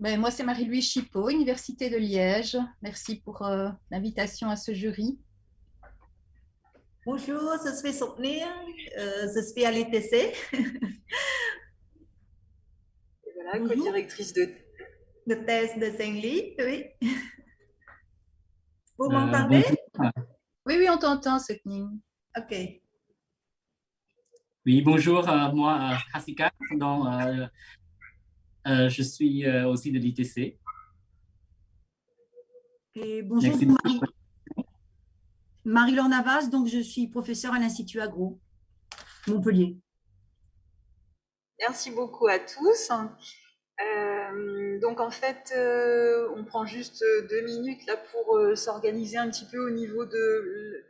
Ben, moi, c'est Marie-Louise Chipot, Université de Liège. Merci pour l'invitation à ce jury. Bonjour, je suis Soutenance, je suis à l'ITC. Et voilà, Bonjour, co-directrice de thèse de Sengly, oui. Vous Bonjour. m'entendez? Oui, oui, on t'entend, Soutenance. Ok. Oui, bonjour. Moi, Hasika, donc, je suis aussi de l'ITC. Et bonjour, Merci donc beaucoup. Marie-Laure Navas, donc je suis professeure à l'Institut Agro, Montpellier. Merci beaucoup à tous. Donc en fait, on prend juste 2 minutes là pour s'organiser un petit peu au niveau de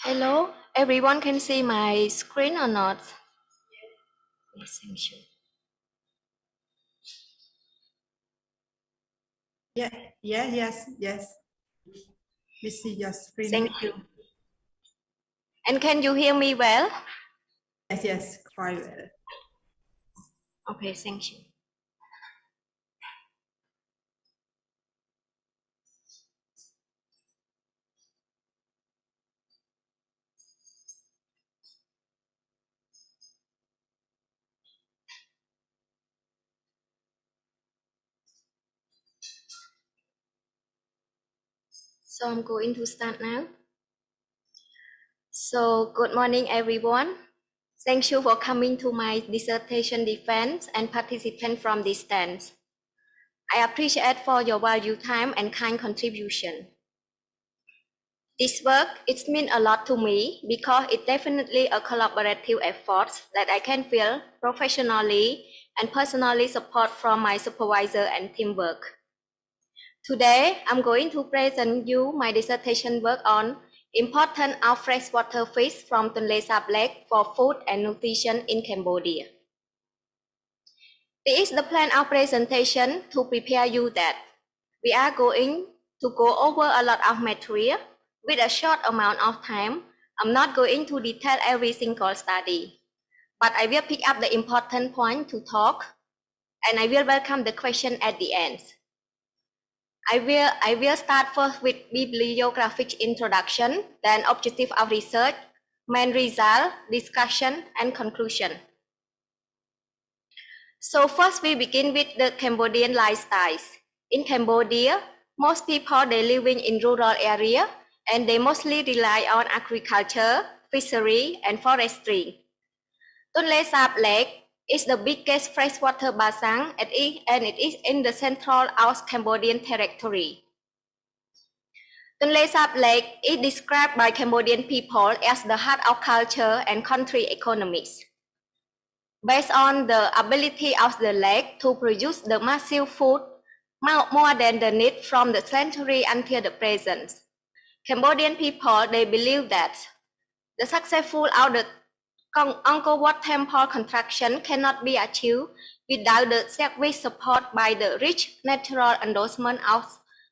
Hello, everyone can see my screen or not? Yes, thank you. Yes. We see your screen. Thank you. And can you hear me well? Yes, quite well. Okay, thank you. So I'm going to start now. So good morning, everyone. Thank you for coming to my dissertation defense and participant from distance. I appreciate for your valuable time and kind contribution. This work, it means a lot to me because it's definitely a collaborative effort that I can feel professionally and personally support from my supervisor and teamwork. Today, I'm going to present you my dissertation work on importance of freshwater fish from Tonle Sap Lake for food and nutrition in Cambodia. This is the plan of presentation to prepare you that we are going to go over a lot of material with a short amount of time. I'm not going to detail every single study, but I will pick up the important point to talk, and I will welcome the question at the end. I will start first with bibliographic introduction, then objective of research, main result, discussion, and conclusion. So first we begin with the Cambodian lifestyles. In Cambodia, most people they living in rural area and they mostly rely on agriculture, fishery, and forestry. Tonle Sap Lake is the biggest freshwater basin and it is in the central South Cambodian territory. Tonle Sap Lake is described by Cambodian people as the heart of culture and country economies. Based on the ability of the lake to produce the massive food more than the need from the century until the present, Cambodian people they believe that the successful of the Angkor Wat temple construction cannot be achieved without the service support by the rich natural endorsement of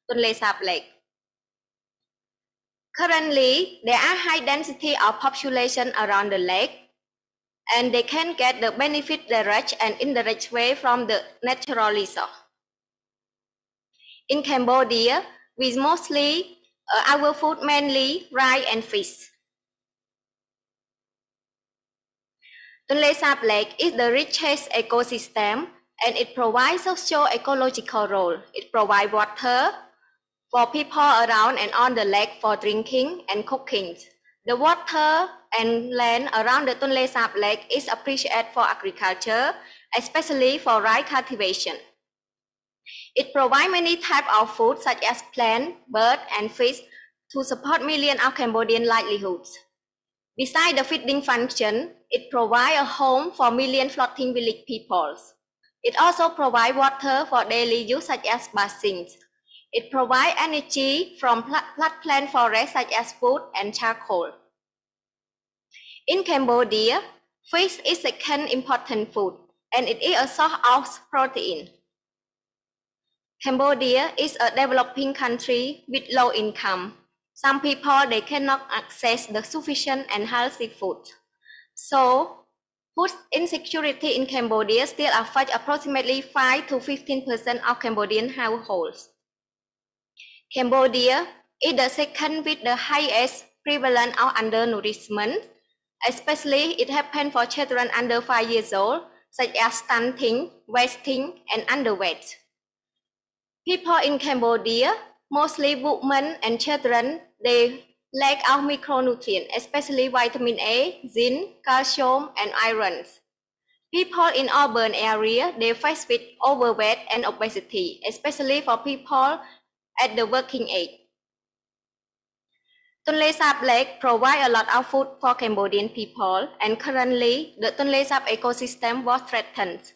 Tonle Sap Lake. Currently, there are high density of population around the lake, and they can get the benefit direct and indirect way from the natural resource. In Cambodia, we mostly our food mainly rice and fish. Tonle Sap Lake is the richest ecosystem and it provides socio-ecological role. It provides water for people around and on the lake for drinking and cooking. The water and land around the Tonle Sap Lake is appreciated for agriculture, especially for rice cultivation. It provides many types of food such as plant, bird, and fish to support millions of Cambodian livelihoods. Besides the feeding function, it provides a home for million floating village peoples. It also provides water for daily use such as bathing. It provides energy from plant forests such as wood and charcoal. In Cambodia, fish is the second important food, and it is a source of protein. Cambodia is a developing country with low income. Some people they cannot access the sufficient and healthy food. So, food insecurity in Cambodia still affects approximately 5 to 15% of Cambodian households. Cambodia is the second with the highest prevalence of undernourishment, especially it happens for children under 5 years old, such as stunting, wasting, and underweight. People in Cambodia, mostly women and children, they lack of micronutrients, especially vitamin A, zinc, calcium, and iron. People in urban areas, they face with overweight and obesity, especially for people at the working age. Tonle Sap Lake provides a lot of food for Cambodian people, and currently, the Tonle Sap ecosystem was threatened.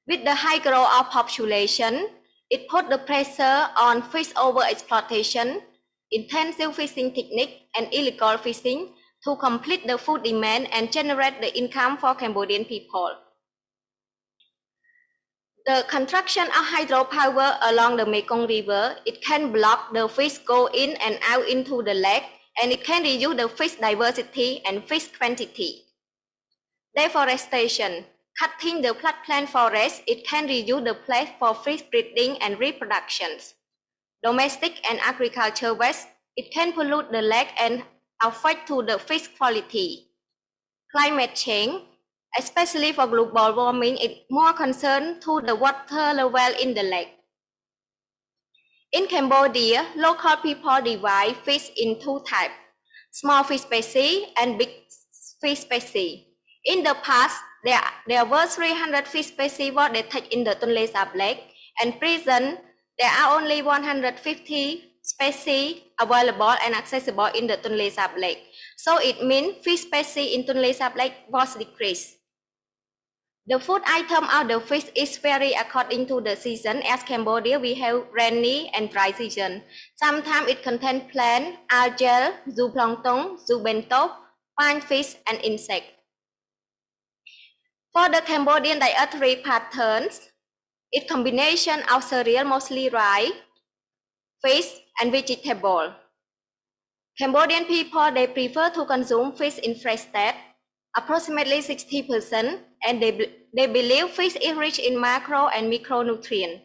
With the high growth of population, it put the pressure on fish overexploitation, intensive fishing technique, and illegal fishing to complete the food demand and generate the income for Cambodian people. The construction of hydropower along the Mekong River, it can block the fish go in and out into the lake, and it can reduce the fish diversity and fish quantity. Deforestation, cutting the floodplain forest, it can reduce the place for fish breeding and reproductions. Domestic and agriculture waste, it can pollute the lake and affect to the fish quality. Climate change, especially for global warming, is more concerned to the water level in the lake. In Cambodia, local people divide fish in two types, small fish species and big fish species. In the past, there were 300 fish species were detected in the Tonle Sap Lake, and present there are only 150 species available and accessible in the Tonle Sap Lake. So it means fish species in Tonle Sap Lake was decreased. The food item of the fish is vary according to the season. As Cambodia, we have rainy and dry season. Sometimes it contains plant, algae, zooplankton, zoobento, pine fish, and insect. For the Cambodian dietary patterns, it's combination of cereal, mostly rice, fish, and vegetable. Cambodian people, they prefer to consume fish in fresh state, approximately 60%, and they believe fish is rich in macro and micronutrients.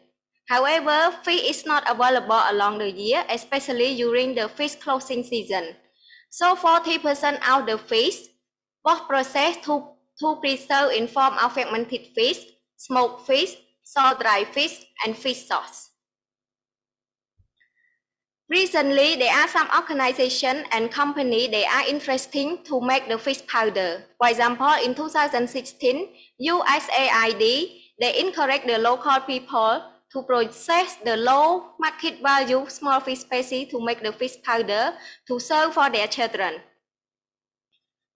However, fish is not available along the year, especially during the fish closing season. So 40% of the fish was processed to preserve in form of fermented fish, smoked fish, salt-dried fish, and fish sauce. Recently, there are some organizations and companies they are interested to make the fish powder. For example, in 2016, USAID, they encourage the local people to process the low market value small fish species to make the fish powder to serve for their children.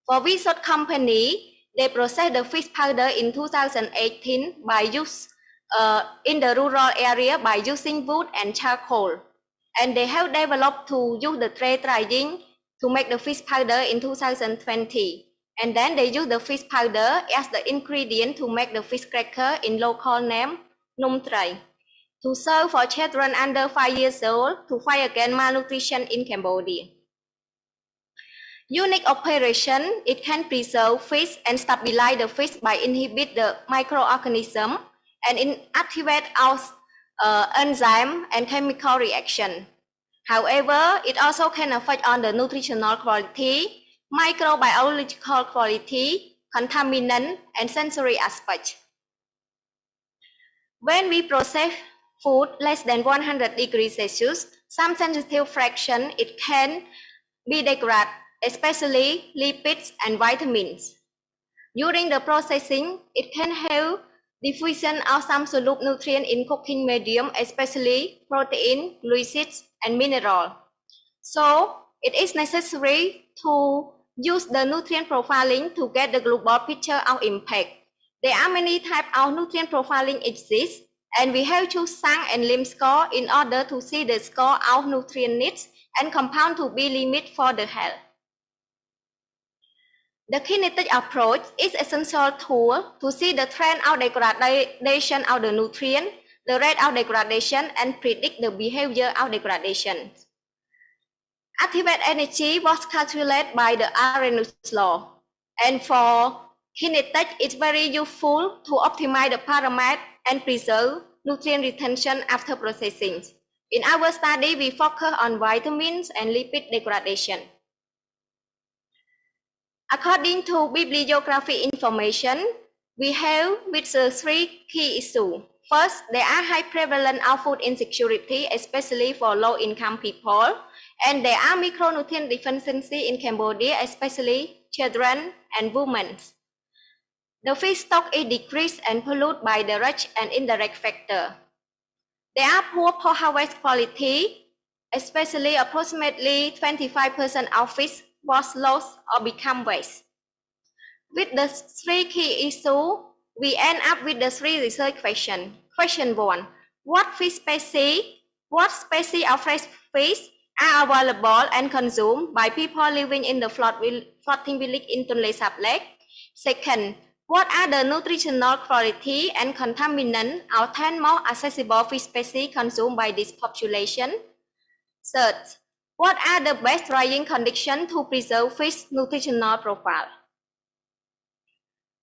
For Resort Company, they process the fish powder in 2018 by use in the rural area by using wood and charcoal. And they have developed to use the tray drying to make the fish powder in 2020. And then they use the fish powder as the ingredient to make the fish cracker in local name Num Tray, to serve for children under 5 years old to fight against malnutrition in Cambodia. Unique operation, it can preserve fish and stabilize the fish by inhibit the microorganism and inactivate our enzyme and chemical reaction. However, it also can affect on the nutritional quality, microbiological quality, contaminant, and sensory aspect. When we process food less than 100 degrees Celsius, some sensitive fraction, it can be degraded, especially lipids and vitamins. During the processing, it can have deficiency of some soluble nutrients in cooking medium, especially protein, glucids, and mineral. So it is necessary to use the nutrient profiling to get the global picture of impact. There are many types of nutrient profiling exist, and we have to SANG and LIM score in order to see the score of nutrient needs and compound to be limit for the health. The kinetic approach is an essential tool to see the trend of degradation of the nutrient, the rate of degradation, and predict the behavior of degradation. Activate energy was calculated by the Arrhenius law. And for kinetic, it's very useful to optimize the parameter and preserve nutrient retention after processing. In our study, we focus on vitamins and lipid degradation. According to bibliographic information, we have with the three key issues. First, there are high prevalence of food insecurity, especially for low-income people, and there are micronutrient deficiency in Cambodia, especially children and women. The fish stock is decreased and polluted by direct and indirect factors. There are poor post-harvest quality, especially approximately 25% of fish was lost or become waste. With the three key issues, we end up with the three research questions. Question 1, what species of fresh fish are available and consumed by people living in the floating village in Tonle Sap Lake? Second, what are the nutritional quality and contaminant or 10 more accessible fish species consumed by this population? Third, what are the best drying conditions to preserve fish nutritional profile?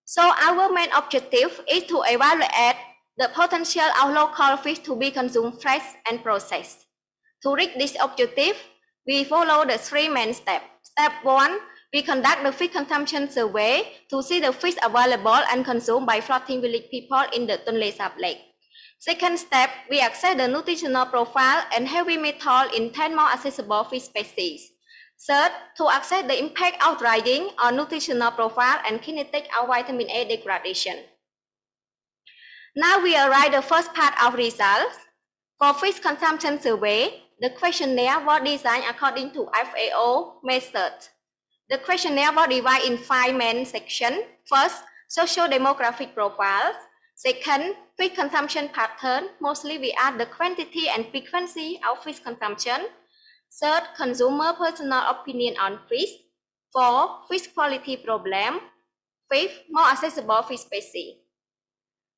So our main objective is to evaluate the potential of local fish to be consumed fresh and processed. To reach this objective, we follow the three main steps. Step 1, we conduct the fish consumption survey to see the fish available and consumed by floating village people in the Tonle Sap Lake. Second step, we assess the nutritional profile and heavy metal in 10 more accessible fish species. Third, to assess the impact of drying on nutritional profile and kinetic or vitamin A degradation. Now we arrive at the first part of results. For fish consumption survey, the questionnaire was designed according to FAO method. The questionnaire was divided in 5 main sections. First, socio-demographic profiles. Second, fish consumption pattern. Mostly we add the quantity and frequency of fish consumption. Third, consumer personal opinion on fish. Fourth, fish quality problem. Fifth, more accessible fish species.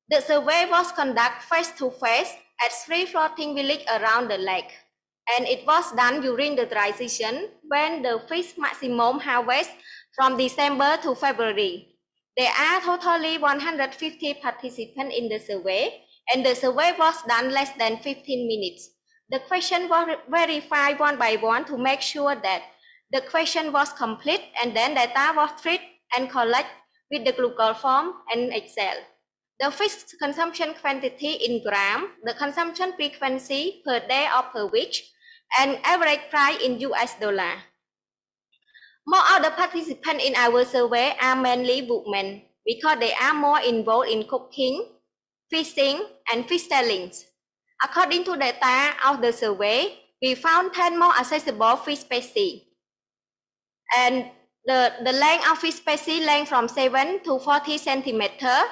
The survey was conducted face-to-face at 3 floating villages around the lake, and it was done during the dry season when the fish maximum harvest from December to February. There are totally 150 participants in the survey, and the survey was done less than 15 minutes. The question was verified one by one to make sure that the question was complete, and then data was treated and collected with the Google form and Excel. The fish consumption quantity in gram, the consumption frequency per day or per week, and average price in US dollar. More of the participants in our survey are mainly women because they are more involved in cooking, fishing, and fish selling. According to data of the survey, we found 10 more accessible fish species. And the length of fish species length from 7 to 40 centimeters.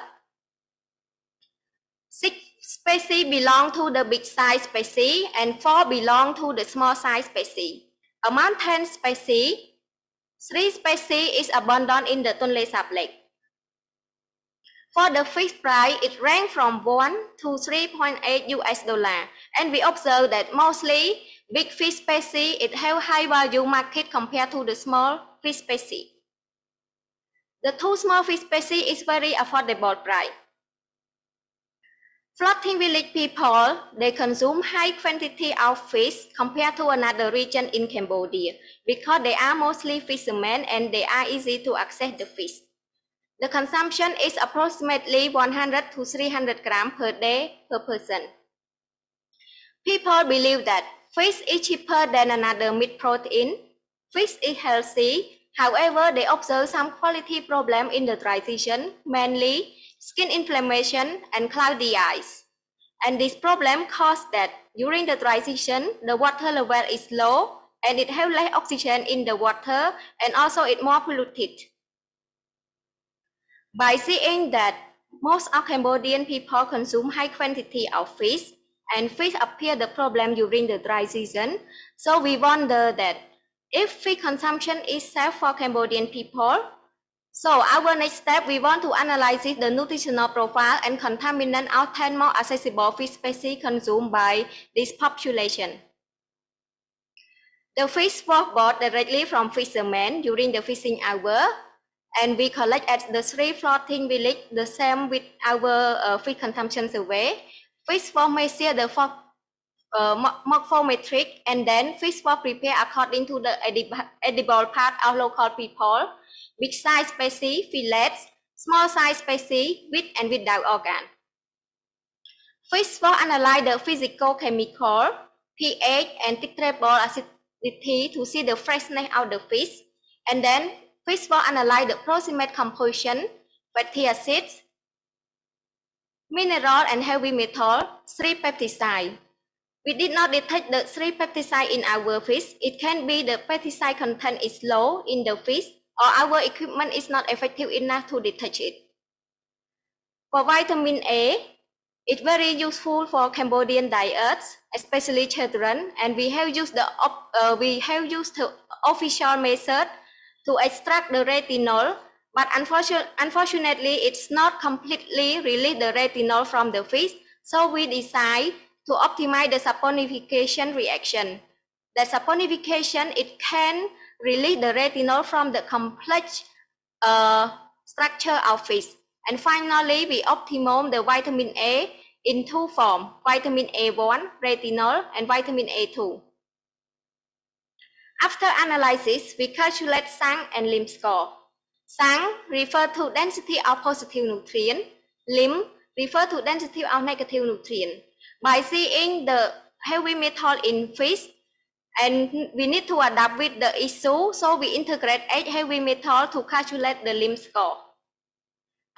6 species belong to the big size species and 4 belong to the small size species. Among 10 species, 3 species is abundant in the Tonle Sap Lake. For the fish price, it ranks from 1 to 3.8 US dollar, and we observe that mostly big fish species it have high value market compared to the small fish species. The 2 small fish species is very affordable price. Floating village people, they consume high quantity of fish compared to another region in Cambodia because they are mostly fishermen and they are easy to access the fish. The consumption is approximately 100 to 300 grams per day per person. People believe that fish is cheaper than another meat protein. Fish is healthy. However, they observe some quality problem in the dry season, mainly skin inflammation and cloudy eyes. And this problem caused that during the dry season, the water level is low and it has less oxygen in the water and also it's more polluted. By seeing that most of Cambodian people consume high quantity of fish and fish appear the problem during the dry season, so we wonder that if fish consumption is safe for Cambodian people, so our next step, we want to analyze the nutritional profile and contaminant of 10 more accessible fish species consumed by this population. The fish was bought directly from fishermen during the fishing hour, and we collect at the 3 floating villages the same with our fish consumption survey. Fish was measured the morphometric, and then fish was prepared according to the edible part of local people. Big size species, fillets, small size species with and without organ. Fish was analyze the physical, chemical, pH, and titrable acidity to see the freshness of the fish. And then fish was analyze the proximate composition, fatty acids, mineral, and heavy metal, 3 pesticides. We did not detect the 3 pesticides in our fish. It can be the pesticide content is low in the fish, or our equipment is not effective enough to detect it. For vitamin A, It's very useful for Cambodian diets, especially children, and we have used the official method to extract the retinol, but unfortunately, it's not completely release the retinol from the fish, so we decide to optimize the saponification reaction. The saponification, it can release the retinol from the complex structure of fish. And finally, we optimum the vitamin A in two forms, vitamin A1, retinol, and vitamin A2. After analysis, we calculate SANG and LIM score. SANG refers to density of positive nutrient, LIM refers to density of negative nutrient. By seeing the heavy metal in fish, and we need to adapt with the issue, so we integrate 8 heavy metal to calculate the LIM score.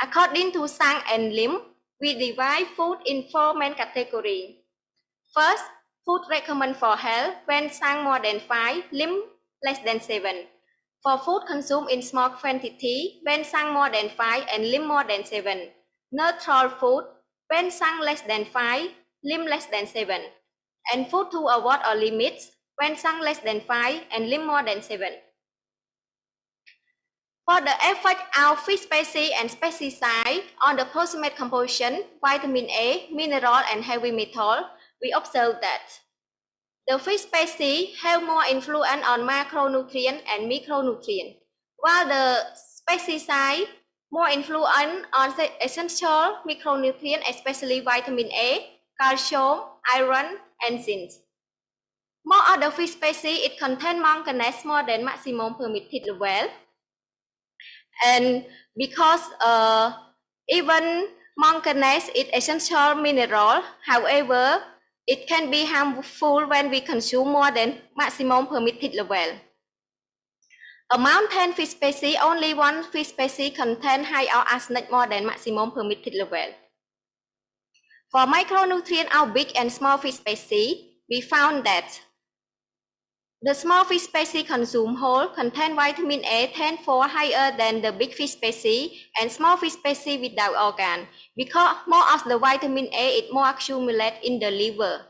According to SANG and LIM, we divide food in 4 main categories. First, food recommended for health when SANG more than 5, LIM less than 7. For food consumed in small quantity when SANG more than 5 and LIM more than 7. Neutral food when SANG less than 5, LIM less than 7. And food to avoid or limits when SANG less than 5 and LIM more than 7. For the effect of fish species and pesticide on the proximate composition, vitamin A, mineral, and heavy metal, we observe that the fish species have more influence on macronutrient and micronutrient, while the pesticide more influence on the essential micronutrient, especially vitamin A, calcium, iron, and zinc. More of the fish species, it contains manganese more than maximum permitted level. And because even manganese is essential mineral, however, it can be harmful when we consume more than maximum permitted level. Among 10 fish species, only 1 fish species contains higher arsenic more than maximum permitted level. For micronutrient of big and small fish species, we found that the small fish species consumed whole contain vitamin A 10-fold higher than the big fish species and small fish species without organ, because more of the vitamin A is more accumulated in the liver.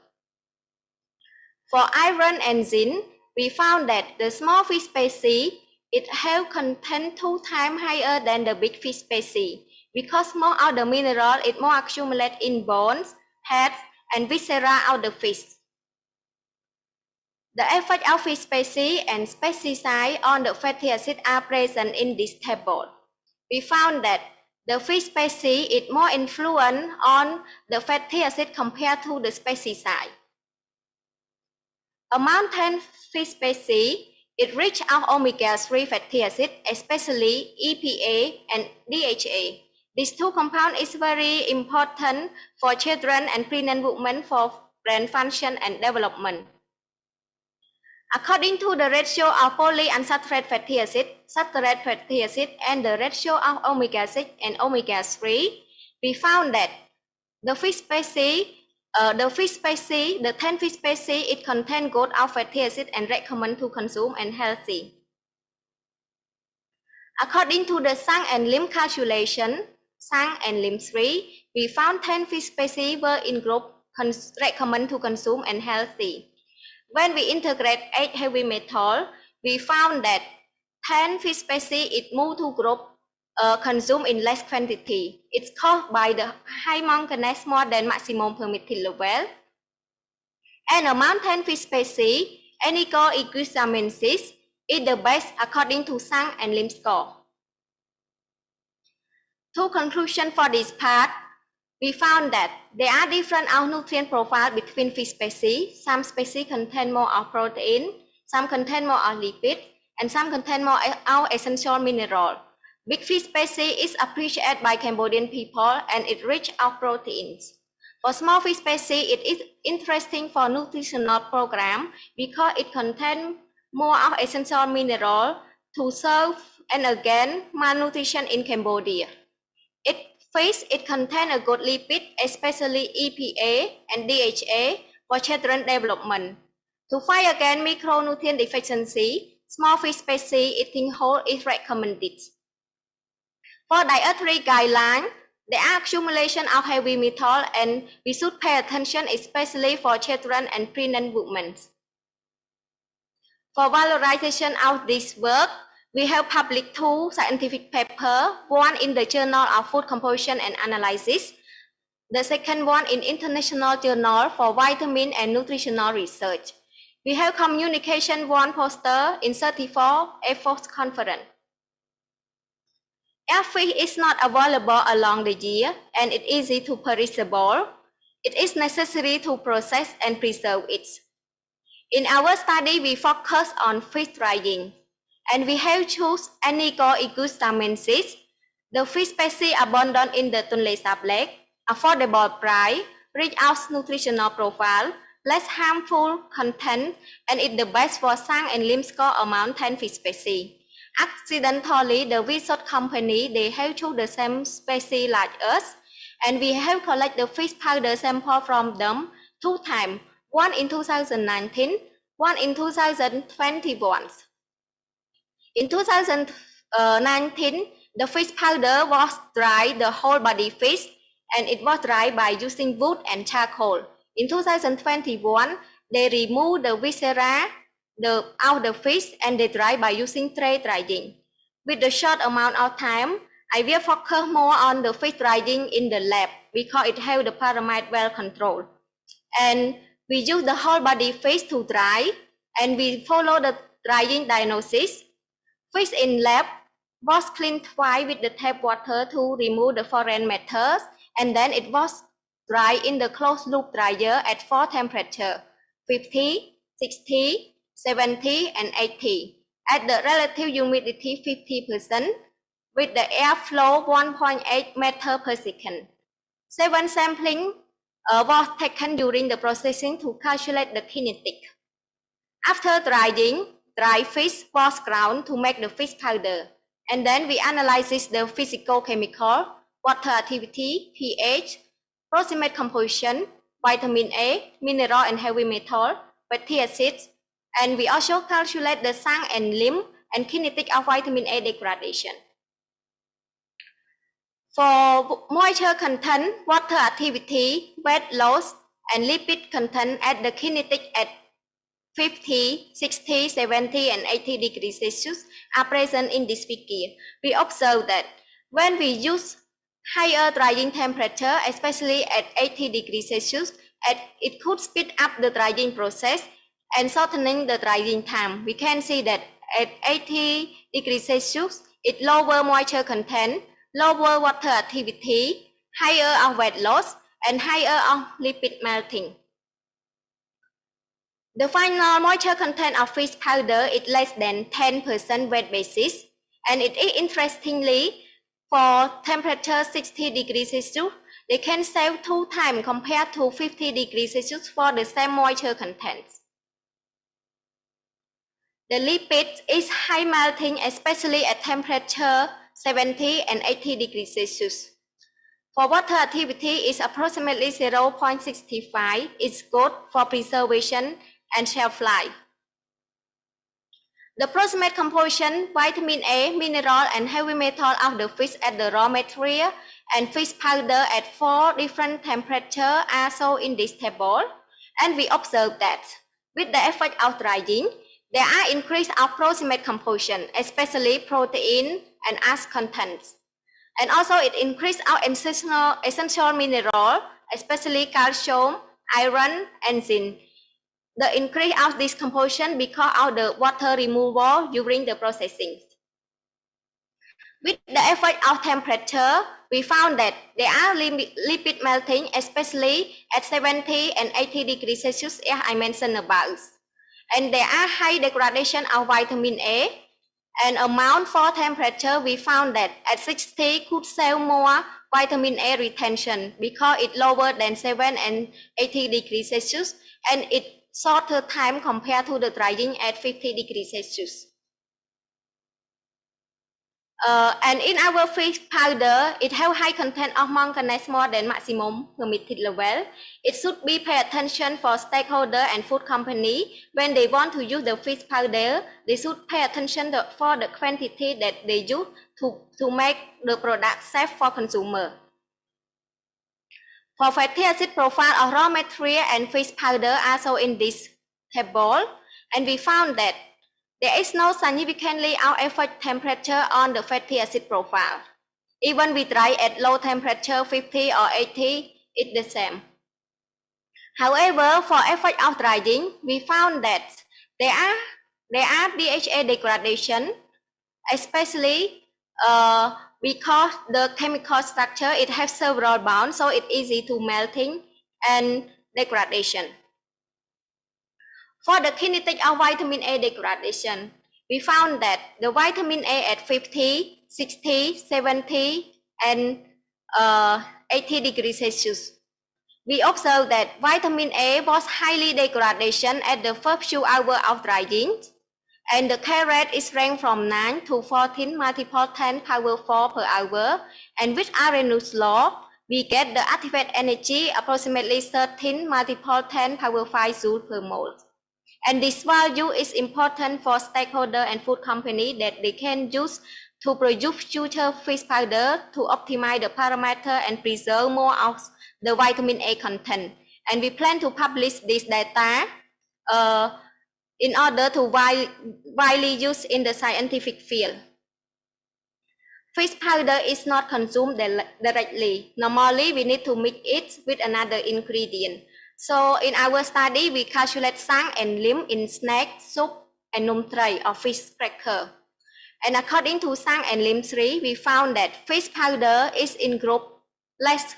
For iron and zinc, we found that the small fish species, it have content 2 times higher than the big fish species, because more of the mineral is more accumulated in bones, heads, and viscera of the fish. The effect of fish species and pesticide on the fatty acid are present in this table. We found that the fish species is more influence on the fatty acid compared to the pesticide. Among 10 fish species, it rich of omega-3 fatty acid, especially EPA and DHA. These 2 compounds is very important for children and pregnant women for brain function and development. According to the ratio of polyunsaturated fatty acid, saturated fatty acid, and the ratio of omega-6 and omega-3, we found that the fish species, the 10 fish species, it contains good of fatty acid and recommend to consume and healthy. According to the SANG and LIM calculation, SANG and LIM 3, we found 10 fish species were in group recommend to consume and healthy. When we integrate 8 heavy metal, we found that 10 fish species it move to group consumed in less quantity. It's caused by the high manganese more than maximum permitted level. And among 10 fish species, anicoexamensis is the best according to SANG and LIM score. 2 conclusions for this part. We found that there are different nutrient profile between fish species. Some species contain more of protein, some contain more of lipid, and some contain more of essential mineral. Big fish species is appreciated by Cambodian people and it rich of proteins. For small fish species, it is interesting for nutritional program because it contains more of essential mineral to serve and again malnutrition in Cambodia. Fish, it contains a good lipid, especially EPA and DHA for children development. To fight against micronutrient deficiency, small fish species eating whole is recommended. For dietary guidelines, There are accumulation of heavy metal, and we should pay attention, especially for children and pregnant women. For valorization of this work, we have published 2 scientific papers, one in the Journal of Food Composition and Analysis, the second one in International Journal for Vitamin and Nutritional Research. We have communication 1 poster in 34 efforts conference. If fish is not available along the year and it is easy to perishable, it is necessary to process and preserve it. In our study, we focus on fish drying, and we have chosen Anico igustamensis, the fish species abundant in the Tonle Sap Lake, affordable price, rich out nutritional profile, less harmful content, and it's the best for sang and limb score among 10 fish species. Accidentally, the research company, they have chosen the same species like us, and we have collected the fish powder sample from them 2 times, one in 2019, one in 2021. In 2019, the fish powder was dried, the whole body fish, and it was dried by using wood and charcoal. In 2021, they removed the viscera out the fish and they dry by using tray drying. With the short amount of time, I will focus more on the fish drying in the lab because it has the parameter well controlled. And we use the whole body fish to dry, and we follow the drying diagnosis. Fish in lab was cleaned twice with the tap water to remove the foreign matters, and then it was dried in the closed loop dryer at 4 temperatures, 50, 60, 70, and 80, at the relative humidity 50%, with the airflow 1.8 meter per second. 7 sampling was taken during the processing to calculate the kinetic. After drying, dry fish was ground to make the fish powder, and then we analyze the physical-chemical, water activity, pH, proximate composition, vitamin A, mineral and heavy metal, fatty acids, and we also calculate the sang and limb and kinetic of vitamin A degradation. For moisture content, water activity, weight loss, and lipid content at the kinetic at 50, 60, 70, and 80 degrees Celsius are present in this figure. We observe that when we use higher drying temperature, especially at 80 degrees Celsius, it could speed up the drying process and shortening the drying time. We can see that at 80 degrees Celsius, it lower moisture content, lower water activity, higher of weight loss, and higher of lipid melting. The final moisture content of fish powder is less than 10% weight basis, and it is interestingly, for temperature 60 degrees Celsius, they can save 2 times compared to 50 degrees Celsius for the same moisture content. The lipid is high melting, especially at temperature 70 and 80 degrees Celsius. For water activity, is approximately 0.65. It's good for preservation and shelf life. The proximate composition, vitamin A, mineral, and heavy metal of the fish at the raw material and fish powder at 4 different temperatures are shown in this table, and we observe that with the effect of drying, there are increase of proximate composition, especially protein and ash contents. And also it increase our essential mineral, especially calcium, iron, and zinc. The increase of this composition because of the water removal during the processing. With the effect of temperature, we found that there are lipid melting, especially at 70 and 80 degrees Celsius, as I mentioned above. And there are high degradation of vitamin A, and amount for temperature, we found that at 60 could save more vitamin A retention because it lower than 7 and 80 degrees Celsius, and it shorter time compared to the drying at 50 degrees Celsius. And in our fish powder, it has high content of manganese more than maximum permitted level. It should be pay attention for stakeholder and food company when they want to use the fish powder. They should pay attention for the quantity that they use to make the product safe for consumer. For fatty acid profile of raw material and fish powder also in this table, and we found that there is no significantly out effect temperature on the fatty acid profile. Even we dry at low temperature 50 or 80, it's the same. However, for effect of drying, we found that there are DHA degradation, especially because the chemical structure, it has several bonds, so it's easy to melting and degradation. For the kinetic of vitamin A degradation, we found that the vitamin A at 50, 60, 70, and 80 degrees Celsius. We observed that vitamin A was highly degradation at the first few hours of drying, and the K rate is ranked from 9 to 14 multiple 10 power 4 per hour, and with Arrhenius law, we get the activate energy approximately 13 multiple 10 power 5 joule per mole. And this value is important for stakeholder and food company that they can use to produce future fish powder to optimize the parameter and preserve more of the vitamin A content. And we plan to publish this data in order to widely use in the scientific field. Fish powder is not consumed directly. Normally, we need to mix it with another ingredient. So in our study, we calculate sang and lim in snack, soup, and num tray or fish cracker. And according to sang and lim 3, we found that fish powder is in group less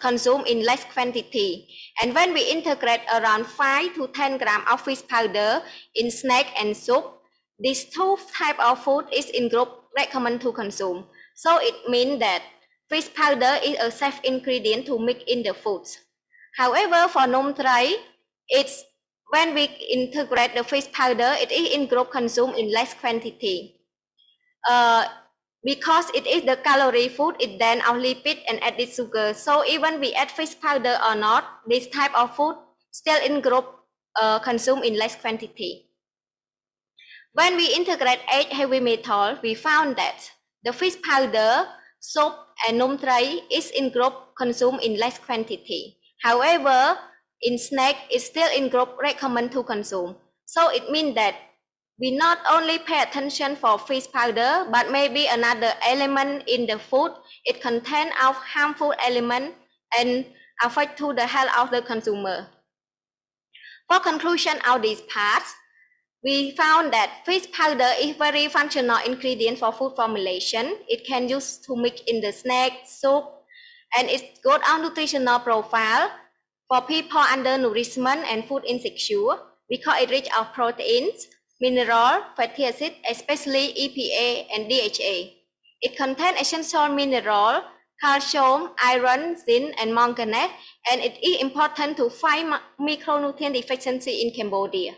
consumed in less quantity. And when we integrate around 5 to 10 grams of fish powder in snack and soup, these two types of food is in group recommend to consume. So it means that fish powder is a safe ingredient to mix in the foods. However, for num tray, it's when we integrate the fish powder, it is in group consumed in less quantity. Because it is the calorie food, it then our lipid and added sugar. So even we add fish powder or not, this type of food still in group consumed in less quantity. When we integrate 8 heavy metal, we found that the fish powder, soap, and num tray is in group consumed in less quantity. However, in snack, it's still in group recommend to consume. So it means that we not only pay attention for fish powder, but maybe another element in the food, it contains of harmful element and affect to the health of the consumer. For conclusion of these parts, we found that fish powder is very functional ingredient for food formulation. It can use to mix in the snack, soup, and it's good on nutritional profile for people under nourishment and food insecure because it rich of proteins, mineral, fatty acid, especially EPA and DHA. It contains essential mineral, calcium, iron, zinc, and manganese, and it is important to fight micronutrient deficiency in Cambodia.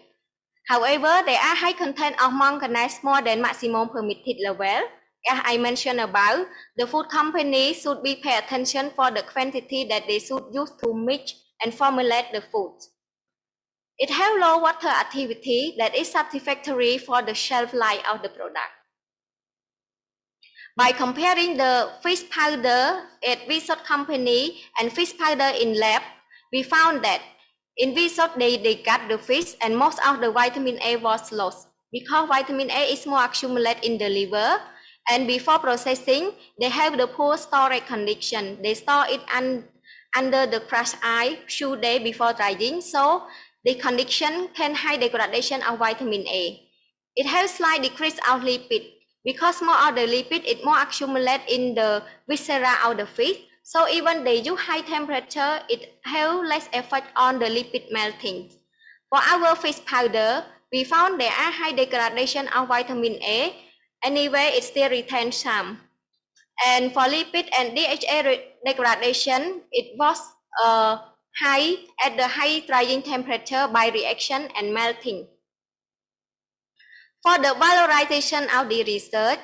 However, there are high content of manganese more than maximum permitted level. As I mentioned about, the food company should be pay attention for the quantity that they should use to mix and formulate the food. It has low water activity that is satisfactory for the shelf life of the product. By comparing the fish powder at Vsot company and fish powder in lab, we found that in Vsot they got the fish and most of the vitamin A was lost because vitamin A is more accumulated in the liver, and before processing, they have the poor storage condition. They store it under the crushed ice few days before drying, so the condition can high degradation of vitamin A. It has slight decrease of lipid because more of the lipid it more accumulate in the viscera of the fish. So even they use high temperature, it has less effect on the lipid melting. For our fish powder, we found there are high degradation of vitamin A. Anyway, it still retains some. And for lipid and DHA degradation, it was high at the high drying temperature by reaction and melting. For the valorization of the research,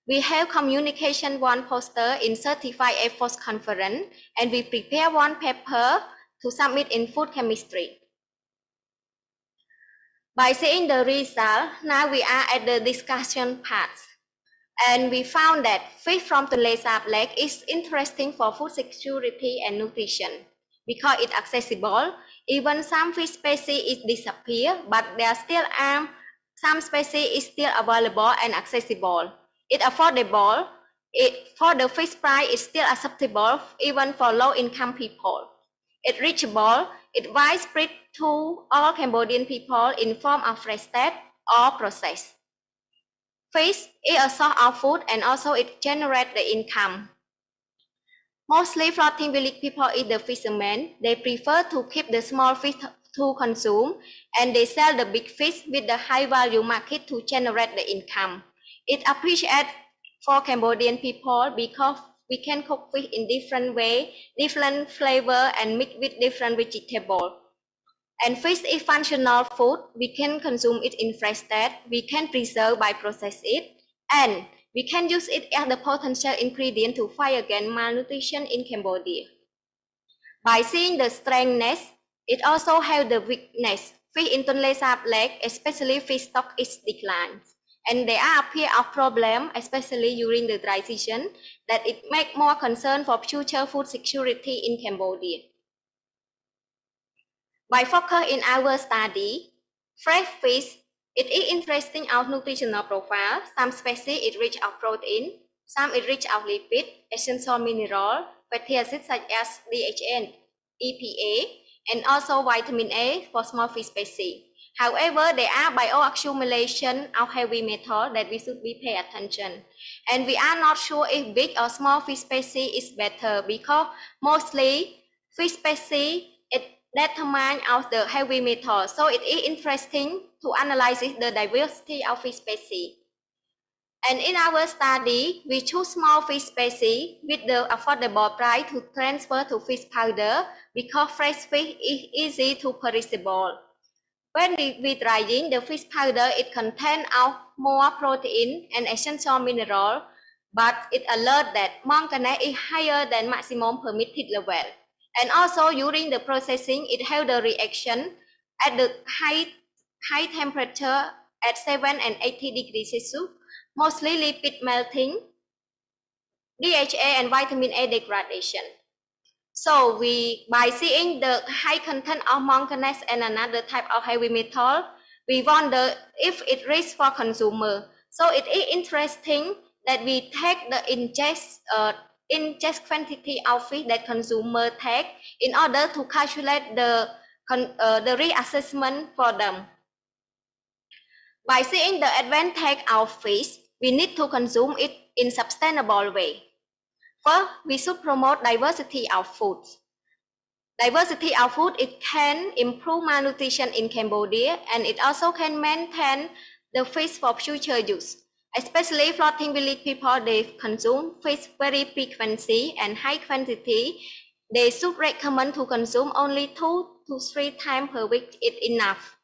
we have communication one poster in Certified A4 conference, and we prepare one paper to submit in food chemistry. By seeing the result, now we are at the discussion part. And we found that fish from Tonle Sap Lake is interesting for food security and nutrition. because it's accessible. Even some fish species is disappear, but there still are some species is still available and accessible. It's affordable. For the fish price is still acceptable even for low-income people. It's reachable. It's widespread to all Cambodian people in form of fresh or processed. Fish is a source of food and also it generates the income. Mostly floating village people is the fishermen. They prefer to keep the small fish to consume and they sell the big fish with the high value market to generate the income. It appreciates for Cambodian people because we can cook fish in different way, different flavor and mix with different vegetables. And fish is functional food. We can consume it in fresh state. We can preserve by process it. And we can use it as the potential ingredient to fight against malnutrition in Cambodia. By seeing the strengthness, it also has the weakness. Fish in Tonle Sap Lake, especially fish stock, is declined. And there are appear of problem, especially during the dry season, that it makes more concern for future food security in Cambodia. By focus in our study, fresh fish, it is interesting our nutritional profile. Some species it rich of protein, some it rich of lipid, essential mineral, fatty acids such as DHA and EPA, and also vitamin A for small fish species. However, there are bioaccumulation of heavy metal that we should be pay attention. And we are not sure if big or small fish species is better because mostly fish species it determine of the heavy metal. So it is interesting to analyze the diversity of fish species. And in our study, we choose small fish species with the affordable price to transfer to fish powder because fresh fish is easy to perishable. When we drying the fish powder, it contains more protein and essential mineral, but it alert that manganese is higher than maximum permitted level. And also during the processing, it held the reaction at the high temperature at 7 and 80 degrees Celsius, mostly lipid melting, DHA and vitamin A degradation. So by seeing the high content of manganese and another type of heavy metal, we wonder if it risks for consumer. So it is interesting that we take the ingest quantity of fish that consumer take in order to calculate the reassessment for them. By seeing the advantage of fish, we need to consume it in sustainable way. First, we should promote diversity of food. Diversity of food, it can improve malnutrition in Cambodia and it also can maintain the fish for future use. Especially floating village people, they consume fish very frequently and high quantity. They should recommend to consume only 2 to 3 times per week is enough.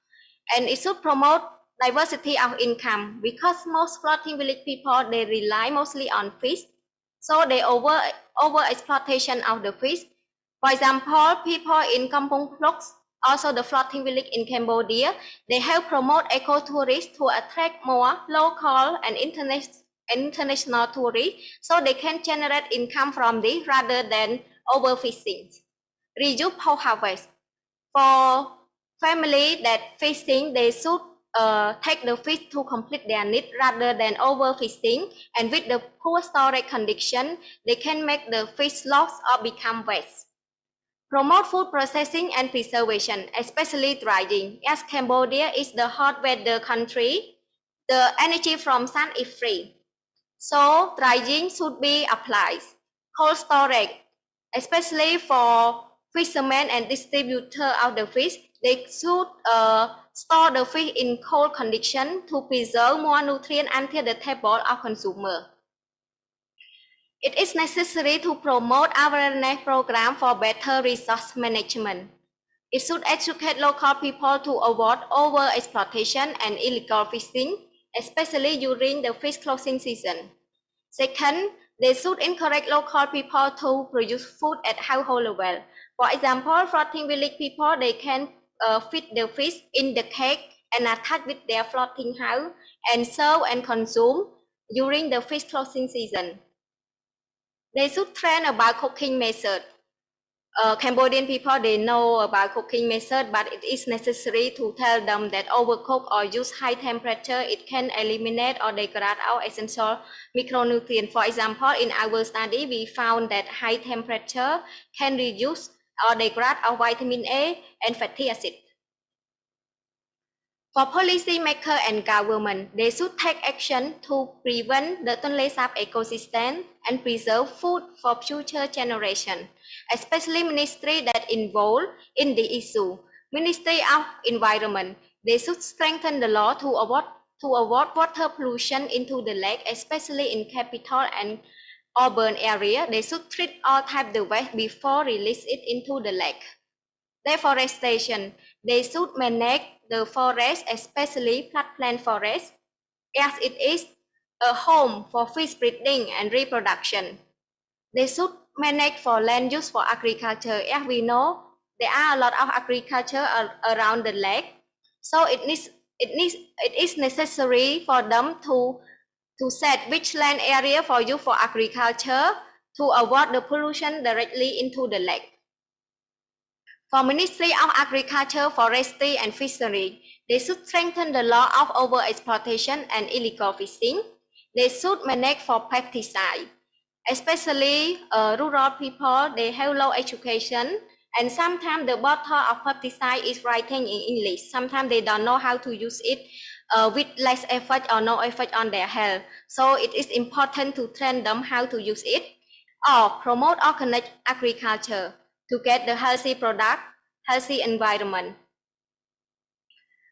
And it should promote diversity of income because most floating village people, they rely mostly on fish. So they over exploitation of the fish. For example, people in Kampong Plok, also the floating village in Cambodia, they help promote ecotourism to attract more local and international tourists, so they can generate income from this rather than overfishing. Reduce post-harvest. For family that fishing, they should take the fish to complete their need rather than overfishing, and with the poor storage condition, they can make the fish loss or become waste. Promote food processing and preservation, especially drying. As Cambodia is the hot weather country, the energy from sun is free. So drying should be applied. Cold storage, especially for fishermen and distributor of the fish, they should store the fish in cold condition to preserve more nutrients until the table of consumer. It is necessary to promote awareness program for better resource management. It should educate local people to avoid over-exploitation and illegal fishing, especially during the fish closing season. Second, they should encourage local people to produce food at household level. For example, floating village people, they can feed the fish in the cake and attach with their floating house and serve and consume during the fish closing season. They should train about cooking method. Cambodian people, they know about cooking method, but it is necessary to tell them that overcook or use high temperature, it can eliminate or degrade our essential micronutrients. For example, in our study, we found that high temperature can reduce or degrade our vitamin A and fatty acid. For policymakers and government, they should take action to prevent the Tonle Sap ecosystem and preserve food for future generations, especially ministry that involved in the issue. Ministry of Environment, they should strengthen the law to avoid water pollution into the lake, especially in capital and urban area. They should treat all types of waste before release it into the lake. Deforestation, they should manage the forest, especially floodplain forest, as it is a home for fish breeding and reproduction. They should manage for land use for agriculture. As we know, there are a lot of agriculture around the lake, so it is necessary for them to set which land area for use for agriculture to avoid the pollution directly into the lake. For Ministry of Agriculture, Forestry and Fishery, they should strengthen the law of overexploitation and illegal fishing. They should manage for pesticide, especially rural people, they have low education, and sometimes the bottle of pesticide is writing in English. Sometimes they don't know how to use it with less effort or no effort on their health. So it is important to train them how to use it, or promote organic agriculture to get the healthy product, healthy environment.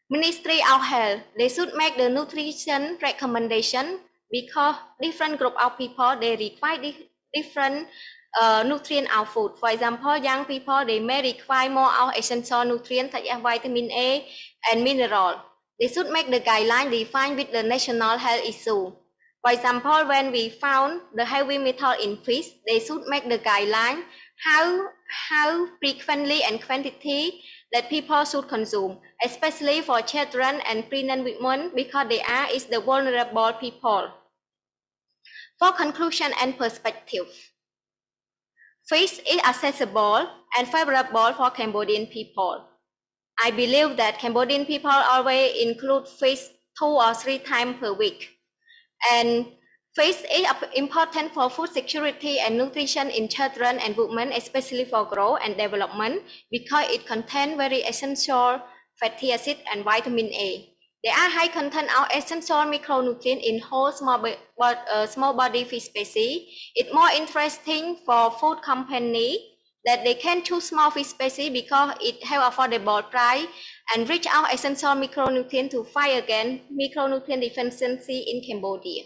Ministry of Health, they should make the nutrition recommendation because different group of people, they require different nutrient of food. For example, young people, they may require more of essential nutrients such as vitamin A and mineral. They should make the guideline defined with the national health issue. For example, when we found the heavy metal in fish, they should make the guideline how frequently and quantity that people should consume, especially for children and pregnant women, because they is the vulnerable people. For conclusion and perspective, fish is accessible and favorable for Cambodian people. I believe that Cambodian people always include fish 2 or 3 times per week. And fish is important for food security and nutrition in children and women, especially for growth and development, because it contains very essential fatty acid and vitamin A. There are high content of essential micronutrients in whole small body fish species. It's more interesting for food company that they can choose small fish species because it have affordable price and reach out essential micronutrients to fight against micronutrient deficiency in Cambodia.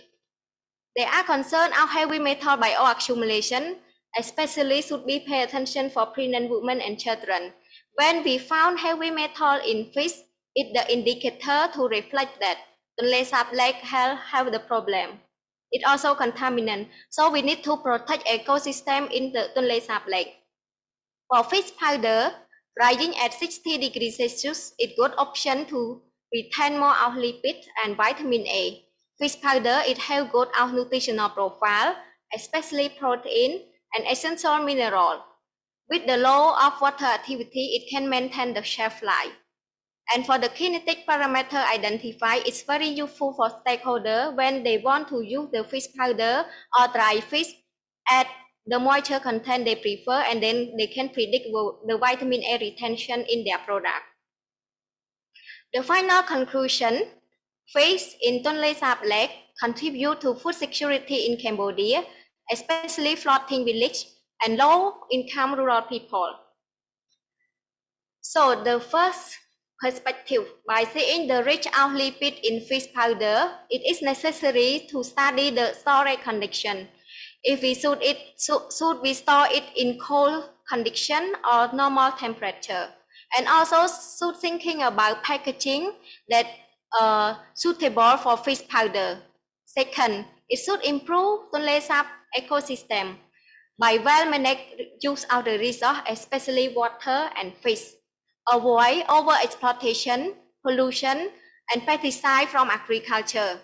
They are concerned of heavy metal bioaccumulation, especially should be pay attention for pregnant women and children. When we found heavy metal in fish, it's the indicator to reflect that Tonle Sap Lake have the problem. It also contaminant, so we need to protect ecosystem in the Tonle Sap Lake. For fish powder, drying at 60 degrees Celsius is good option to retain more of lipid and vitamin A. Fish powder, it has good of nutritional profile, especially protein and essential mineral. With the low of water activity, it can maintain the shelf life. And for the kinetic parameter identified, it's very useful for stakeholders when they want to use the fish powder or dry fish at the moisture content they prefer, and then they can predict the vitamin A retention in their product. The final conclusion, fish in Tonle Sap Lake contribute to food security in Cambodia, especially floating village and low-income rural people. So the first perspective, by seeing the rich of lipid in fish powder, it is necessary to study the storage condition. If we should we store it in cold condition or normal temperature? And also should thinking about packaging that suitable for fish powder. Second, it should improve Tonle Sap ecosystem by well-managed use of the resource, especially water and fish. Avoid overexploitation, pollution, and pesticide from agriculture.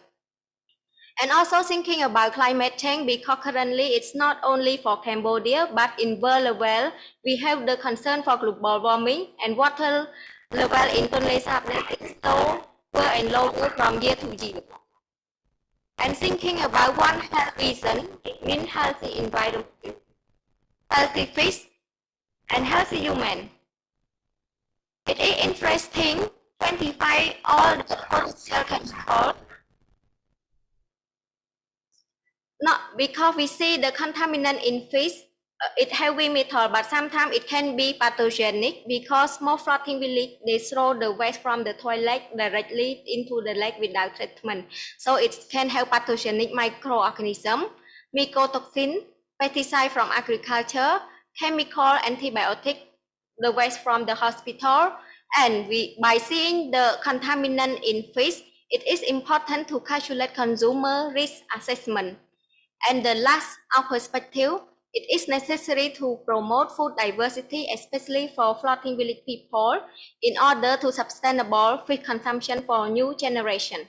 And also thinking about climate change, because currently it's not only for Cambodia, but in world level, we have the concern for global warming and water level in Tonle Sap Lake is lower and lower from year to year. And thinking about one health reason, it means healthy environment, healthy fish, and healthy human. It is interesting, 25 all the potential control. Not because we see the contaminant in fish, it heavy metal, but sometimes it can be pathogenic because small floating village, they throw the waste from the toilet directly into the lake without treatment. So it can have pathogenic microorganism, mycotoxin, pesticide from agriculture, chemical, antibiotic, the waste from the hospital. And by seeing the contaminant in fish, it is important to calculate consumer risk assessment. And the last, our perspective, it is necessary to promote food diversity, especially for floating village people, in order to sustainable fish consumption for new generation.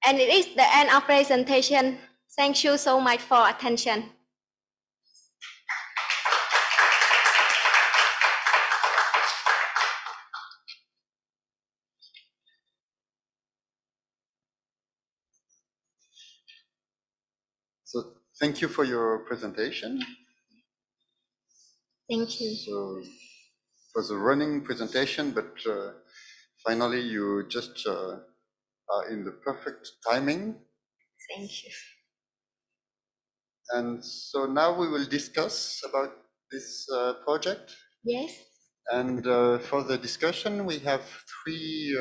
And it is the end of presentation. Thank you so much for attention. So thank you for your presentation. Thank you. So it was a running presentation, but finally you just are in the perfect timing. Thank you. And so now we will discuss about this project. Yes. And for the discussion, we have three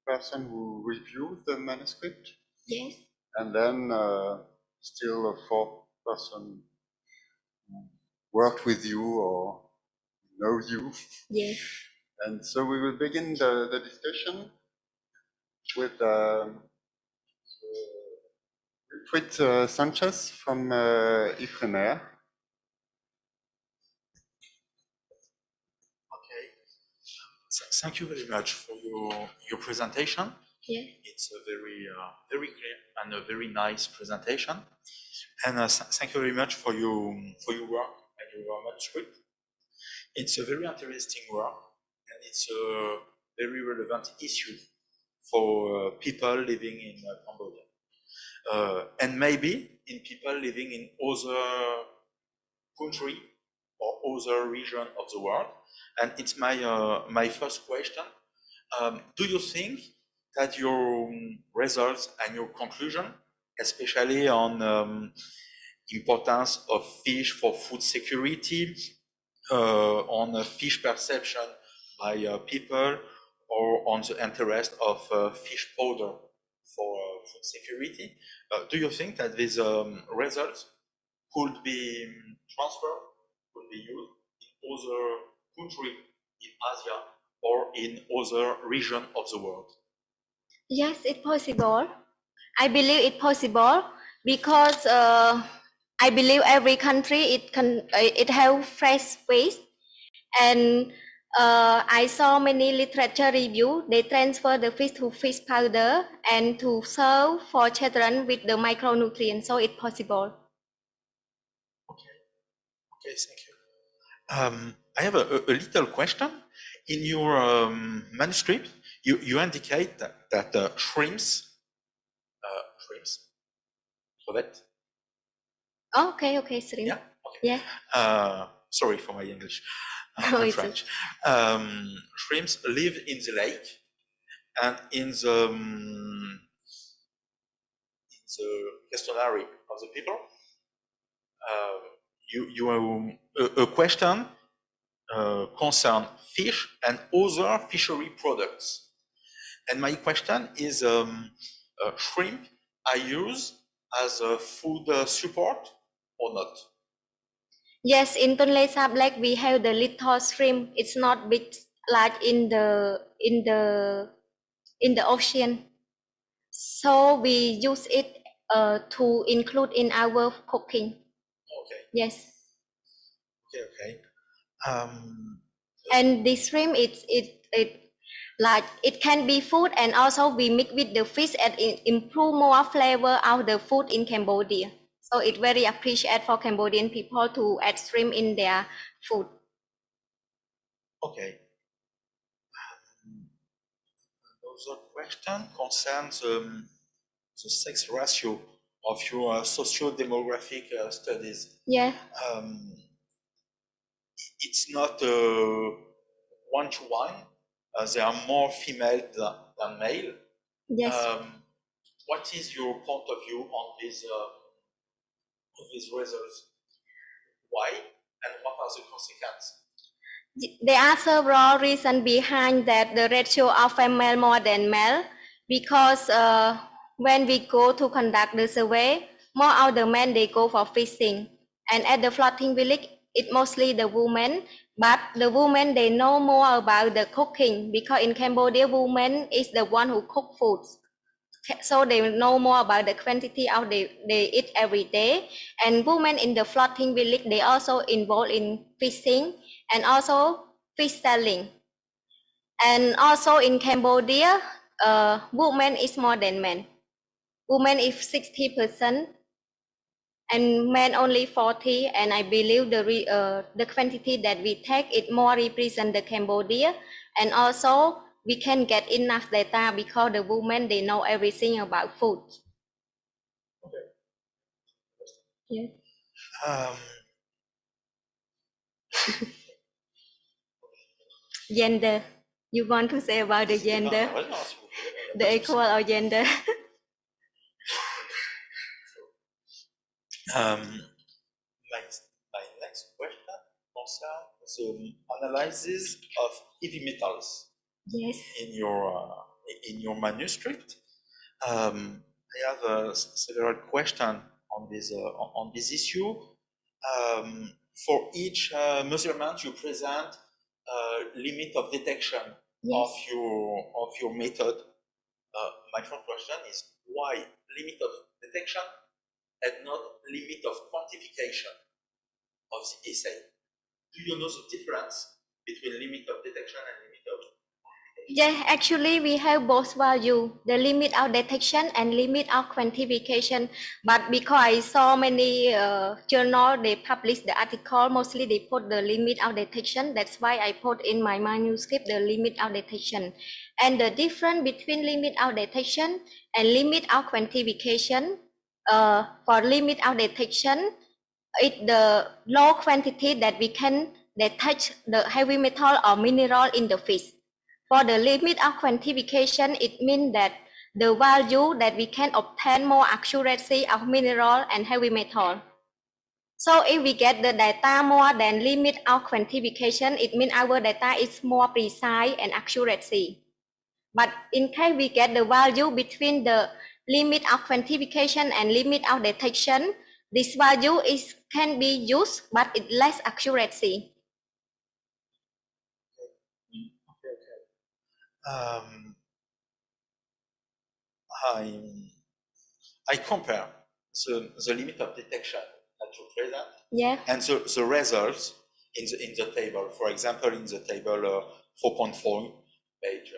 persons who reviewed the manuscript. Yes. And then still a fourth person who worked with you or know you. Yes. And so we will begin the discussion with Wilfried Sanchez from IFREMER. Okay. Thank you very much for your presentation. Yeah. It's a very clear and a very nice presentation. And thank you very much for your work and your manuscript. It's a very interesting work, and it's a very relevant issue for people living in Cambodia, and maybe in people living in other country or other region of the world. And it's my first question. Do you think that your results and your conclusion, especially on importance of fish for food security, on fish perception by people, or on the interest of fish powder for food security, do you think that these results could be transferred, could be used in other countries in Asia or in other regions of the world? Yes, it's possible. I believe it's possible because I believe every country it have fresh fish, and I saw many literature review. They transfer the fish to fish powder and to serve for children with the micronutrients. So it's possible. Okay, thank you. I have a little question. In your manuscript, you indicate that shrimps, correct? Oh, okay, shrimp. Yeah. Okay. Yeah. Sorry for my English. No, I'm French. Shrimps live in the lake and in the questionnaire of the people. You have a question concern fish and other fishery products. And my question is, shrimp are used as a food support or not? Yes, in Tonle Sap Lake we have the little shrimp. It's not big, large in the ocean. So we use it to include in our cooking. Okay. Yes. Okay. And the shrimp, Like it can be food and also we mix with the fish and improve more flavor of the food in Cambodia. So it's very appreciated for Cambodian people to add shrimp in their food. Okay. Another question concerns the sex ratio of your socio-demographic studies. Yeah. It's not one-to-one. There are more female than male. Yes. What is your point of view on these results? Why and what are the consequences? There are several reasons behind that the ratio of female more than male, because when we go to conduct the survey, more of the men they go for fishing, and at the floating village it mostly the women, but the women they know more about the cooking, because in Cambodia women is the one who cook foods. So they know more about the quantity of they eat every day, and women in the floating village they also involved in fishing and also fish selling. And also in Cambodia, women is more than men. Women is 60% and men only 40%. And I believe the quantity that we take it more represent the Cambodia, and also we can get enough data because the women they know everything about food. Okay. Yes. Gender. You want to say about the gender? The equal or gender? My next question concerns the analysis of heavy metals. Yes. In your manuscript. I have several questions on this issue. For each measurement, you present limit of detection. Yes. of your method. My first question is why limit of detection and not limit of quantification of the assay? Do you know the difference between limit of detection and limit of quantification? Yeah, actually we have both value, the limit of detection and limit of quantification. But because I saw many journal, they publish the article, mostly they put the limit of detection. That's why I put in my manuscript the limit of detection. And the difference between limit of detection and limit of quantification, for limit of detection, it's the low quantity that we can detect the heavy metal or mineral in the fish. For the limit of quantification, it means that the value that we can obtain more accuracy of mineral and heavy metal. So if we get the data more than limit of quantification, it means our data is more precise and accuracy. But in case we get the value between the limit of quantification and limit of detection, this value can be used, but it's less accuracy. I compare the limit of detection that you present, yeah, and the results in the table. For example, in the table 4.4, page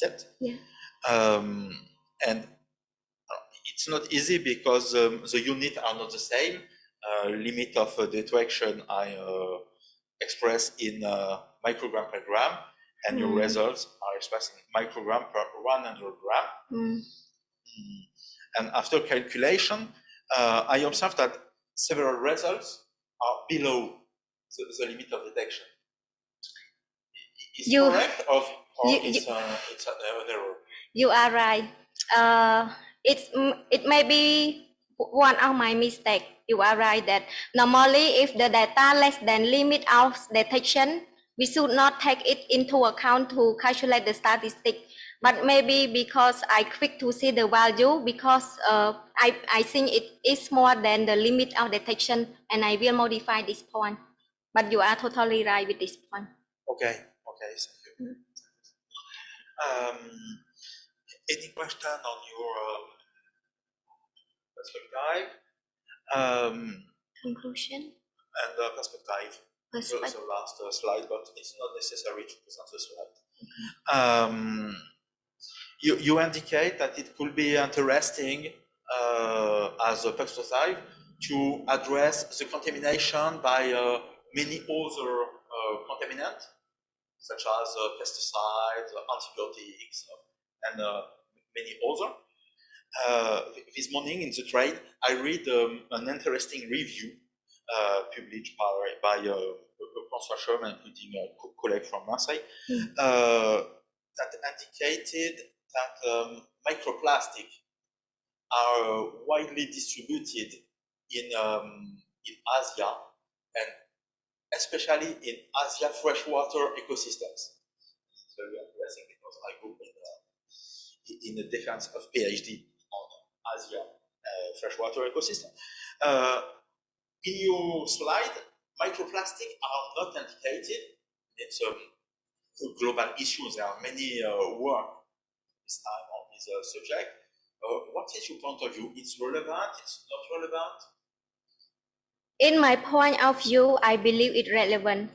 37. Yeah. And it's not easy because the units are not the same. Limit of detection I express in microgram per gram, and your results are expressed in microgram per 100 gram. And after calculation, I observed that several results are below the limit of detection. Is it correct, or it's an error? You are right. It may be one of my mistakes. You are right that normally if the data less than limit of detection, we should not take it into account to calculate the statistic. But maybe because I quick to see the value, because I think it is more than the limit of detection, and I will modify this point. But you are totally right with this point. Okay, thank you. Any question on your perspective? Conclusion? And perspective. the last slide, but it's not necessary to present the slide. You indicate that it could be interesting as a pesticide to address the contamination by many other contaminants, such as pesticides, antibiotics, and many other. This morning in the trade, I read an interesting review published by a consortium, including a colleague from Marseille, that indicated that microplastic are widely distributed in Asia, and especially in Asia freshwater ecosystems. It's very interesting because I grew in the defense of PhD on Asia freshwater ecosystem. In your slide, microplastic are not indicated. It's a global issue. There are many work this time on this subject. What is your point of view? It's relevant? It's not relevant? In my point of view, I believe it's relevant,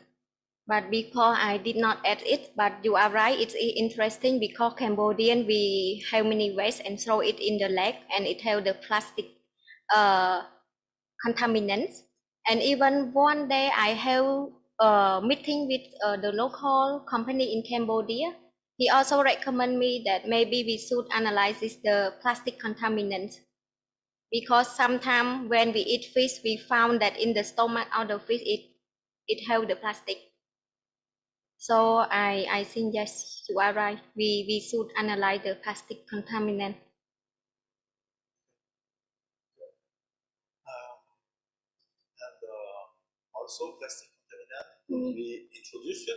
but because I did not add it, but you are right, it's interesting because Cambodian, we have many waste and throw it in the lake, and it have the plastic contaminants. And even one day I have a meeting with the local company in Cambodia. He also recommend me that maybe we should analyze the plastic contaminants, because sometimes when we eat fish, we found that in the stomach of the fish, it have the plastic. So I think yes, you are right. We should analyze the plastic contaminant. Also, plastic contaminant will be introduced in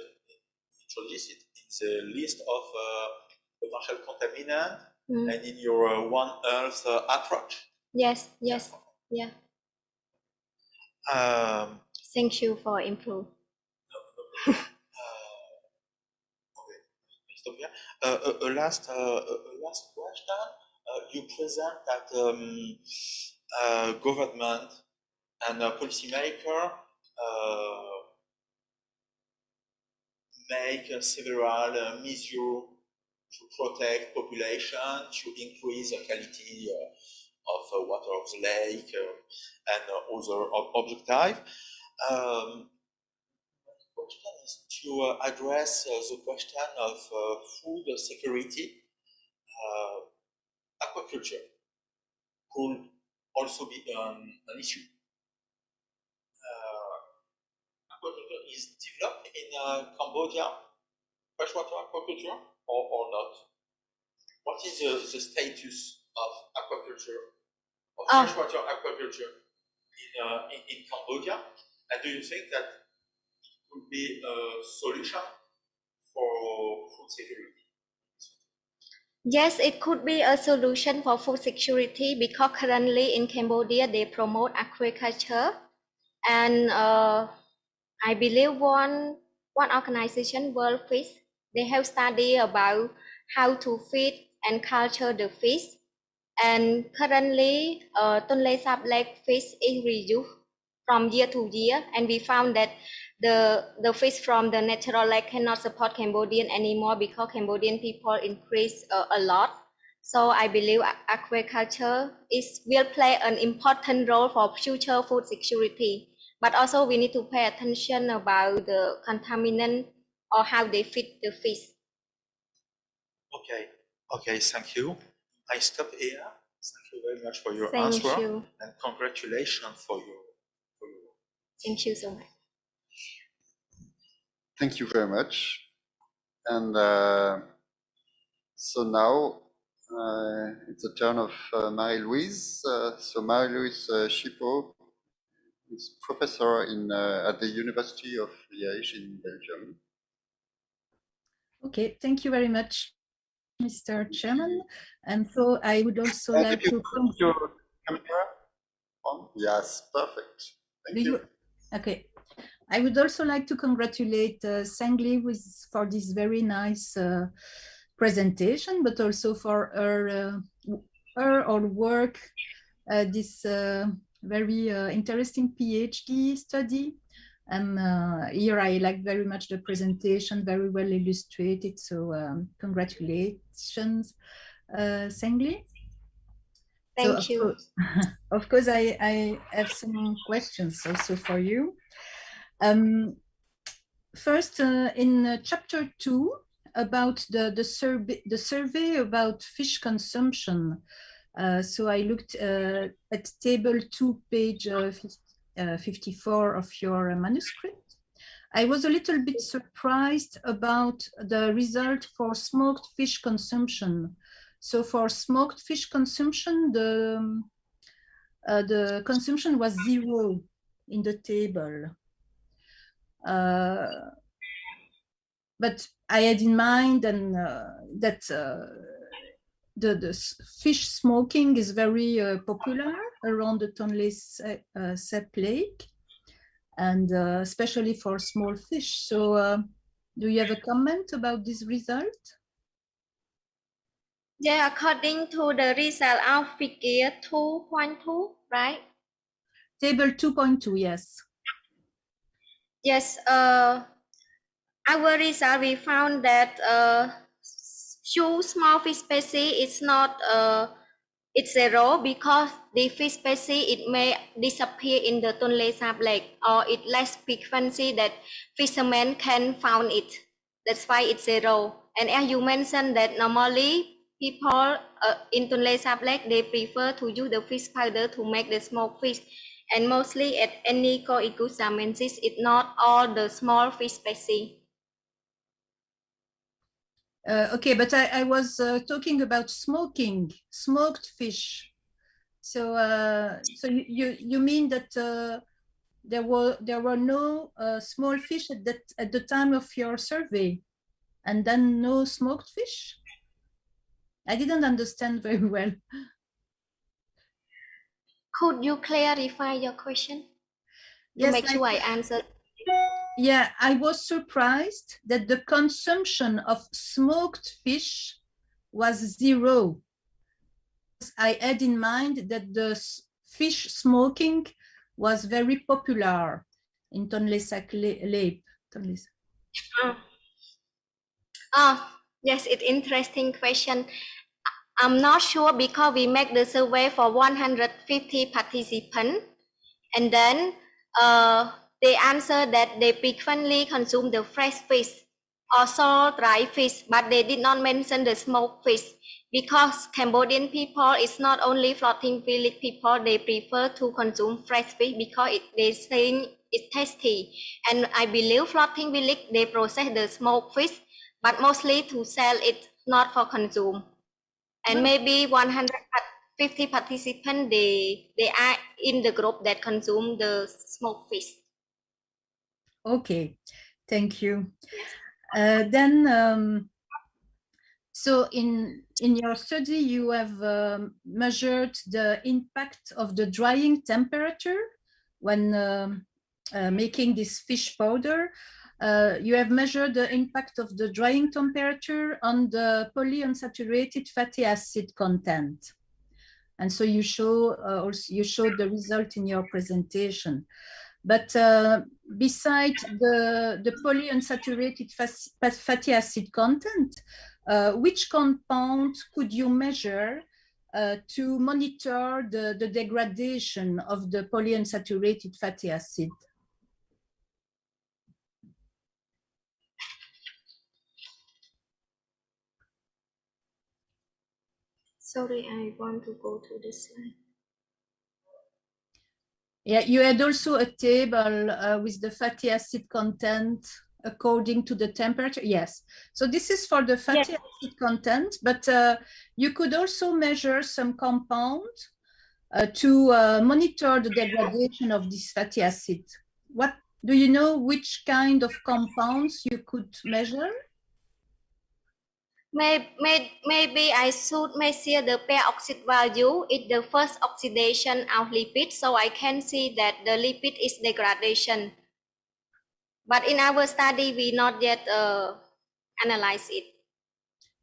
the list of potential contaminant and in your One Earth approach. Yes, yes, yeah. Thank you for input. Okay, stop here. A last question. You present that government and policymaker make several measures to protect population, to increase the quality of water of the lake and other objectives. The question is to address the question of food security. Aquaculture could also be an issue. Aquaculture is developed in Cambodia, freshwater aquaculture, or not? What is the status of aquaculture, of freshwater aquaculture in Cambodia? And do you think that it could be a solution for food security? Yes, it could be a solution for food security, because currently in Cambodia they promote aquaculture, and I believe one organization, World Fish, they have study about how to feed and culture the fish, and currently Tonle Sap Lake fish is reduced from year to year, and we found that the fish from the natural lake cannot support Cambodian anymore because Cambodian people increase a lot. So I believe aquaculture will play an important role for future food security. But also we need to pay attention about the contaminant or how they feed the fish. Okay, thank you. I stop here. Thank you very much for your Thank answer, you. and congratulations for your work. Thank you so much. Thank you very much. And so now it's the turn of Marie-Louise. So Marie-Louise Chipot is professor at the University of Liège in Belgium. Okay, thank you very much, Mr. Chairman. And so I would also like to... Your camera on? Yes, perfect. Thank you. Okay. I would also like to congratulate Sengly for this very nice presentation, but also for her work, this very interesting PhD study. And here I like very much the presentation, very well illustrated. So congratulations, Sengly. Thank you. Of course, I have some questions also for you. First, in chapter 2, about the survey about fish consumption. So I looked at table 2, page 54 of your manuscript. I was a little bit surprised about the result for smoked fish consumption. So for smoked fish consumption, the consumption was 0 in the table. But I had in mind that the fish smoking is very popular around the Tonle Sap Lake, and especially for small fish. So do you have a comment about this result? Yeah, according to the result of figure 2.2, right? Table 2.2, yes. Yes, our result, we found that few small fish species is not it's 0 because the fish species it may disappear in the Tonle Sap Lake, or it less frequency that fishermen can found it. That's why it's 0. And as you mentioned that normally people in Tonle Sap Lake, they prefer to use the fish powder to make the smoked fish. And mostly at any co-ecosamensis, it's not all the small fish species. Okay, but I was talking about smoked fish. So so you mean that there were no small fish at the time of your survey, and then no smoked fish? I didn't understand very well. Could you clarify your question? Yes, to make sure I answered. Yeah, I was surprised that the consumption of smoked fish was 0. I had in mind that the fish smoking was very popular in Tonle Sap Lake. Yes, it's interesting question. I'm not sure because we make the survey for 150 participants, and then they answer that they frequently consume the fresh fish, also dry fish, but they did not mention the smoked fish because Cambodian people is not only floating village people, they prefer to consume fresh fish because they think it's tasty. And I believe floating village, they process the smoked fish, but mostly to sell it, not for consume. And maybe 150 participants, they are in the group that consume the smoked fish. Okay, thank you. Then, so in your study, you have measured the impact of the drying temperature when making this fish powder. You have measured the impact of the drying temperature on the polyunsaturated fatty acid content. And so you show you showed the result in your presentation. But besides the polyunsaturated fatty acid content, which compound could you measure to monitor the degradation of the polyunsaturated fatty acid? Sorry, I want to go to the slide. Yeah, you had also a table with the fatty acid content according to the temperature. Yes, so this is for the fatty acid content, but you could also measure some compound to monitor the degradation of this fatty acid. What do you know which kind of compounds you could measure? Maybe I should measure the peroxide value in the first oxidation of lipid, so I can see that the lipid is degradation. But in our study, we not yet analyze it.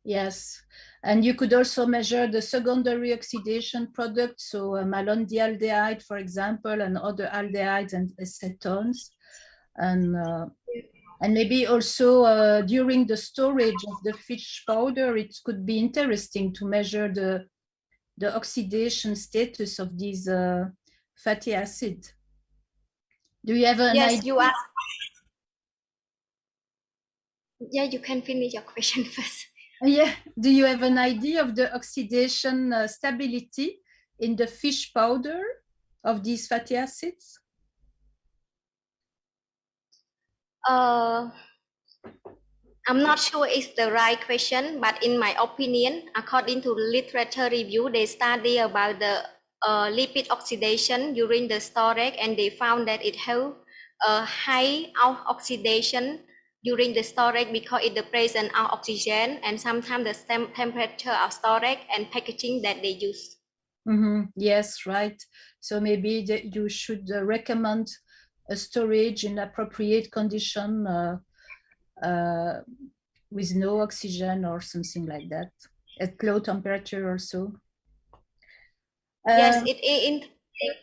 Yes, and you could also measure the secondary oxidation products, so malondialdehyde, for example, and other aldehydes and acetones. And maybe also during the storage of the fish powder, it could be interesting to measure the oxidation status of these fatty acids. Do you have an idea? Yes, you are. Yeah, you can finish your question first. Yeah. Do you have an idea of the oxidation stability in the fish powder of these fatty acids? I'm not sure it's the right question, but in my opinion, according to literature review, they study about the lipid oxidation during the storage, and they found that it has a high oxidation during the storage because it the presence of oxygen and sometimes the temperature of storage and packaging that they use. Yes, right. So maybe you should recommend a storage in appropriate condition with no oxygen or something like that, at low temperature also. Yes, it is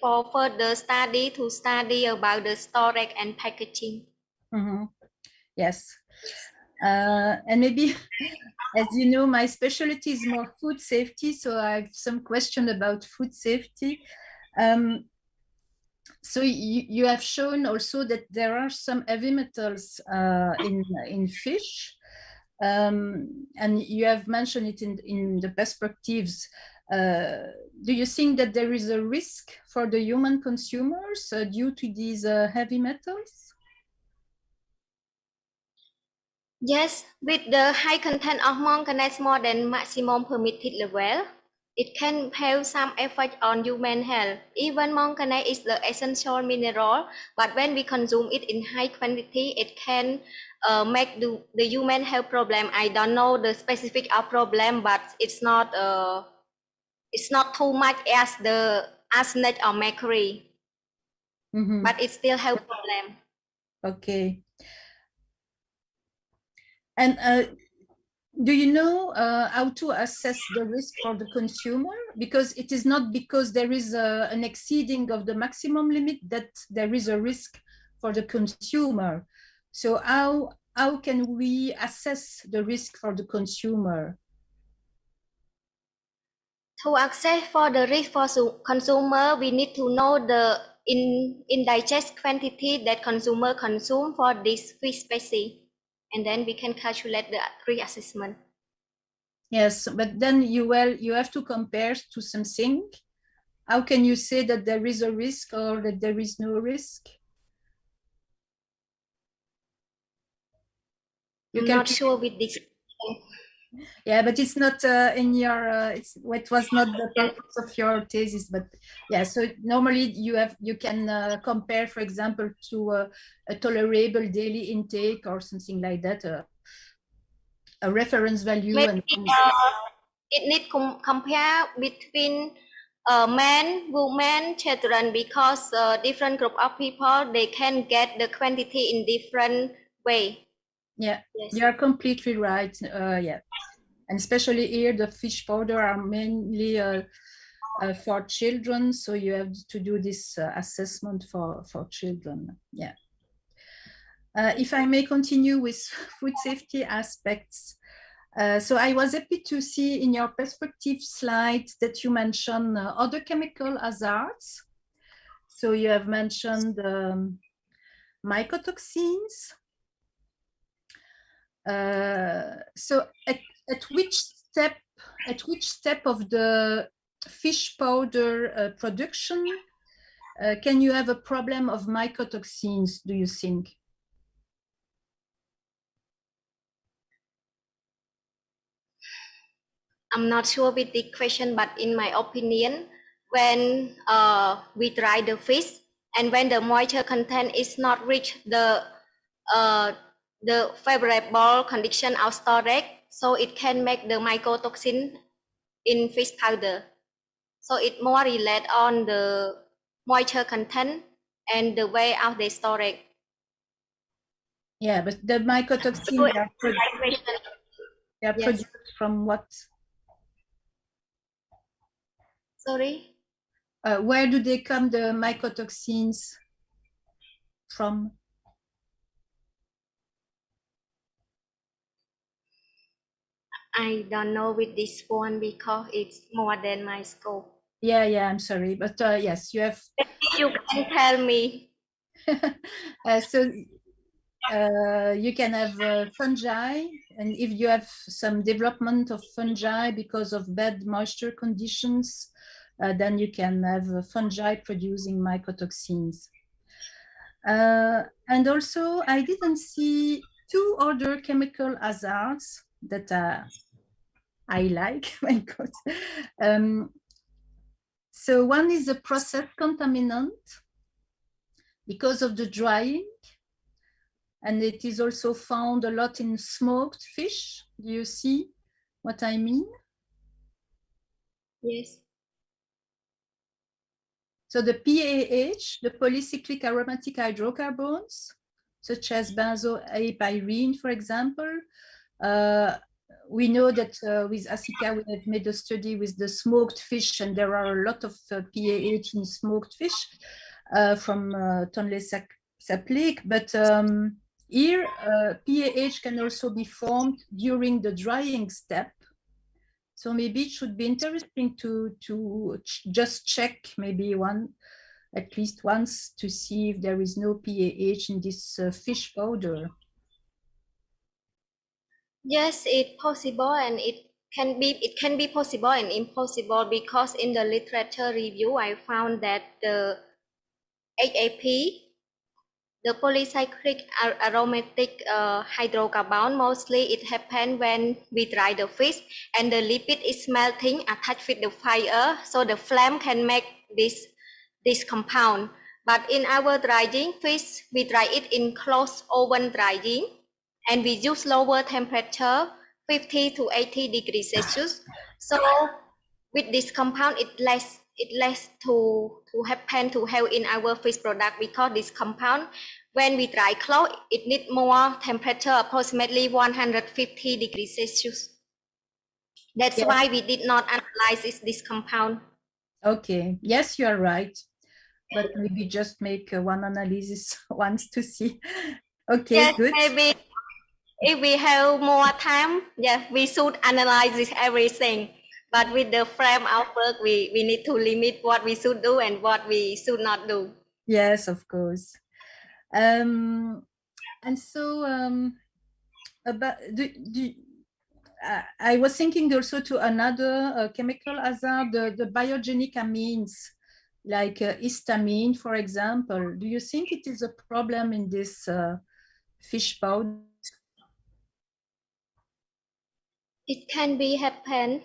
for further study to study about the storage and packaging. Yes. And maybe, as you know, my specialty is more food safety, so I have some question about food safety. So you have shown also that there are some heavy metals in fish, and you have mentioned it in the perspectives. Do you think that there is a risk for the human consumers due to these heavy metals? Yes, with the high content of manganese more than maximum permitted level, it can have some effect on human health. Even manganese is the essential mineral, but when we consume it in high quantity, it can make the human health problem. I don't know the specific problem, but it's not too much as the arsenic or mercury, but it still have problem. Okay. And do you know how to assess the risk for the consumer? Because it is not because there is an exceeding of the maximum limit that there is a risk for the consumer. So how can we assess the risk for the consumer? To assess for the risk for consumer, we need to know the in digest quantity that consumer consume for this fish species, and then we can calculate the risk assessment. Yes, but then you have to compare to something. How can you say that there is a risk or that there is no risk? I'm not sure with this. Yeah, but it's not in your. It was not the purpose of your thesis, but yeah. So normally you can compare, for example, to a tolerable daily intake or something like that, a reference value. Maybe it need compare between men, women, children, because different group of people they can get the quantity in different way. Yeah, yes. You are completely right. Yeah. And especially here, the fish powder are mainly for children, so you have to do this assessment for children. Yeah. If I may continue with food safety aspects. So I was happy to see in your perspective slide that you mentioned other chemical hazards. So you have mentioned mycotoxins. So at which step of the fish powder production can you have a problem of mycotoxins, do you think? I'm not sure with the question, but in my opinion, when we dry the fish and when the moisture content is not reach the favorable condition of storage, so it can make the mycotoxin in fish powder. So it more relate on the moisture content and the way of the storage. Yeah, but the mycotoxins are produced from what? Sorry? Where do they come, the mycotoxins, from? I don't know with this one because it's more than my scope. Yeah, I'm sorry, but yes, you have. You can tell me. So you can have fungi, and if you have some development of fungi because of bad moisture conditions, then you can have fungi producing mycotoxins. And also, I didn't see two other chemical hazards that I like. My God. So one is a process contaminant because of the drying, and it is also found a lot in smoked fish. Do you see what I mean? Yes. So the PAH, the polycyclic aromatic hydrocarbons, such as benzoapyrene, for example. We know that with Asika, we have made a study with the smoked fish, and there are a lot of PAH in smoked fish from Tonle Sap Lake. But here, PAH can also be formed during the drying step. So maybe it should be interesting to just check maybe at least once to see if there is no PAH in this fish powder. Yes, it's possible, and it can be possible and impossible, because in the literature review I found that the HAP, the polycyclic aromatic hydrocarbon, mostly it happens when we dry the fish and the lipid is melting attached with the fire, so the flame can make this compound. But in our drying fish, we dry it in closed oven drying, and we use lower temperature, 50 to 80 degrees Celsius. So with this compound, it less to happen to have in our fish product, because this compound, when we dry close, it needs more temperature, approximately 150 degrees Celsius. That's why we did not analyze this compound. Okay, yes, you are right. But maybe just make one analysis once to see. Okay, yes, good. Maybe if we have more time, yeah, we should analyze this everything. But with the frame of work, we need to limit what we should do and what we should not do. Yes, of course. And so about I was thinking also to another chemical hazard, the biogenic amines, like histamine, for example. Do you think it is a problem in this fish powder? It can be happen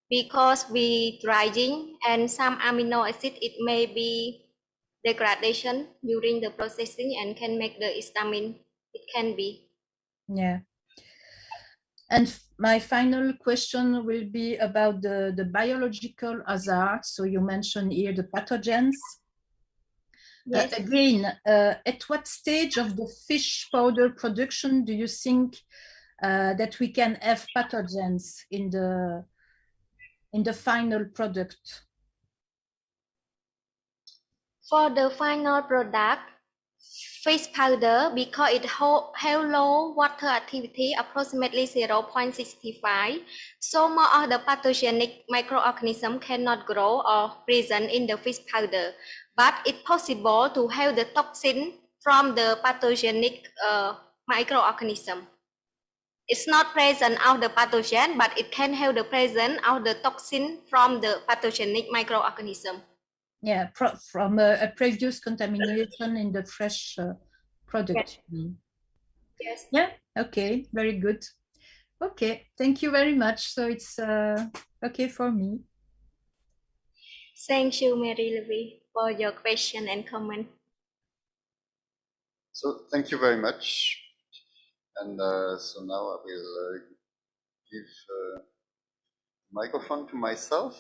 because we drying and some amino acid, it may be degradation during the processing and can make the histamine. It can be. Yeah. And my final question will be about the biological hazard. So you mentioned here the pathogens. Yes. Again, at what stage of the fish powder production do you think that we can have pathogens in the final product? For the final product, fish powder, because it has low water activity, approximately 0.65, so more of the pathogenic microorganisms cannot grow or present in the fish powder. But it's possible to have the toxin from the pathogenic microorganism. It's not present of the pathogen, but it can have the presence of the toxin from the pathogenic microorganism. Yeah, from a previous contamination in the fresh product. Yes. Yeah, okay, very good. Okay, thank you very much. So it's okay for me. Thank you, Mary Louise, for your question and comment. So thank you very much. And so now I will give microphone to myself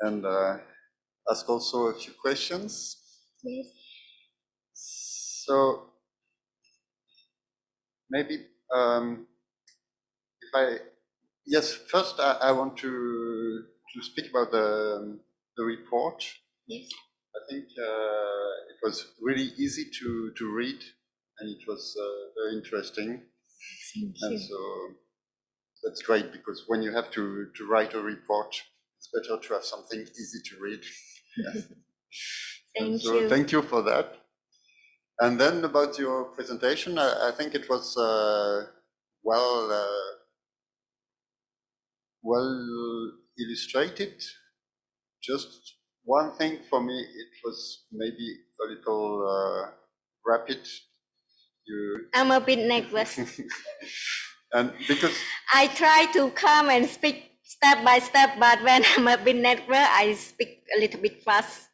and ask also a few questions. Yes. So maybe first I want to speak about the report. Yes. I think it was really easy to read, and it was very interesting. And so That's great, because when you have to write a report, it's better to have something easy to read. Yes. Thank So you. thank you for that. And then about your presentation, I think it was well illustrated. Just one thing for me, it was maybe a little rapid. I'm a bit nervous. And because I try to come and speak step by step, but when I'm a bit nervous, I speak a little bit fast.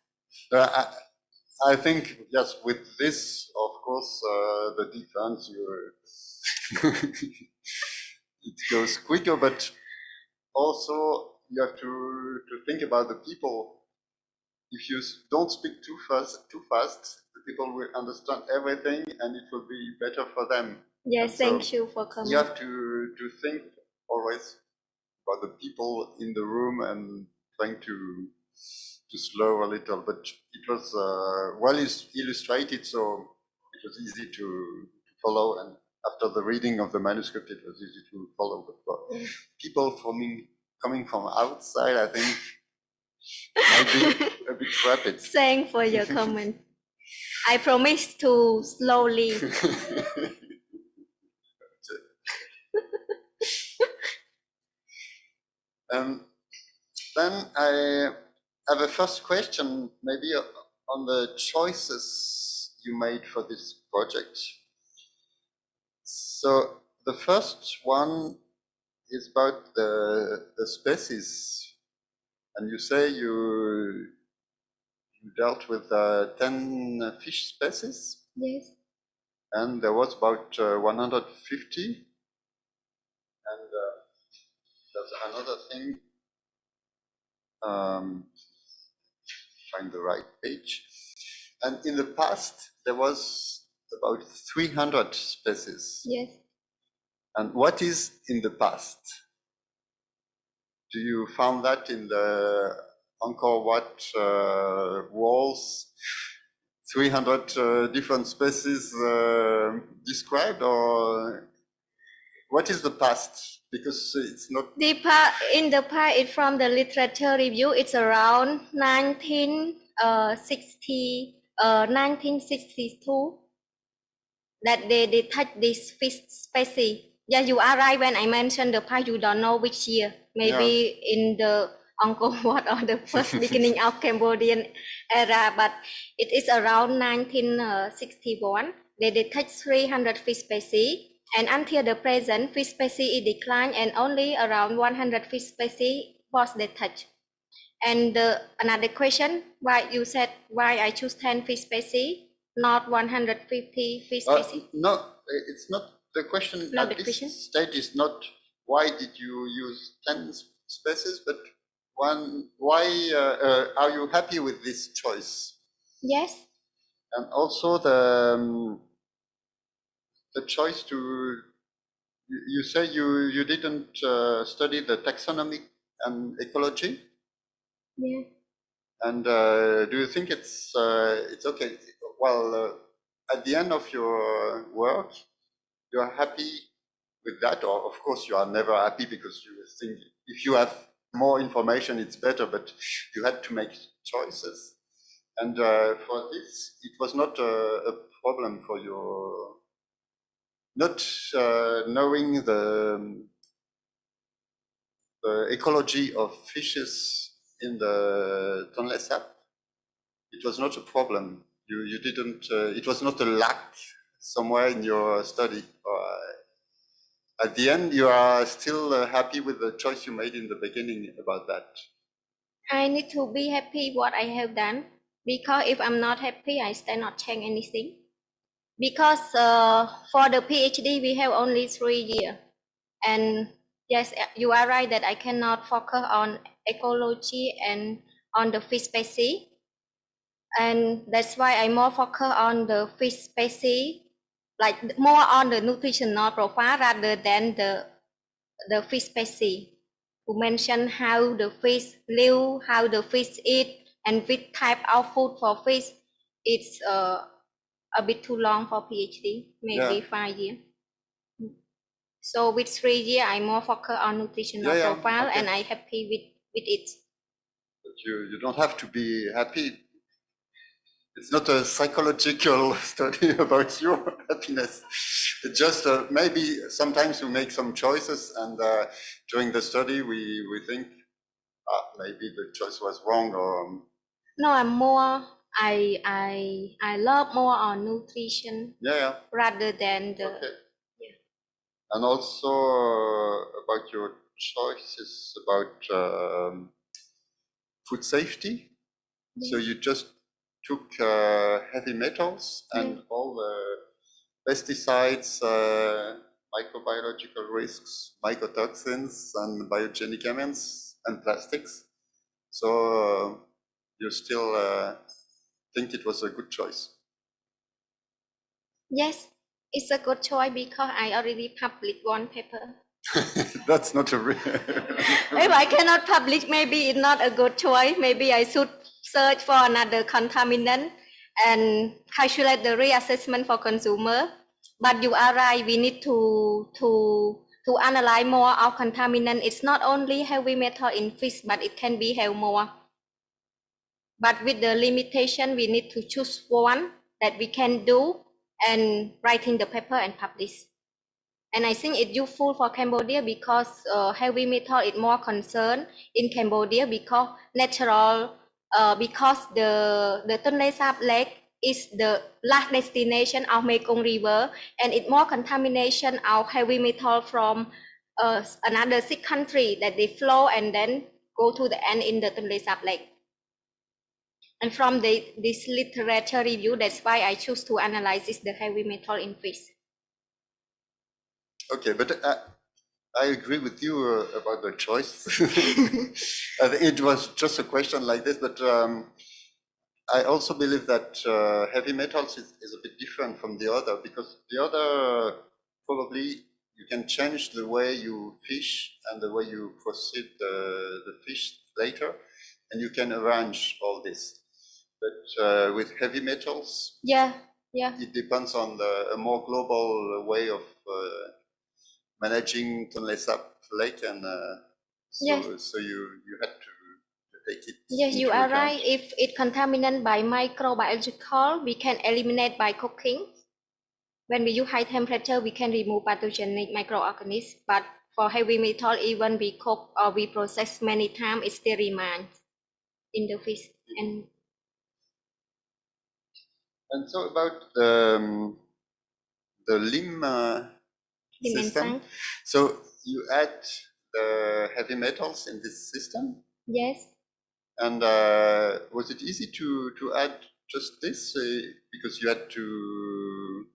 I think, yes, with this, of course, the defense, it goes quicker, but also you have to think about the people. If you don't speak too fast, the people will understand everything and it will be better for them. Yes, so thank you for coming. You have to think always about the people in the room and trying to slow a little, but it was well illustrated, so it was easy to follow, and after the reading of the manuscript it was easy to follow. But for people coming from outside, I think might be a bit rapid. Thanks for your comment. I promise to slowly. Then I have a first question, maybe on the choices you made for this project. So the first one is about the species, and you say you dealt with 10 fish species. Yes. And there was about 150. And there's another thing. Find the right page. And in the past, there was about 300 species. Yes. And what is in the past? Do you found that in the Angkor Wat walls? 300 different species described, or what is the past? Because it's not in the past, it's from the literature review. It's around 1962 that they detect this fish species. Yeah, you are right. When I mentioned the past, you don't know which year. Maybe in the Angkor Wat or the first beginning of Cambodian era, but it is around 1961. They detect 300 fish species. And until the present, fish species is declined, and only around 100 fish species was detected. And another question, why you said why I choose 10 fish species, not 150 fish species? No, it's not the question. Not at the this question. stage is not why did you use 10 species, but why are you happy with this choice? Yes. And also the choice to, you say you didn't study the taxonomy and ecology? Yeah. And do you think it's okay? Well, at the end of your work, you are happy with that? Or of course you are never happy, because you think if you have more information, it's better, but you had to make choices. And for this, it was not a problem for your not knowing the ecology of fishes in the Tonle Sap. It was not a problem. You didn't. It was not a lack somewhere in your study. At the end, you are still happy with the choice you made in the beginning about that. I need to be happy what I have done, because if I'm not happy, I still not change anything. Because for the PhD, we have only 3 years. And yes, you are right that I cannot focus on ecology and on the fish species. And that's why I more focus on the fish species, like more on the nutritional profile rather than the fish species. To mention how the fish live, how the fish eat, and which type of food for fish, it's a bit too long for PhD, maybe 5 years. So with 3 years, I more focus on nutritional profile, okay. and I happy with it. But you don't have to be happy. It's not a psychological study about your happiness. It's just maybe sometimes we make some choices, and during the study we think maybe the choice was wrong, or No, I'm more. I love more on nutrition. Yeah. Rather than the. Okay. Yeah. And also about your choices about food safety. Yeah. So you just took heavy metals and all the pesticides, microbiological risks, mycotoxins, and biogenic amines and plastics. So you still think it was a good choice? Yes, it's a good choice because I already published one paper. That's not a real. If I cannot publish, maybe it's not a good choice. Maybe I should search for another contaminant and calculate the reassessment for consumer. But you are right. We need to analyze more of contaminant. It's not only heavy metal in fish, but it can be have more. But with the limitation, we need to choose one that we can do and writing the paper and publish. And I think it's useful for Cambodia because heavy metal is more concerned in Cambodia because natural, because the Tonle Sap Lake is the last destination of Mekong River, and it's more contamination of heavy metal from another 6 countries that they flow and then go to the end in the Tonle Sap Lake. And from this literature review, that's why I choose to analyze the heavy metal in fish. Okay, but I agree with you about the choice. It was just a question like this, but I also believe that heavy metals is a bit different from the other, because the other probably you can change the way you fish and the way you proceed the fish later, and you can arrange all this. But with heavy metals, it depends on a more global way of managing Tonle Sap Lake, and so you had to take it. Yes, you are right. If it contaminated by microbiological, we can eliminate by cooking. When we use high temperature, we can remove pathogenic microorganisms. But for heavy metal, even we cook or we process many times, it still remains in the fish. And so about the limb system. So you add the heavy metals in this system? Yes. And was it easy to add just this because you had to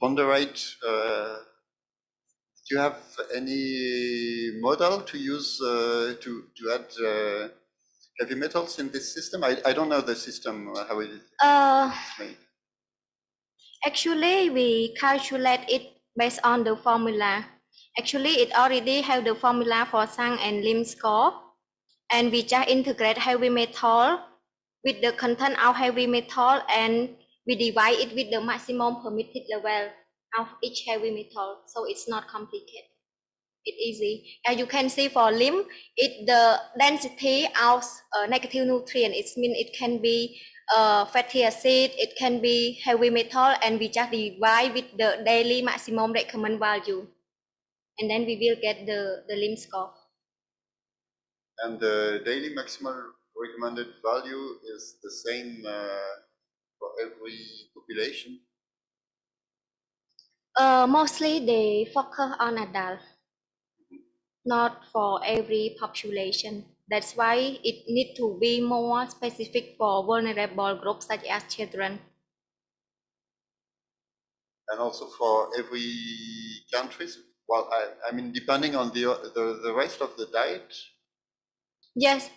ponderate? Do you have any model to use to add heavy metals in this system? I don't know the system, how it is made. Actually, we calculate it based on the formula. Actually, it already have the formula for Sang and Lim score. And we just integrate heavy metal with the content of heavy metal, and we divide it with the maximum permitted level of each heavy metal. So it's not complicated. It's easy. As you can see for limb, the density of negative nutrient, it means it can be fatty acid, it can be heavy metal, and we just divide with the daily maximum recommended value. And then we will get the limb score. And the daily maximum recommended value is the same for every population? Mostly they focus on adult, not for every population. That's why it needs to be more specific for vulnerable groups such as children. And also for every country? Well, I mean, depending on the rest of the diet? Yes.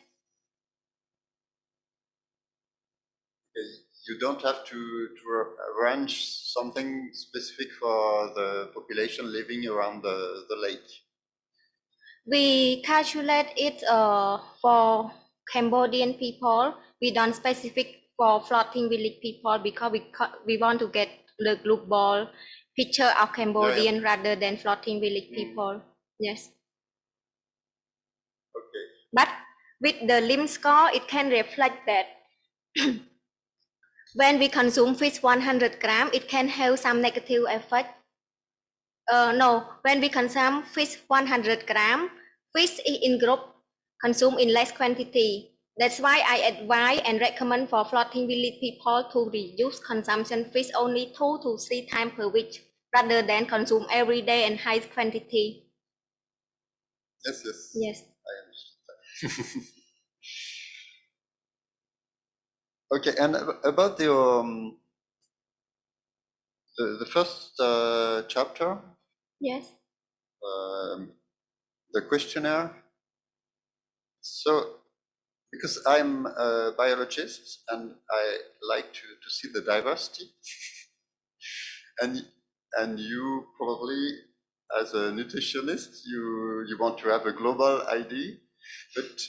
You don't have to arrange something specific for the population living around the lake? We calculate it for Cambodian people. We don't specific for floating village people because we want to get the global picture of Cambodian rather than floating village people. Yes. Okay. But with the limb score, it can reflect that when we consume fish 100 gram, it can have some negative effect. No, when we consume fish 100 gram, fish in group consume in less quantity. That's why I advise and recommend for floating village people to reduce consumption fish only 2 to 3 times per week rather than consume every day in high quantity. Yes, yes. Yes. I understand. Okay, and about the first chapter. Yes. The questionnaire. So, because I'm a biologist and I like to see the diversity, and you probably, as a nutritionist, you want to have a global idea, but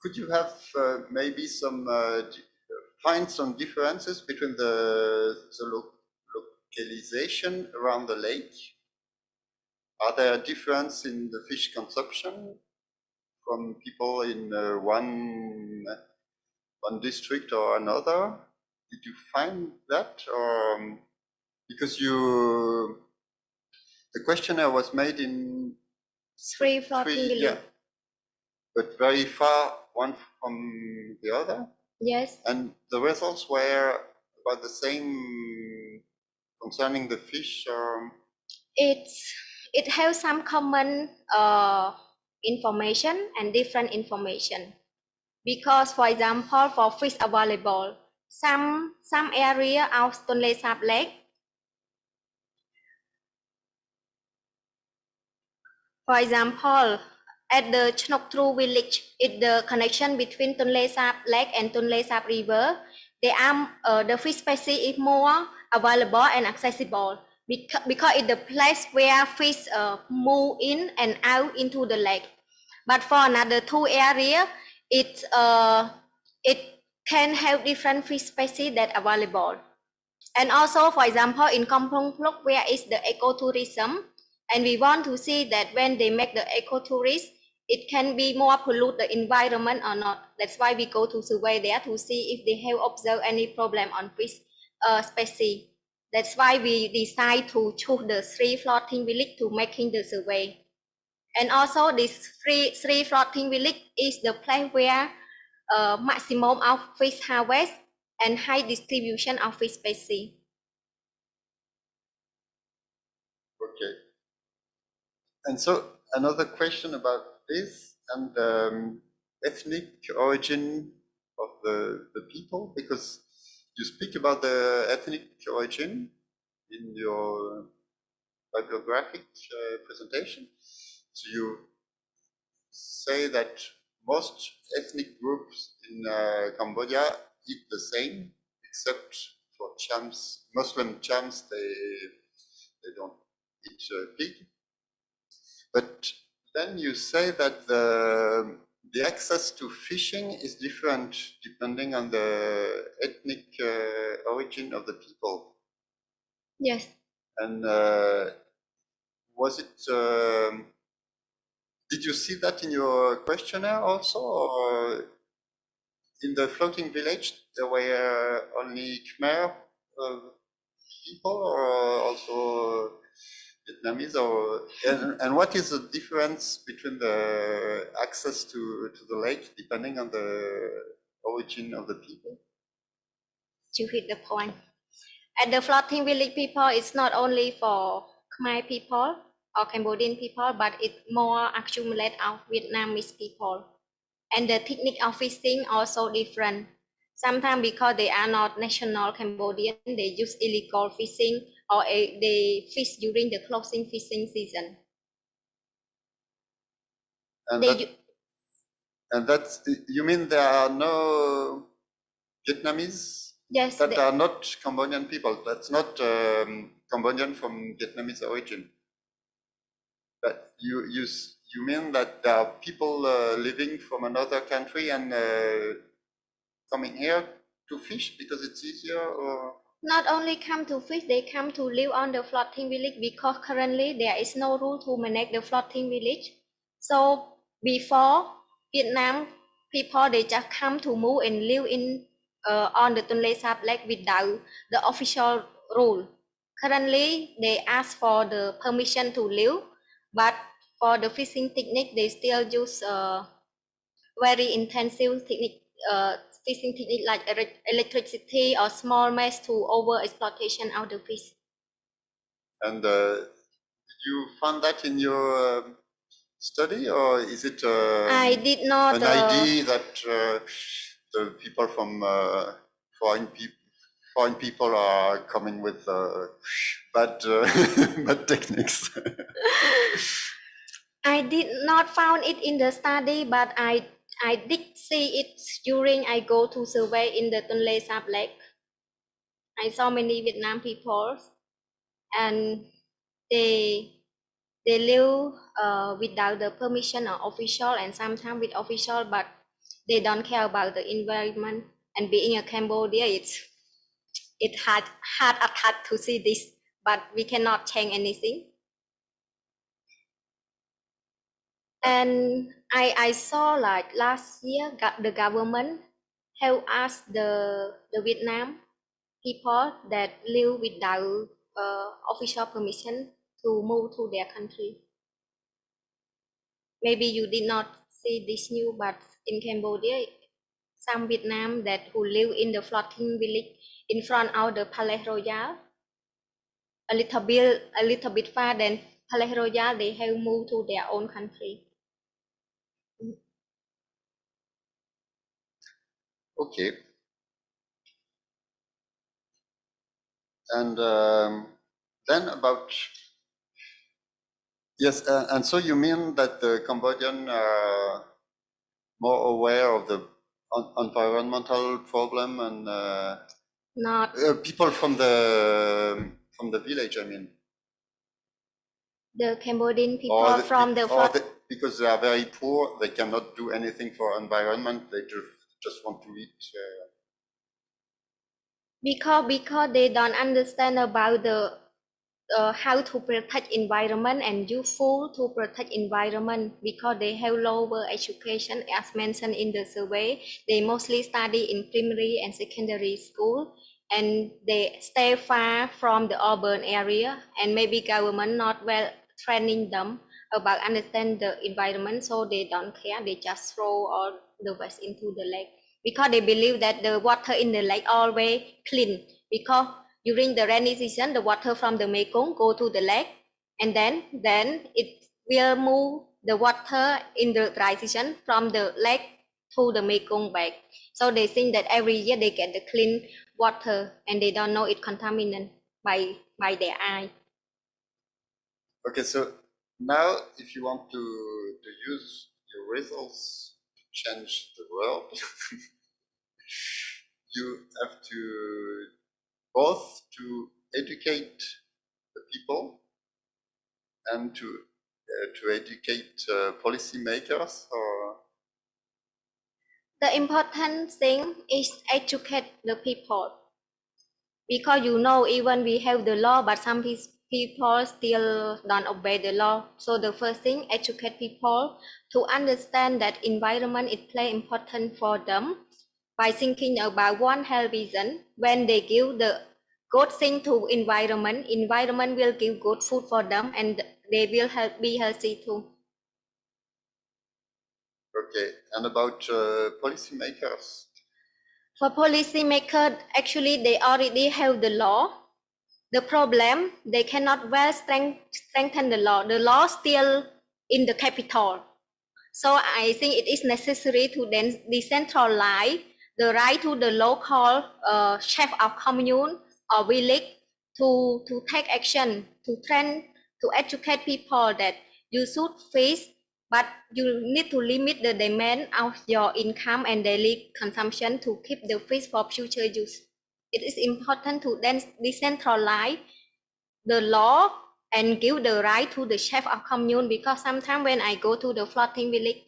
could you have maybe some find some differences between the localization around the lake? Are there differences in the fish consumption from people in one district or another? Did you find that, or because the questionnaire was made in Three floating village. yeah, but very far one from the other? Yes. And the results were about the same concerning the fish? It has some common information and different information. Because, for example, for fish available, some area of Tonle Sap Lake, for example, at the Chnok village, the connection between Tonle Sap Lake and Tonle Sap River, the fish species is more available and accessible because it's the place where fish move in and out into the lake. But for another 2 areas, it can have different fish species that are available. And also, for example, in Kampong Pluk, where is the ecotourism, and we want to see that when they make the ecotourism, it can be more pollute the environment or not. That's why we go to survey there to see if they have observed any problem on fish species. That's why we decide to choose the 3 floating village to making the survey. And also this 3 floating village is the place where maximum of fish harvest and high distribution of fish species. Okay. And so another question about this and ethnic origin of the people, because you speak about the ethnic origin in your bibliographic presentation. So you say that most ethnic groups in Cambodia eat the same, except for Chams, Muslim Chams, they don't eat pig. But then you say that the access to fishing is different depending on the ethnic origin of the people. Yes. And was it? Did you see that in your questionnaire also, or in the floating village there were only Khmer people, or also Vietnamese, or and what is the difference between the access to the lake depending on the origin of the people? You hit the point. At the floating village people, it's not only for Khmer people or Cambodian people, but it more accumulate of Vietnamese people. And the technique of fishing also different. Sometimes because they are not national Cambodian, they use illegal fishing or they fish during the closing fishing season. And that's, you mean there are no Vietnamese? Yes. That are not Cambodian people. That's not Cambodian from Vietnamese origin. But you mean that there are people living from another country and coming here to fish because it's easier, or? Not only come to fish, they come to live on the floating village because currently there is no rule to manage the floating village. So before Vietnam people, they just come to move and live in on the Tonle Sap Lake without the official rule. Currently, they ask for the permission to live, but for the fishing technique, they still use very intensive technique, fishing technique like electricity or small mesh to over exploitation of the fish. And you found that in your study, or is it I did not an idea that the people from foreign people are coming with bad bad techniques? I did not found it in the study, but I did see it during I go to survey in the Tonle Sap Lake. I saw many Vietnam people, and they live without the permission or official, and sometimes with official, but they don't care about the environment. And being a Cambodia, it's hard attack to see this, but we cannot change anything. And I saw like last year the government have asked the Vietnam people that live without official permission to move to their country. Maybe you did not see this news, but in Cambodia, some Vietnam that who live in the floating village in front of the Palais Royal, a little bit far than Palais Royal, they have moved to their own country. Okay. And then about, yes, and so you mean that the Cambodian are more aware of the environmental problem and Not people from the village, I mean. the Cambodian people from the because they are very poor, they cannot do anything for environment. They just want to eat. Because they don't understand about the how to protect environment and useful to protect environment, because they have lower education as mentioned in the survey. They mostly study in primary and secondary school, and they stay far from the urban area, and maybe government not well training them about understand the environment, so they don't care, they just throw all the waste into the lake because they believe that the water in the lake always clean, because during the rainy season the water from the Mekong go to the lake, and then it will move the water in the dry season from the lake to the Mekong back. So they think that every year they get the clean water, and they don't know it contaminated by their eye. Okay, so now if you want to use your results to change the world, you have to both to educate the people and to educate policymakers. Or the important thing is educate the people, because even we have the law, but some people still don't obey the law. So the first thing, educate people to understand that environment is play important for them by thinking about one health reason. When they give the good thing to environment will give good food for them, and they will be healthy too. Okay, and about policymakers? For policymakers, actually they already have the law. The problem, they cannot well strengthen the law. The law still in the capital. So I think it is necessary to then decentralize the right to the local chef of commune or village to take action, to train, to educate people that you should fish, but you need to limit the demand of your income and daily consumption to keep the fish for future use. It is important to then decentralize the law and give the right to the chef of commune, because sometimes when I go to the floating village,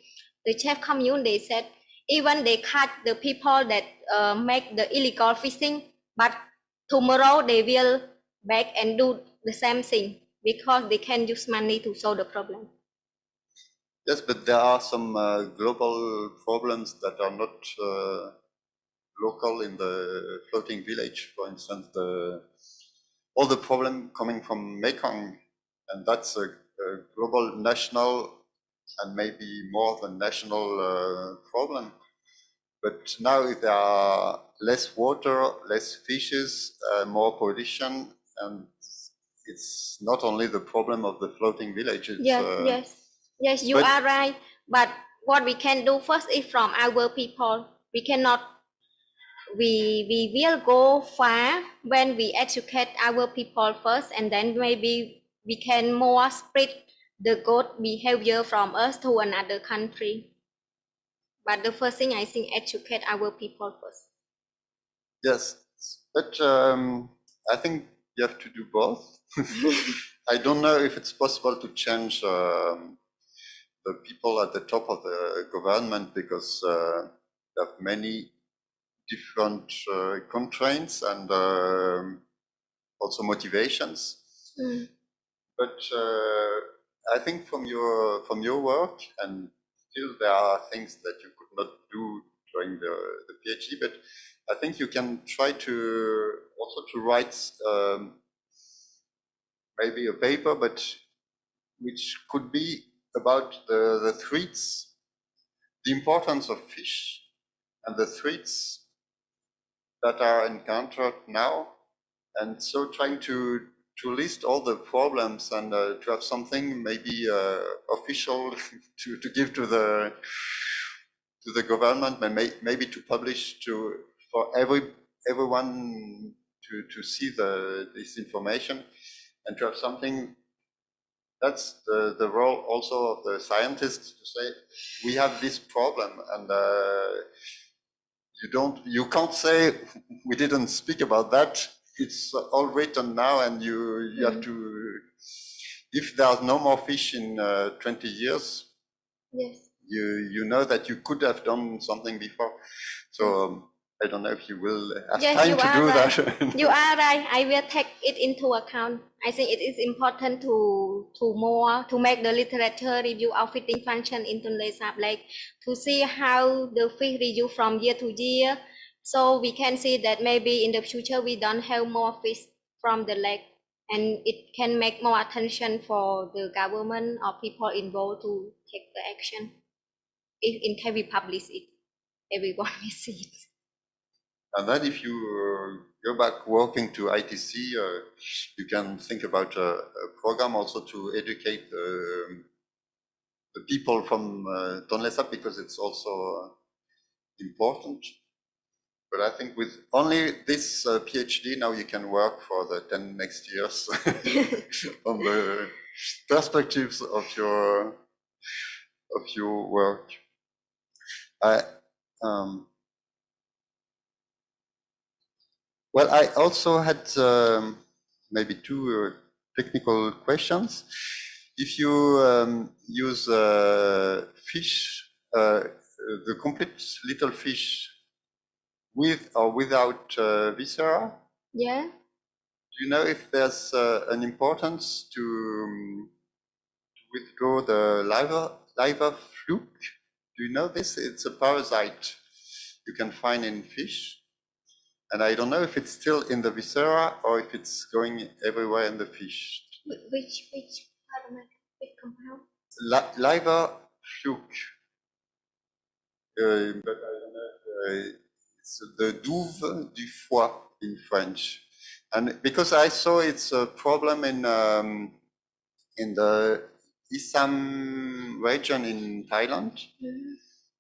the chef commune, they said even they catch the people that make the illegal fishing, but tomorrow they will back and do the same thing because they can use money to solve the problem. Yes, but there are some global problems that are not local in the floating village. For instance, all the problem coming from Mekong, and that's a global, national, and maybe more than national problem. But now there are less water, less fishes, more pollution, and it's not only the problem of the floating village. Yes, you are right. But what we can do first is from our people. We cannot. We will go far when we educate our people first, and then maybe we can more spread the good behavior from us to another country. But the first thing, I think, educate our people first. Yes, but I think you have to do both. I don't know if it's possible to change the people at the top of the government, because there are many different constraints and also motivations. But I think from your work, and still there are things that you could not do during the PhD, but I think you can try to also to write maybe a paper, but which could be about the threats, the importance of fish, and the threats that are encountered now, and so trying to list all the problems and to have something maybe official to give to the government, maybe to publish for everyone to see this information, and to have something. That's the role also of the scientists, to say we have this problem, and you can't say we didn't speak about that. It's all written now, and you have to. If there's no more fish in 20 years, you know that you could have done something before. So I don't know if you will have time to do that. You are right. I will take it into account. I think it is important to make the literature review of feeding function in Tonle Sap Lake, to see how the fish reduce from year to year, so we can see that maybe in the future we don't have more fish from the lake, and it can make more attention for the government or people involved to take the action. If in case we publish it, everyone will see it. And then if you go back working to ITC, you can think about a program also to educate the people from Tonle Sap, because it's also important. But I think with only this PhD, now you can work for the 10 next years on the perspectives of your work. Well, I also had maybe two technical questions. If you use fish, the complete little fish, with or without viscera? Yeah. Do you know if there's an importance to withdraw the liver fluke? Do you know this? It's a parasite you can find in fish. And I don't know if it's still in the viscera or if it's going everywhere in the fish. Which compound? Liver fluke. But I don't know. It's the douve du foie in French. And because I saw it's a problem in the Assam region in Thailand,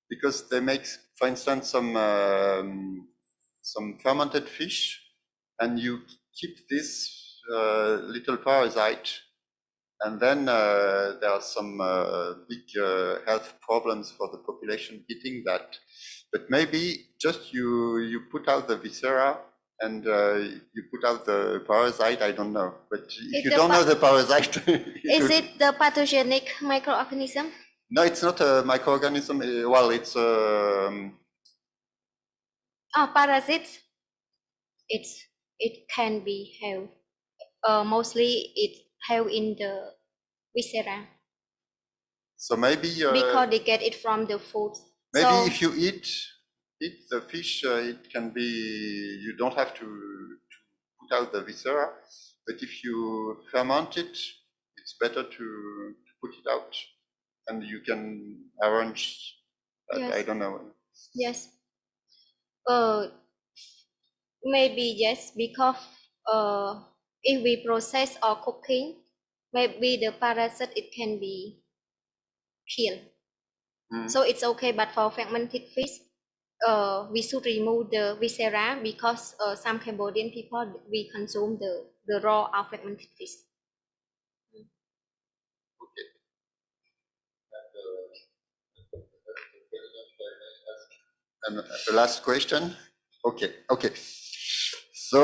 because they make, for instance, some fermented fish, and you keep this little parasite, and then there are some big health problems for the population eating that. But maybe just you put out the viscera and you put out the parasite, I don't know. But if you don't know the parasite... Is it the pathogenic microorganism? No, it's not a microorganism. Well, it's parasites. It's it can be held. Mostly it held in the viscera. So maybe because they get it from the food. maybe So, if you eat the fish, it can be, you don't have to put out the viscera, but if you ferment it, it's better to put it out, and you can arrange that. Yes. I don't know. yes. Maybe yes, because if we process or cooking, maybe the parasite it can be killed. So it's okay, but for fermented fish, we should remove the viscera because some Cambodian people we consume the raw or fermented fish. Okay. And the last question. Okay. So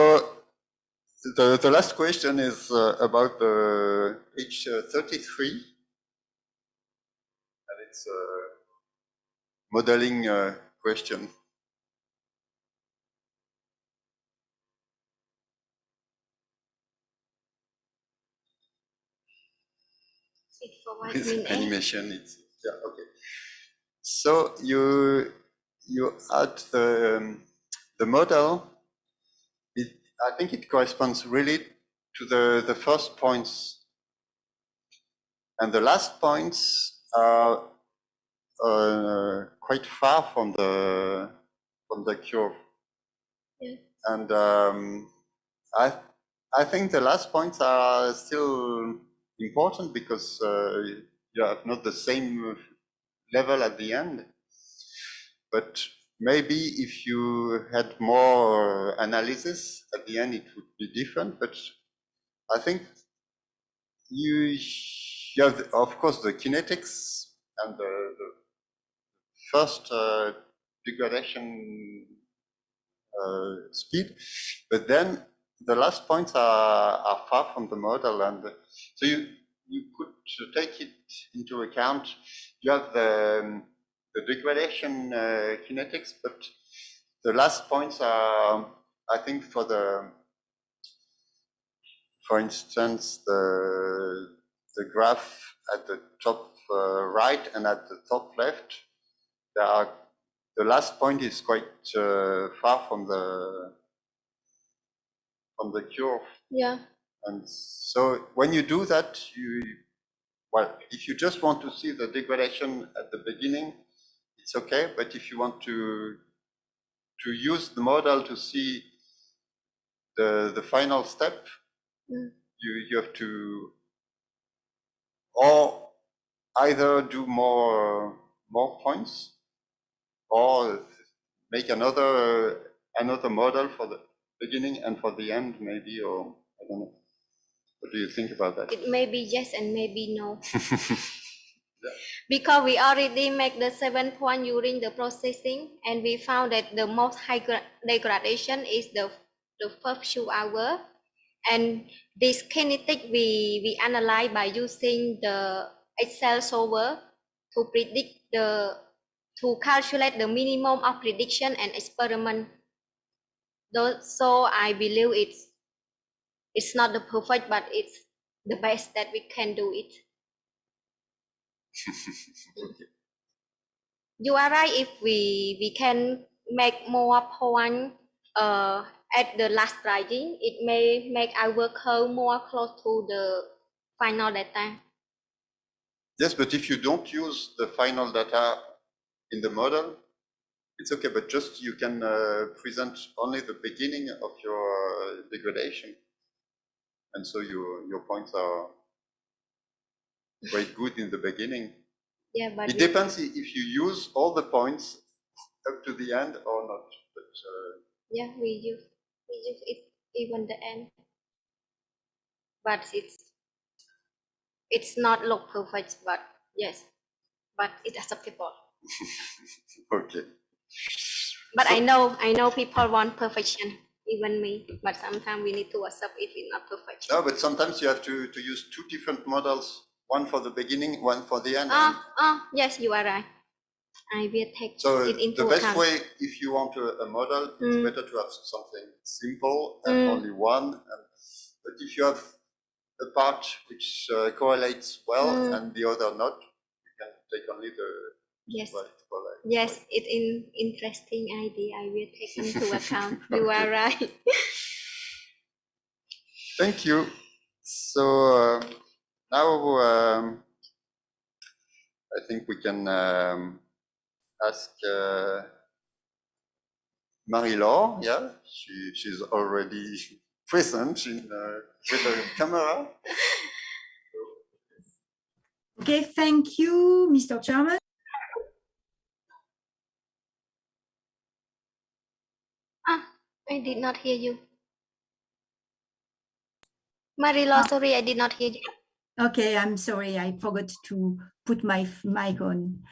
the last question is about the page 33, and it's a modeling question. With animation, it's okay. So you add the model. I think it corresponds really to the first points, and the last points are quite far from the curve. Yeah. And I think the last points are still important because you have not the same level at the end. But maybe if you had more analysis at the end, it would be different. But I think you have, of course, the kinetics and the first degradation speed, but then the last points are far from the model, and so you could take it into account. You have the degradation kinetics, but the last points are, I think, for instance, the graph at the top right and at the top left, the last point is quite far from the curve. Yeah. And so when you do that, if you just want to see the degradation at the beginning, it's okay. But if you want to use the model to see the final step, you have to or either do more points or make another model for the beginning and for the end, maybe, or I don't know. What do you think about that? It may be yes and maybe no. Because we already make the 7 point during the processing, and we found that the most high degradation is the first 2 hours. And this kinetic we analyze by using the Excel solver to predict to calculate the minimum of prediction and experiment. So I believe it's not the perfect, but it's the best that we can do it. You are right. If we can make more point at the last writing, it may make our curve more close to the final data. Yes, but if you don't use the final data in the model, it's okay, but just you can present only the beginning of your degradation. And so your points are quite good in the beginning. Yeah, but it depends if you use all the points up to the end or not. But, yeah, we use it even the end. But it's not look perfect, but yes, but it's acceptable. Okay. But so, I know people want perfection, even me. But sometimes we need to accept if it's not perfect. No, but sometimes you have to use 2 different models, one for the beginning, one for the end. Yes, you are right. I will take So it into the best account. way, if you want a model, it's better to have something simple and only one. But if you have a part which correlates well and the other not, you can take only the Yes. what it correlates. Yes, it's an interesting idea. I will take into account. You are right. Thank you. So now I think we can ask Marie-Laure. Yeah, she's already present in, with the camera. Okay, thank you, Mr. Chairman. I did not hear you. Marie-Laure, sorry, I did not hear you. Okay, I'm sorry, I forgot to put my mic on.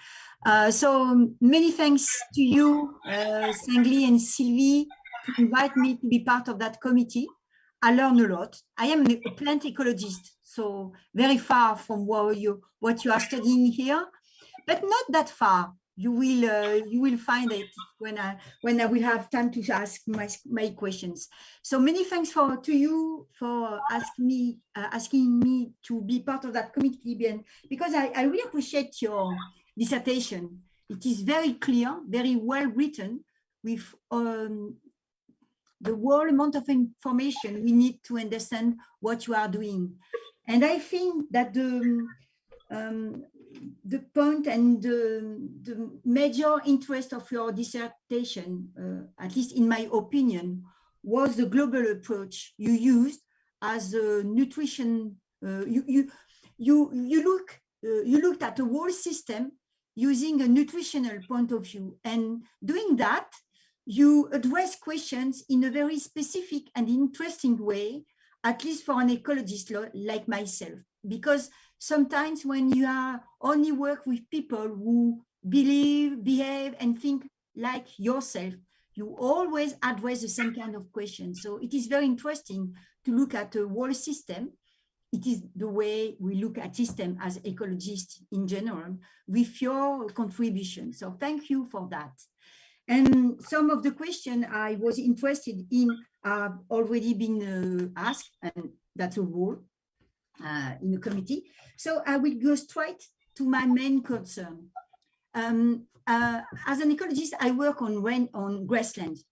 So many thanks to you, Sengly and Sylvie, to invite me to be part of that committee. I learned a lot. I am a plant ecologist, so very far from what you are studying here, but not that far. You will find it when I will have time to ask my questions. So many thanks to you for asking me to be part of that committee, because I really appreciate your dissertation. It is very clear, very well written, with the whole amount of information we need to understand what you are doing. And I think that the point and the major interest of your dissertation, at least in my opinion, was the global approach you used as a nutrition. You looked at the whole system using a nutritional point of view, and doing that, you address questions in a very specific and interesting way, at least for an ecologist like myself, because sometimes when you are only work with people who believe, behave, and think like yourself, you always address the same kind of questions. So it is very interesting to look at the whole system. It is the way we look at system as ecologists in general, with your contribution. So thank you for that. And some of the questions I was interested in have already been asked, and that's a rule in the committee. So I will go straight to my main concern. As an ecologist, I work on grasslands,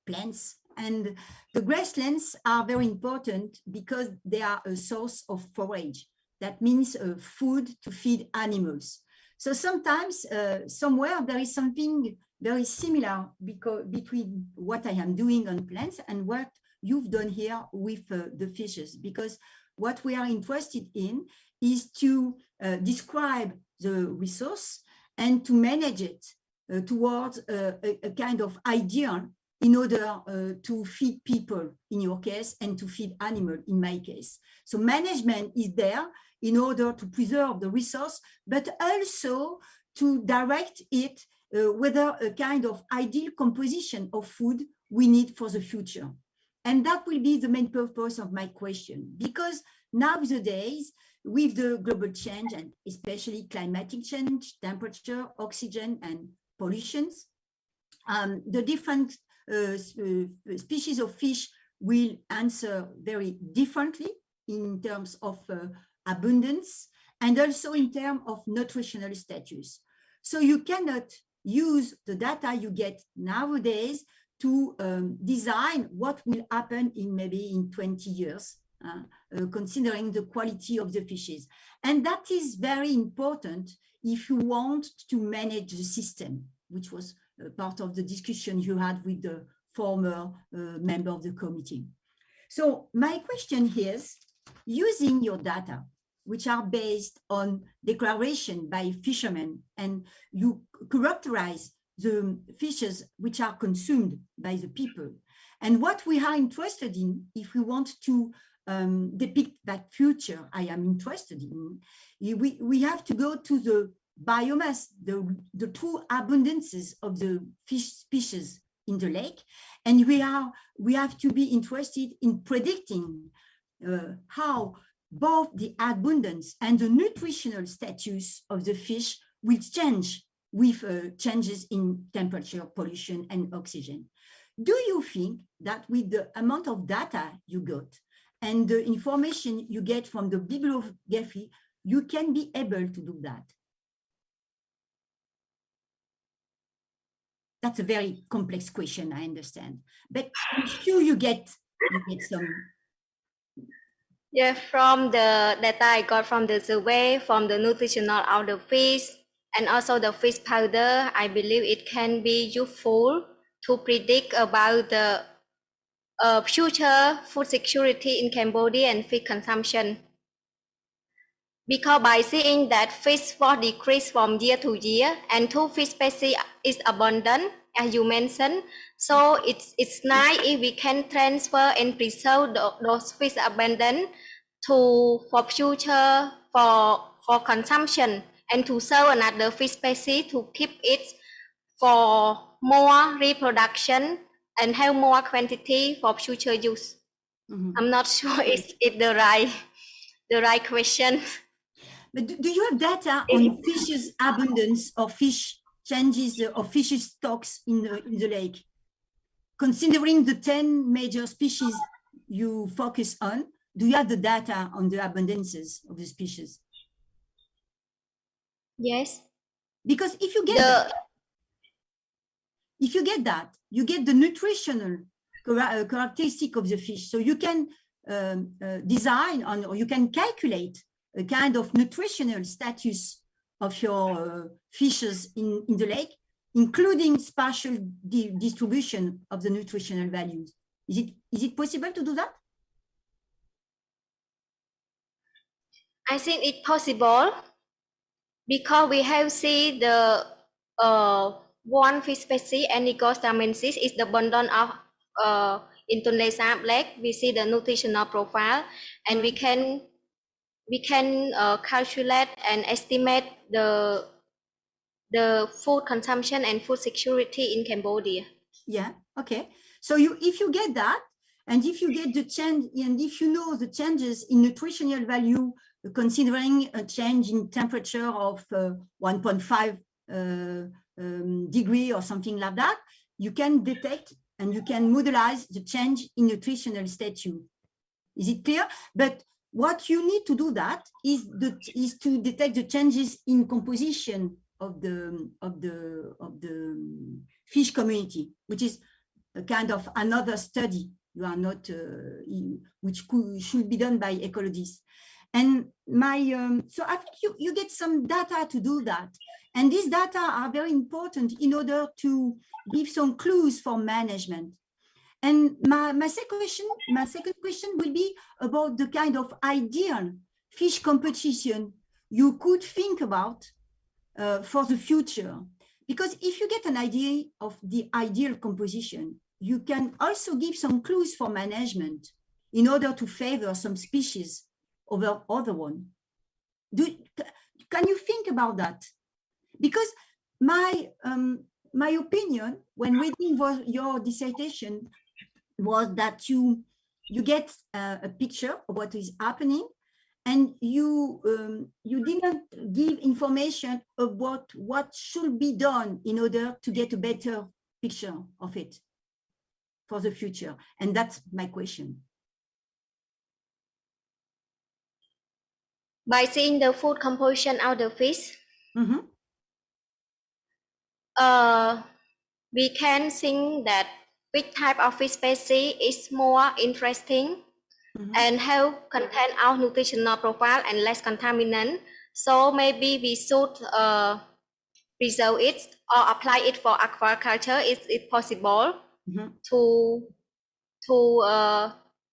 plants, and the grasslands are very important because they are a source of forage. That means food to feed animals. So sometimes somewhere there is something very similar between what I am doing on plants and what you've done here with the fishes, because what we are interested in is to describe the resource and to manage it towards a kind of ideal in order to feed people in your case and to feed animals in my case. So management is there in order to preserve the resource, but also to direct it whether a kind of ideal composition of food we need for the future. And that will be the main purpose of my question, because nowadays, with the global change and especially climatic change, temperature, oxygen, and pollutions, the different species of fish will answer very differently in terms of abundance and also in terms of nutritional status. So you cannot use the data you get nowadays to design what will happen in maybe in 20 years, considering the quality of the fishes. And that is very important if you want to manage the system, which was part of the discussion you had with the former member of the committee. So my question is, using your data, which are based on declaration by fishermen, and you characterize the fishes which are consumed by the people. And what we are interested in, if we want to depict that future I am interested in, we have to go to the biomass, the true abundances of the fish species in the lake. And we have to be interested in predicting how both the abundance and the nutritional status of the fish will change with changes in temperature, pollution, and oxygen. Do you think that with the amount of data you got and the information you get from the bibliography, you can be able to do that? That's a very complex question, I understand. But I'm sure you get some. Yeah, from the data I got from the survey, from the nutritional of the fish, and also the fish powder, I believe it can be useful to predict about the future food security in Cambodia and fish consumption. Because by seeing that fish will decrease from year to year and two fish species is abundant, as you mentioned, so it's nice if we can transfer and preserve those fish abundant for future for consumption and to serve another fish species to keep it for more reproduction and have more quantity for future use. I'm not sure it's the right question. But do you have data on fishes abundance or fish changes or fish stocks in the lake? Considering the 10 major species you focus on, do you have the data on the abundances of the species? Yes. Because if you get that, you get the nutritional characteristic of the fish. So you can design on, or you can calculate a kind of nutritional status of your fishes in the lake, including spatial distribution of the nutritional values. Is it possible to do that? I think it's possible because we have seen the one fish species, Anigostaminsis, is the abundant of in Tonle Sap Lake. We see the nutritional profile, and we can calculate and estimate the food consumption and food security in Cambodia. Yeah, okay. So if you get that, and if you get the change, and if you know the changes in nutritional value, considering a change in temperature of 1.5 degree or something like that, you can detect and you can modelize the change in nutritional status. Is it clear? But what you need to do that is to detect the changes in composition of the fish community, which is a kind of another study. You are not, which should be done by ecologists. And so I think you get some data to do that. And these data are very important in order to give some clues for management. And my second question will be about the kind of ideal fish composition you could think about for the future. Because if you get an idea of the ideal composition, you can also give some clues for management in order to favor some species over other one. Can you think about that? Because my opinion when reading your dissertation was that you get a picture of what is happening, and you didn't give information about what should be done in order to get a better picture of it for the future. And that's my question. By seeing the food composition of the fish, we can think that which type of fish species is more interesting and how contain our nutritional profile and less contaminant. So maybe we should preserve it or apply it for aquaculture. Is it possible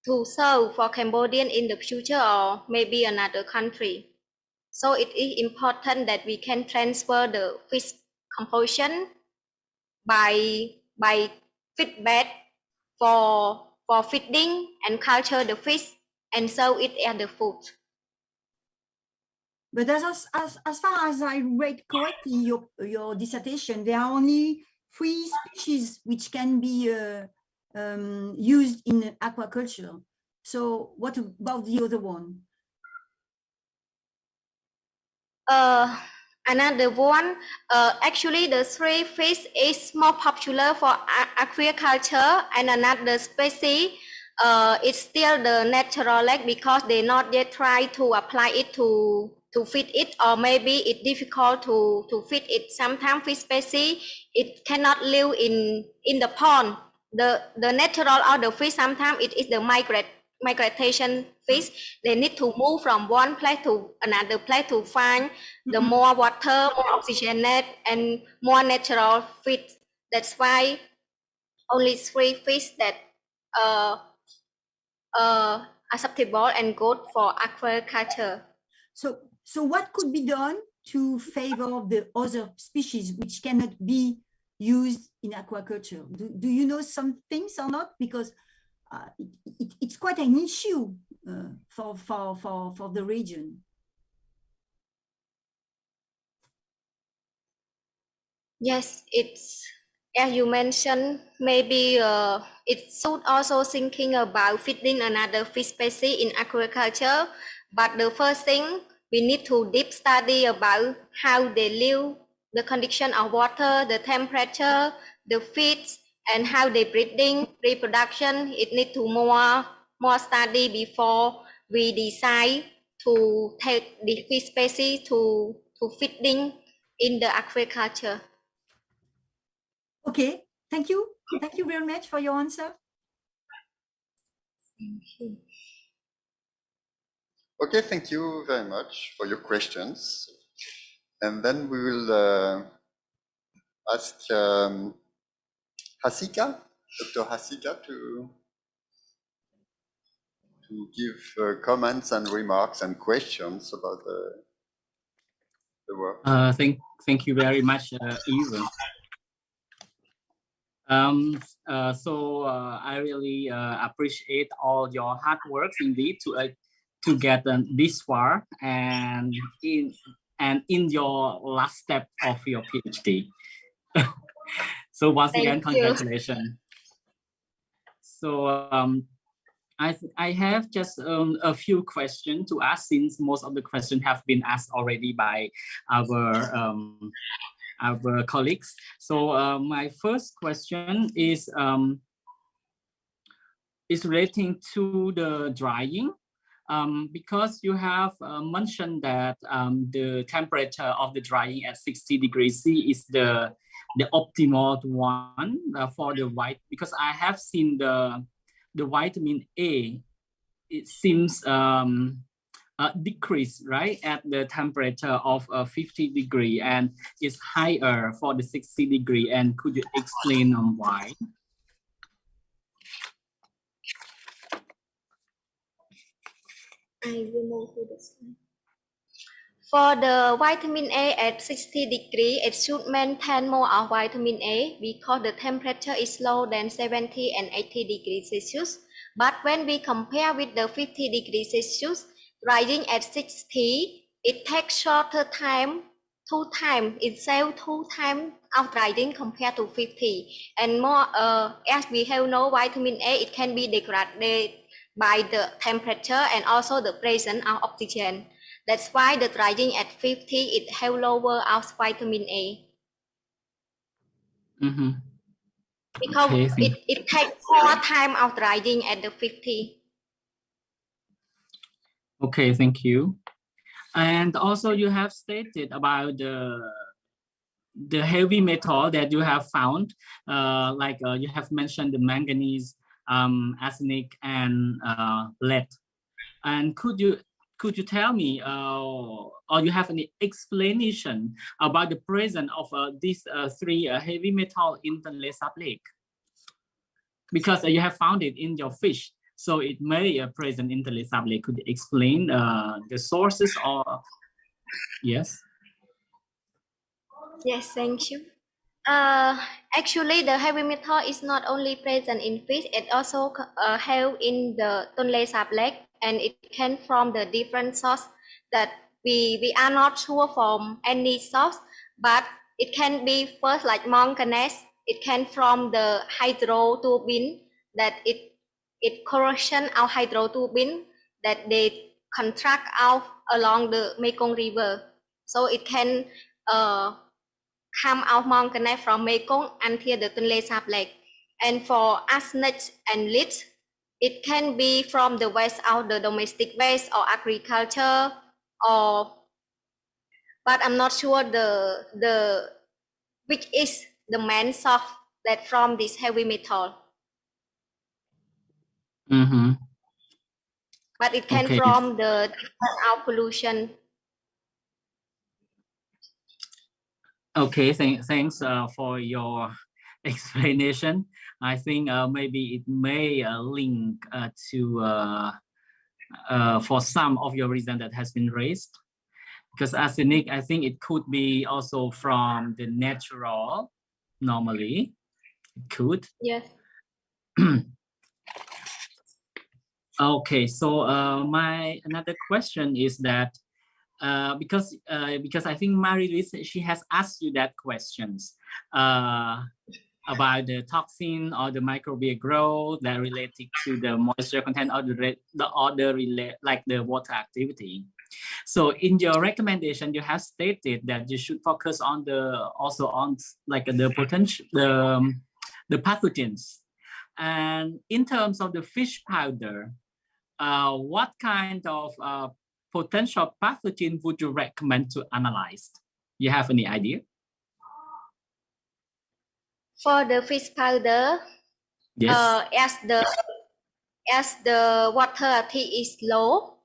to serve for Cambodian in the future or maybe another country? So it is important that we can transfer the fish composition by feedback for feeding and culture the fish and serve it as the food. But as far as I read correctly your dissertation, there are only 3 species which can be used in aquaculture. So what about the other one? Another one, actually the three fish is more popular for aquaculture, and another species it's still the natural lake because they not yet try to apply it to feed it, or maybe it's difficult to feed it. Sometimes fish species it cannot live in the pond. The natural or the fish sometimes it is the migration fish. They need to move from one place to another place to find the more water, more oxygenated, and more natural fish. That's why only three fish that acceptable and good for aquaculture. So what could be done to favor the other species which cannot be used in aquaculture? Do you know some things or not? Because it's quite an issue for the region. Yes, it's as you mentioned, maybe it should also thinking about feeding another fish species in aquaculture. But the first thing, we need to deep study about how they live, the condition of water, the temperature, the feeds, and how they breeding, reproduction. It need to more study before we decide to take the fish species to feeding in the aquaculture. Okay, thank you. Thank you very much for your answer. Thank you. Okay, thank you very much for your questions. And then we will ask Hasika, Dr. Hasika, to give comments and remarks and questions about the work. Thank you very much, Evan. I really appreciate all your hard work indeed to get this far and in your last step of your PhD. So once again, congratulations. So I have just a few questions to ask, since most of the questions have been asked already by our colleagues. So my first question is relating to the drying, because you have mentioned that the temperature of the drying at 60 degrees C is the optimal one for the white, because I have seen the vitamin A, it seems decrease, right, at the temperature of 50 degree, and is higher for the 60 degree. And could you explain on why? I will move to the slide. For the vitamin A at 60 degree, it should maintain more of vitamin A because the temperature is lower than 70 and 80 degrees Celsius. But when we compare with the 50 degrees Celsius, drying at 60, it takes shorter time, 2 times, it saves 2 times of drying compared to 50. And more, as we have no vitamin A, it can be degraded by the temperature and also the presence of oxygen. That's why the drying at 50, it have lower of vitamin A. Mm-hmm. Because okay, it takes more time of drying at the 50. Okay, thank you. And also you have stated about the heavy metal that you have found, you have mentioned the manganese, arsenic, and lead. And could you tell me, or you have any explanation about the presence of these three heavy metal in the Tonle Sap Lake? Because you have found it in your fish, so it may present in the Tonle Sap Lake. Could you explain the sources, or yes? Yes, thank you. Actually, the heavy metal is not only present in fish, it also held in the Tonle Sap Lake, and it came from the different source that we are not sure from any source, but it can be first like manganese. It came from the hydroturbine, that it corrosion of hydroturbine that they contract out along the Mekong River. So it can come out Mount Connect from Mekong until the Tonle Sap Lake. And for arsenic and lead, it can be from the waste out the domestic waste or agriculture, or but I'm not sure the which is the main source that from this heavy metal. But it came Okay. from the out pollution. Okay, thanks for your explanation. I think maybe it may link to for some of your reason that has been raised. Because arsenic, I think it could be also from the natural, normally, it could. Yes. Okay, so my another question is that because I think Marie-Louise, she has asked you that questions about the toxin or the microbial growth that related to the moisture content or the other like the water activity. So in your recommendation, you have stated that you should focus on also on like the potential the pathogens. And in terms of the fish powder, what kind of potential pathogen would you recommend to analyze? You have any idea? For the fish powder, yes, as the water T is low,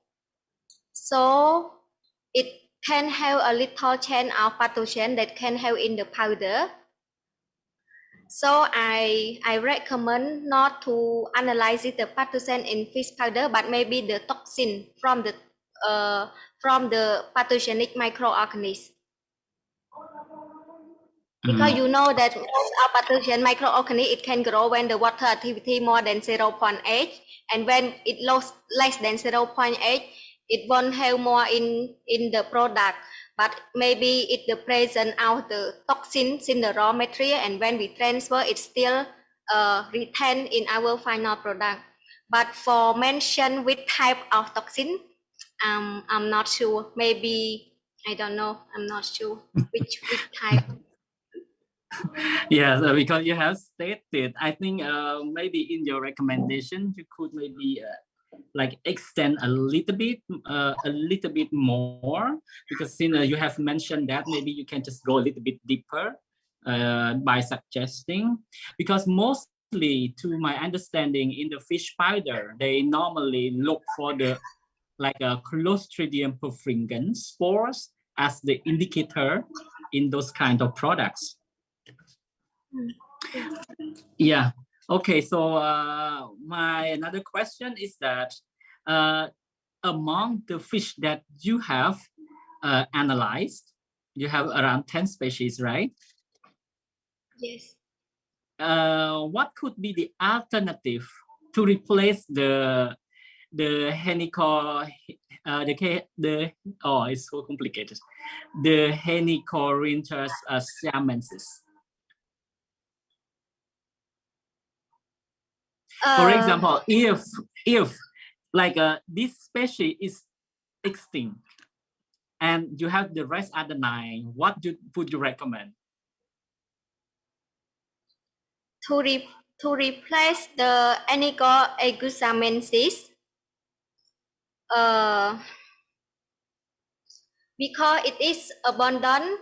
so it can have a little chain of pathogen that can have in the powder. So I recommend not to analyze the pathogen in fish powder, but maybe the toxin from the pathogenic microorganisms. Because you know that most of pathogen microorganisms, it can grow when the water activity more than 0.8, and when it less than 0.8, it won't have more in the product. But maybe it the present out the toxins in the raw material, and when we transfer, it still retain in our final product. But for mention which type of toxin, I'm not sure. Maybe I don't know. I'm not sure which type. Yes, because you have stated, I think maybe in your recommendation you could maybe like extend a little bit more, because since you have mentioned that, maybe you can just go a little bit deeper by suggesting, because mostly to my understanding in the fish powder, they normally look for the like a Clostridium perfringens spores as the indicator in those kind of products. Yeah. Okay. So my another question is that among the fish that you have analyzed, you have around 10 species, right? Yes. What could be the alternative to replace the Henicor it's so complicated, the Henicorianthus siamensis? For example, if like this species is extinct and you have the rest other 9, what would you recommend? To replace the Henicorianthus because it is abundant,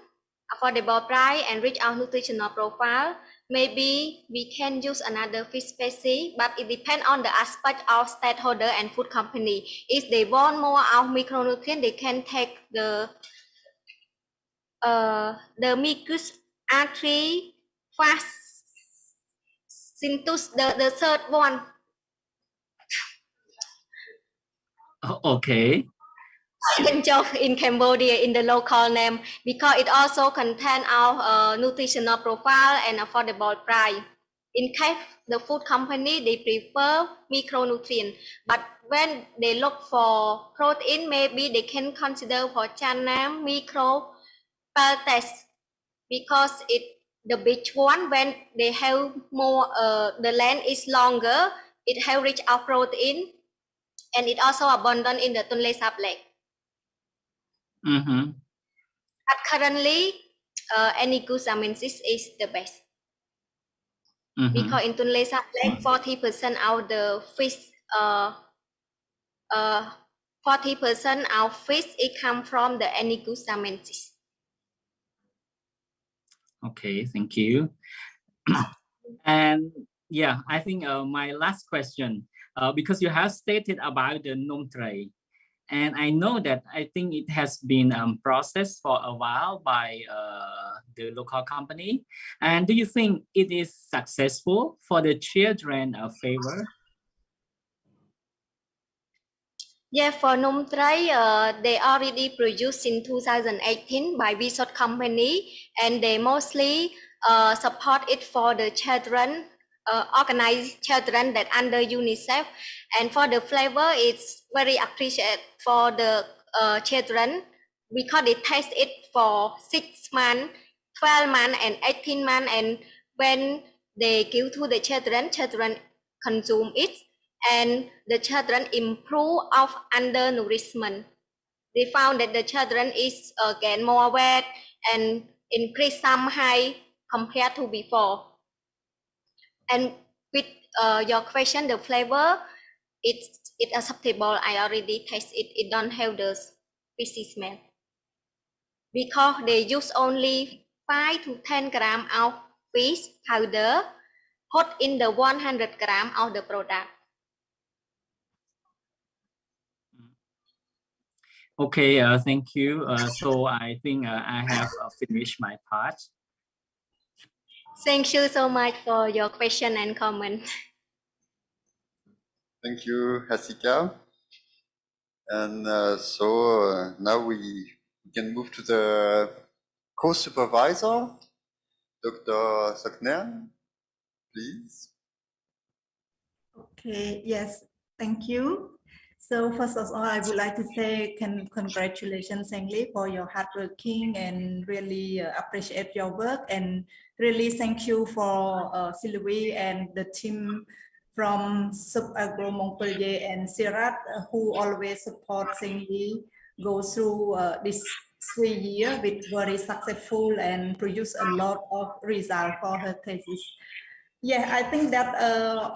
affordable price, and rich our nutritional profile, maybe we can use another fish species, but it depends on the aspect of stakeholder and food company. If they want more of micronutrient, they can take the Micus artery fast sintus, the third one. Okay. In Cambodia in the local name, because it also contains our nutritional profile and affordable price. In case the food company, they prefer micronutrient, but when they look for protein, maybe they can consider for Chanam micro test, because the big one, when they have more the land is longer, it have rich of protein, and it also abundant in the Tonle Sap Lake. But currently, any good salmon is the best. Because in Tonle Sap Lake, 40% of the fish, 40% of fish it come from the any good salmon. Okay, thank you. And yeah, I think my last question, because you have stated about the nom tray, and I know that I think it has been processed for a while by the local company. And do you think it is successful for the children favor? Yeah, for Nom Tray, they already produced in 2018 by Resort Company, and they mostly support it for the children, organized children that under UNICEF. And for the flavor, it's very appreciated for the children because they taste it for 6 months, 12 months, and 18 months. And when they give to the children, children consume it. And the children improve of undernourishment. They found that the children is gain more weight and increase some height compared to before. And with your question, the flavor, it's acceptable. I already taste it. It don't have the fishy smell because they use only 5 to 10 grams of fish powder put in the 100 grams of the product. Okay, thank you. So I think I have finished my part. Thank you so much for your question and comment. Thank you, Hasika. And now we can move to the co-supervisor, Dr. Soutenance, please. Okay, yes, thank you. So first of all, I would like to say congratulations, Sengly, for your hardworking and really appreciate your work, and really thank you for Sylvie and the team from Subagro Montpellier and Sirat who always support Sengly go through this 3 years with very successful and produce a lot of results for her thesis. Yeah, I think that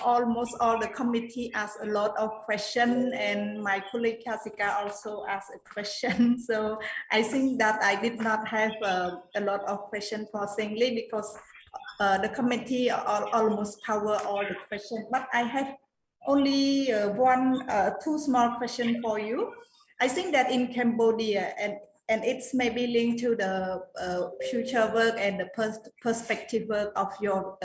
almost all the committee asked a lot of questions, and my colleague Hasika also asked a question. So I think that I did not have a lot of questions for Sengly because the committee almost cover all the questions. But I have only two small questions for you. I think that in Cambodia, and it's maybe linked to the future work and the perspective work of your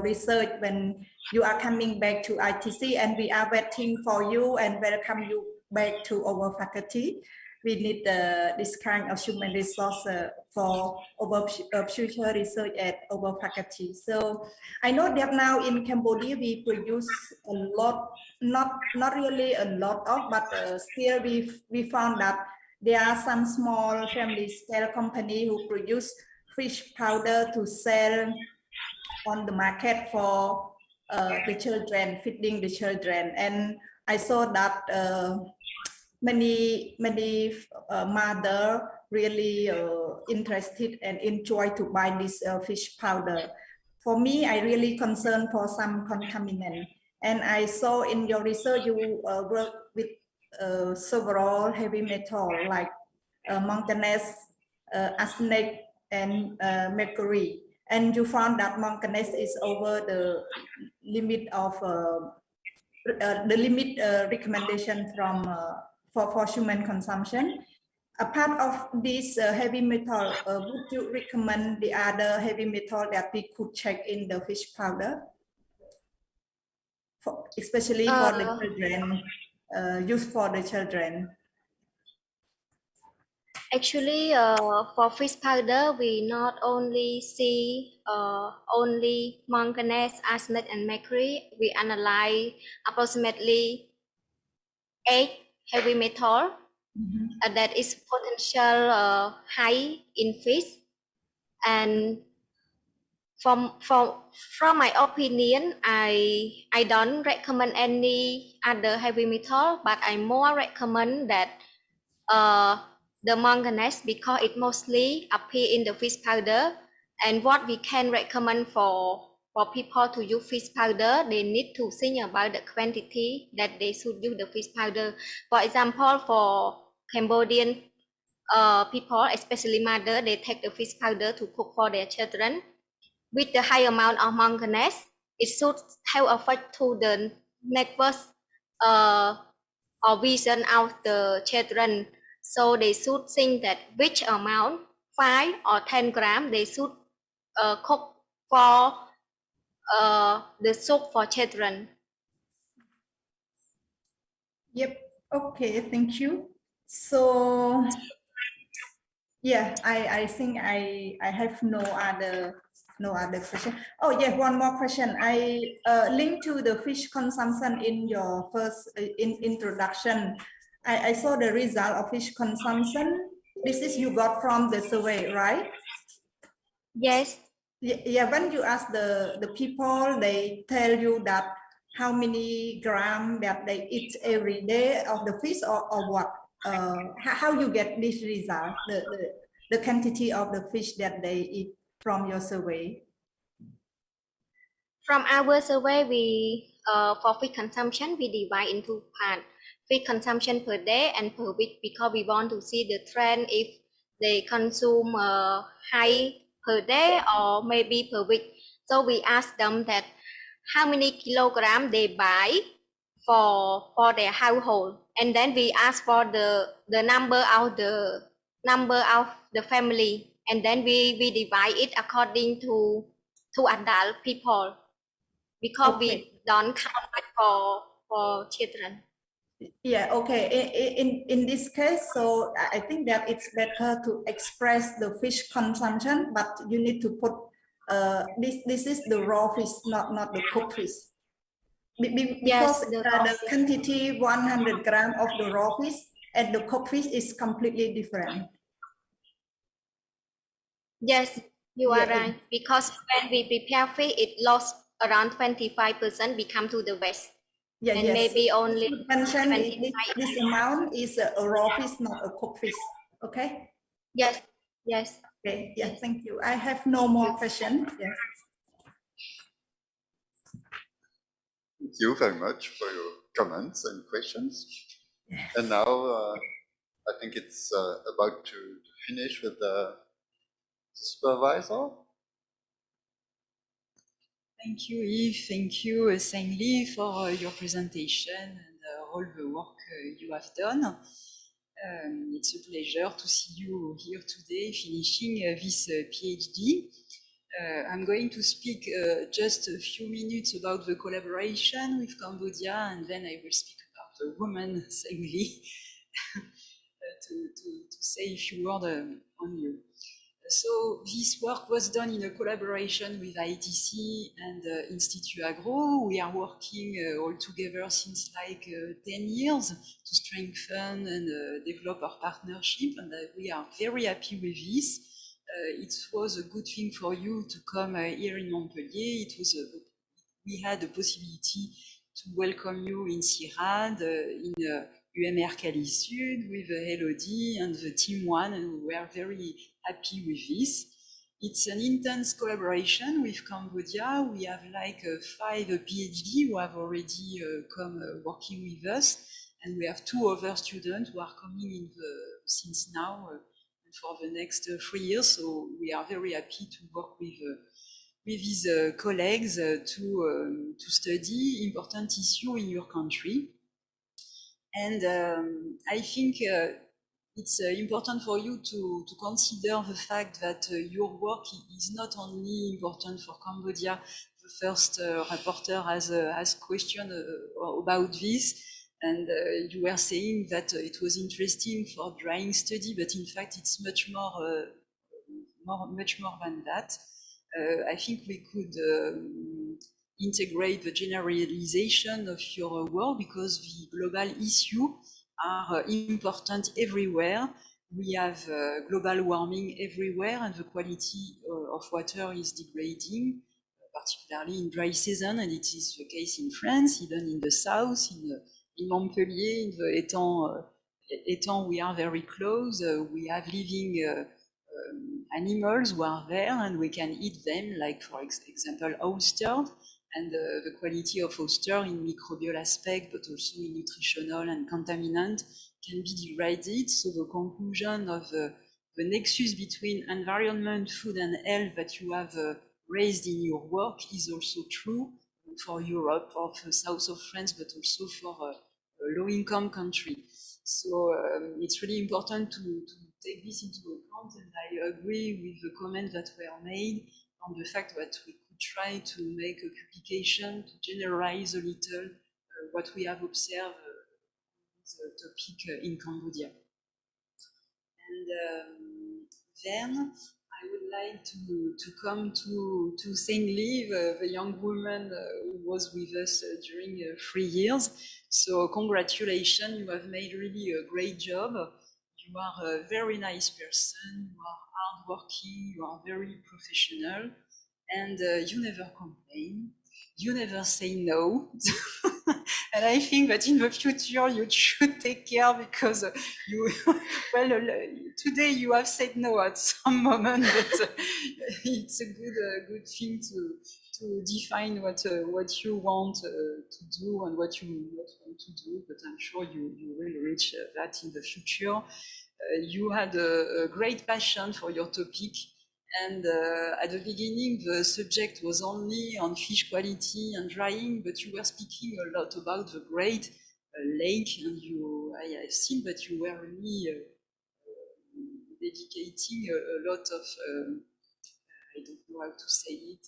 research when you are coming back to ITC, and we are waiting for you and welcome you back to our faculty. We need this kind of human resource for our future research at our faculty. So I know that now in Cambodia we produce a lot, not really a lot of, but still we found that there are some small family scale company who produce fish powder to sell on the market for the children, feeding the children. And I saw that many mother really interested and enjoy to buy this fish powder. For me, I really concerned for some contaminant. And I saw in your research you work with several heavy metal like manganese, arsenic, and mercury. And you found that manganese is over the limit of recommendation from for human consumption. Apart of this heavy metal, would you recommend the other heavy metal that we could check in the fish powder, especially for the children, used for the children? Actually, for fish powder, we not only see only manganese, arsenic, and mercury. We analyze approximately 8 heavy metal that is potential high in fish. And from my opinion, I don't recommend any other heavy metal, but I more recommend that the manganese because it mostly appear in the fish powder. And what we can recommend for people to use fish powder, they need to think about the quantity that they should use the fish powder. For example, for Cambodian people, especially mother, they take the fish powder to cook for their children. With the high amount of manganese, it should have effect to the nervous or vision of the children. So they should think that which amount, 5 or 10 grams, they should cook for the soup for children. Yep. Okay. Thank you. So yeah, I think I have no other question. Oh yeah, one more question. I linked to the fish consumption in your first introduction. I saw the result of fish consumption. This is you got from the survey, right? Yes. Yeah, when you ask the people, they tell you that how many grams that they eat every day of the fish or what? How you get this result, the quantity of the fish that they eat from your survey? From our survey, we for fish consumption, we divide into parts. Fish consumption per day and per week because we want to see the trend if they consume high per day or maybe per week. So we ask them that how many kilograms they buy for their household, and then we ask for the number of the family, and then we divide it according to adult people because Okay. we don't count it for children. Yeah, okay. In this case, so I think that it's better to express the fish consumption, but you need to put this is the raw fish, not the cooked fish. Because Yes, the quantity 100 grams of the raw fish and the cooked fish is completely different. Yes, you are right. Because when we prepare fish, it lost around 25%, become to the waste. Yeah, and maybe only mention this amount is a raw fish, not a cooked fish. Okay. Yes. Yes. Okay. Yeah. Yes. Thank you. I have no more questions. Yes. Thank you very much for your comments and questions. Yes. And now I think it's about to finish with the supervisor. Thank you, Yves. Thank you, Sengly, for your presentation and all the work you have done. It's a pleasure to see you here today finishing this PhD. I'm going to speak just a few minutes about the collaboration with Cambodia, and then I will speak about the woman, Sengly, to say a few words on you. So this work was done in a collaboration with ITC and Institut Agro. We are working all together since like 10 years to strengthen and develop our partnership, and we are very happy with this. It was a good thing for you to come here in Montpellier. We had the possibility to welcome you in CIRAD, in UMR Cali Sud with Elodie and the team one, and we are very happy with this. It's an intense collaboration with Cambodia. We have like 5 PhD who have already come working with us, and we have 2 other students who are coming since now for the next 3 years. So we are very happy to work with these colleagues to study important issue in your country. And I think it's important for you to consider the fact that your work is not only important for Cambodia. The first reporter has question about this, and you were saying that it was interesting for drying study, but in fact it's much more than that. I think we could integrate the generalization of your work because the global issues are important everywhere. We have global warming everywhere, and the quality of water is degrading, particularly in dry season, and it is the case in France, even in the south, in Montpellier, in the Etant we are very close, we have living animals who are there and we can eat them, like for example oysters, and the quality of oyster in microbial aspect, but also in nutritional and contaminant can be derided. So the conclusion of the nexus between environment, food and health that you have raised in your work is also true for Europe, for the south of France, but also for a low-income country. So it's really important to take this into account, and I agree with the comments that were made on the fact that we could try to make a publication to generalize a little what we have observed the topic in Cambodia. And then I would like to come to Sengly, the young woman who was with us during 3 years. So congratulations, you have made really a great job. You are a very nice person, you are hardworking, you are very professional, and you never complain, you never say no. And I think that in the future you should take care, because you, well, today you have said no at some moment, but it's a good thing to define what you want to do and what you not want to do. But I'm sure you will reach that in the future. You had a great passion for your topic. And at the beginning, the subject was only on fish quality and drying, but you were speaking a lot about the Great Lake, and I have seen that you were really dedicating a lot of, I don't know how to say it,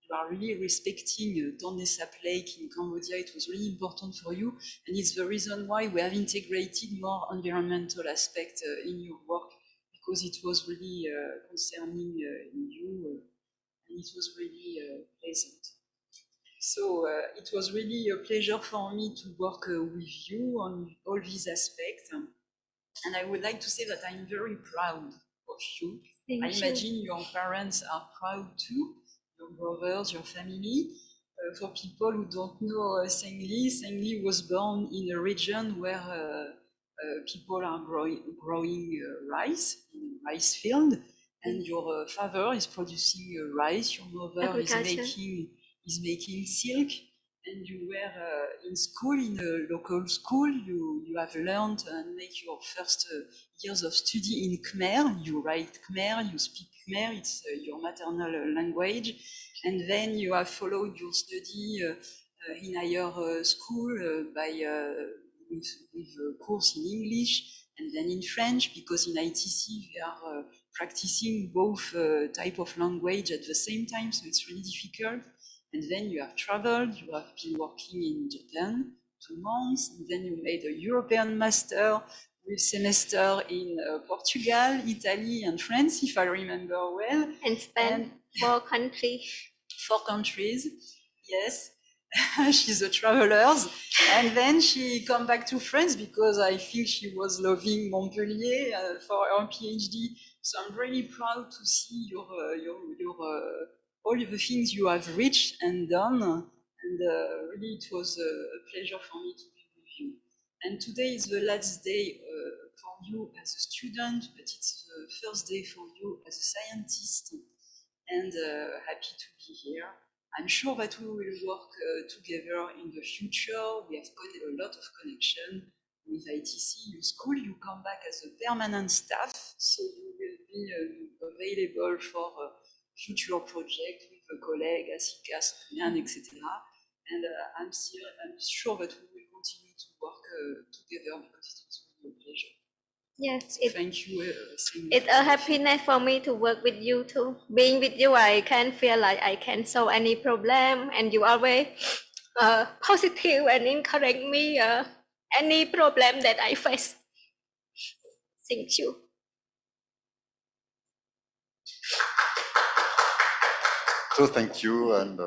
you are really respecting Tonle Sap Lake in Cambodia. It was really important for you, and it's the reason why we have integrated more environmental aspects in your work, because it was really concerning you, and it was really pleasant. So it was really a pleasure for me to work with you on all these aspects. And I would like to say that I'm very proud of you. I imagine your parents are proud too, your brothers, your family. For people who don't know Sengly was born in a region where people are growing rice in a rice field, and your father is producing rice, your mother is making silk, and you were in school, in a local school. You have learned and make your first years of study in Khmer. You write Khmer, you speak Khmer, it's your maternal language, and then you have followed your study in higher school with a course in English and then in French, because in ITC they are practicing both type of language at the same time, so it's really difficult. And then you have traveled, you have been working in Japan 2 months, and then you made a European master with semester in Portugal, Italy, and France, if I remember well. And Spain, 4 countries. 4 countries, yes. She's a traveler, and then she come back to France because I think she was loving Montpellier for her PhD. So I'm really proud to see your all the things you have reached and done, and really it was a pleasure for me to be with you. And today is the last day for you as a student, but it's the first day for you as a scientist, and happy to be here. I'm sure that we will work together in the future. We have got a lot of connection with ITC. You school, you come back as a permanent staff, so you will be available for future project with a colleague, Asika, Soutenance, etc. And I'm sure that we will continue to work together, because it was really a pleasure. Yes, thank you. It's a happiness for me to work with you too. Being with you, I can feel like I can solve any problem, and you always positive and encourage me any problem that I face. Thank you. So thank you, and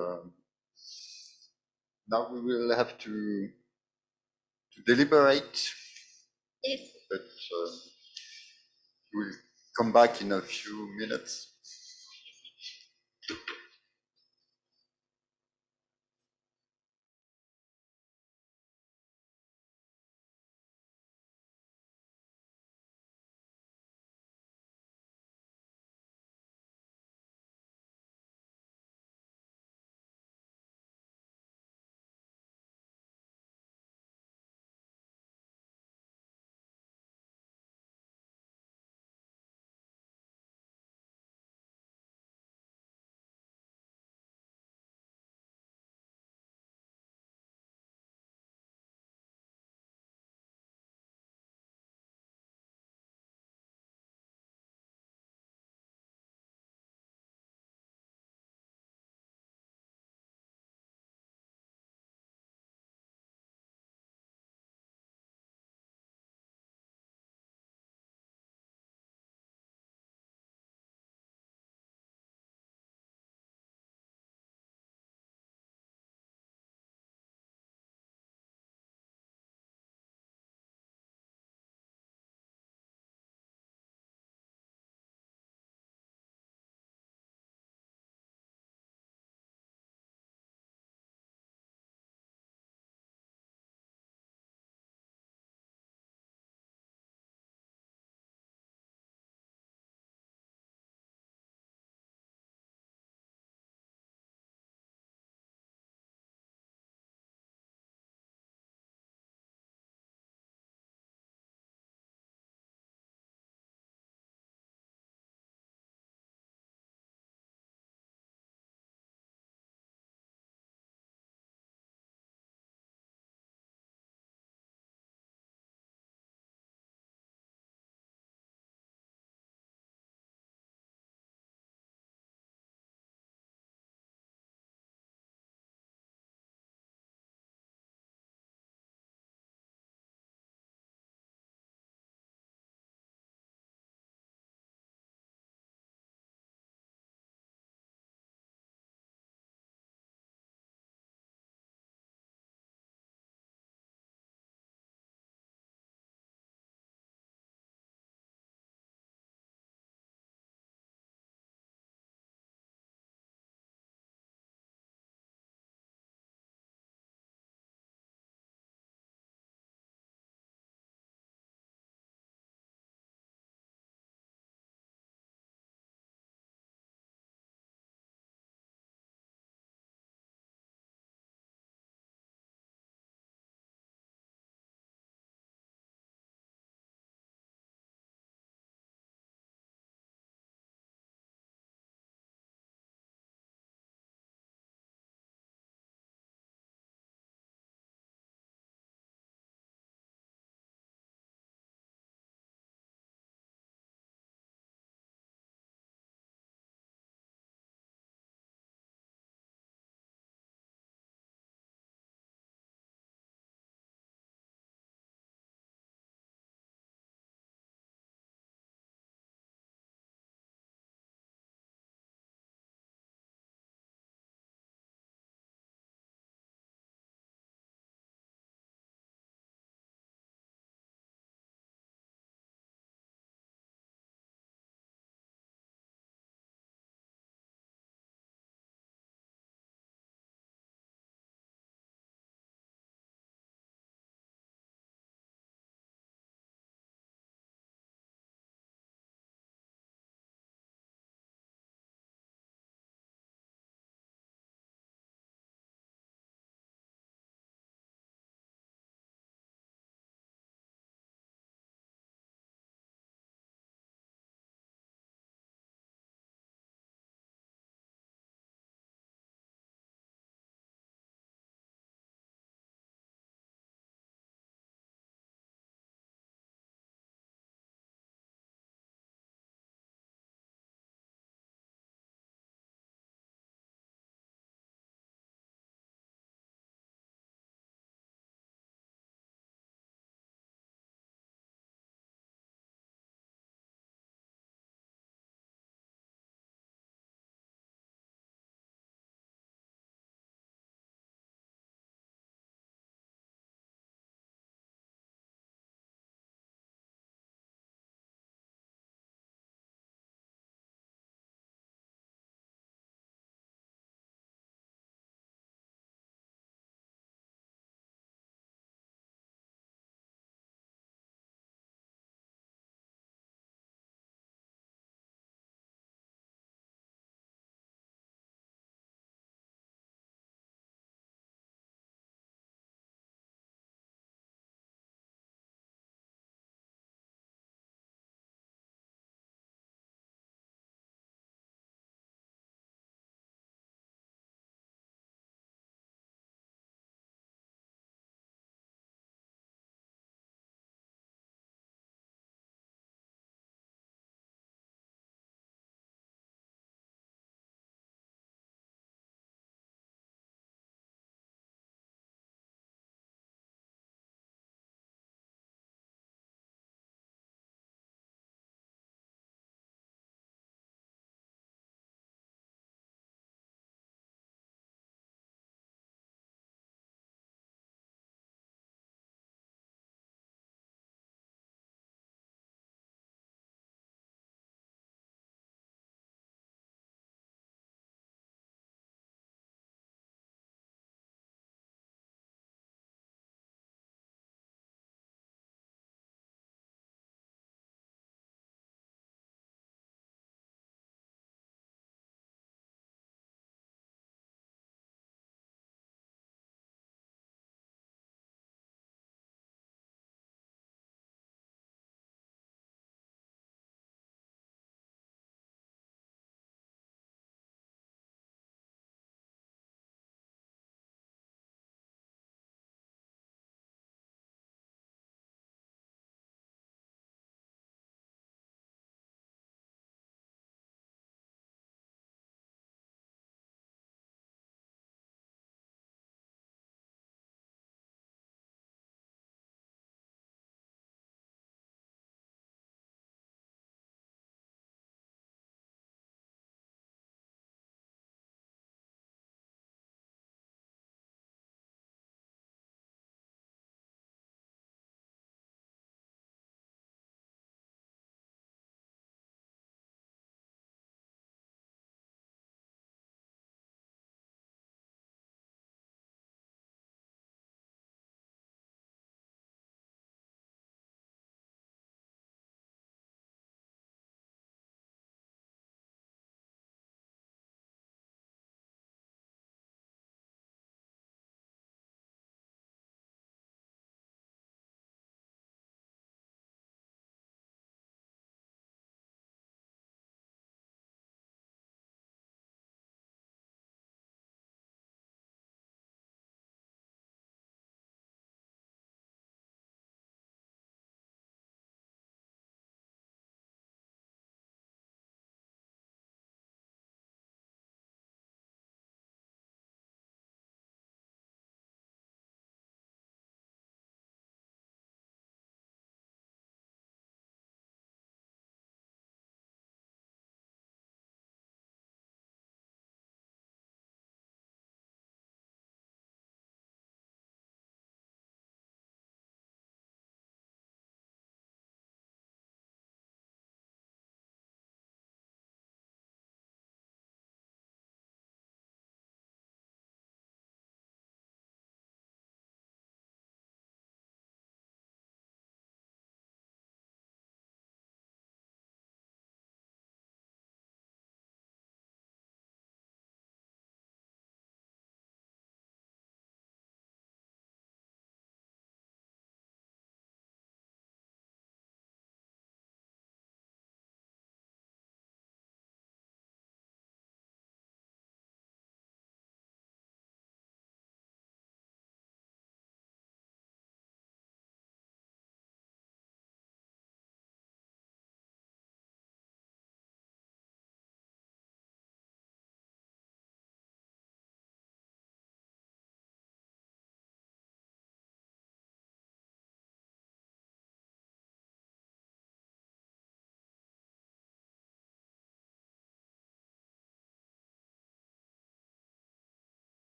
now we will have to deliberate. Yes. But we'll come back in a few minutes.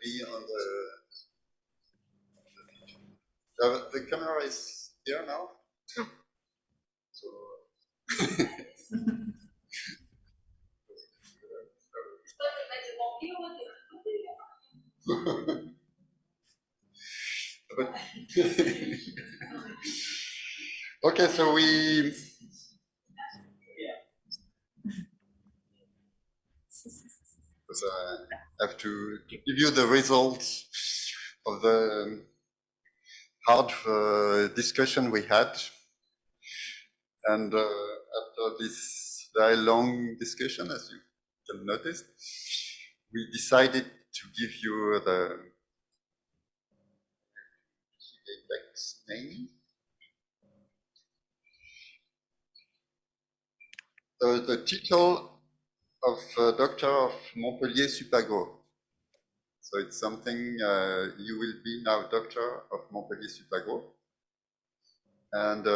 be on the camera is here now. So okay, so we have to give you the results of the hard discussion we had, and after this very long discussion, as you can notice, we decided to give you the next name. The title of Doctor of Montpellier Supagro. So it's something you will be now Doctor of Montpellier Supagro. And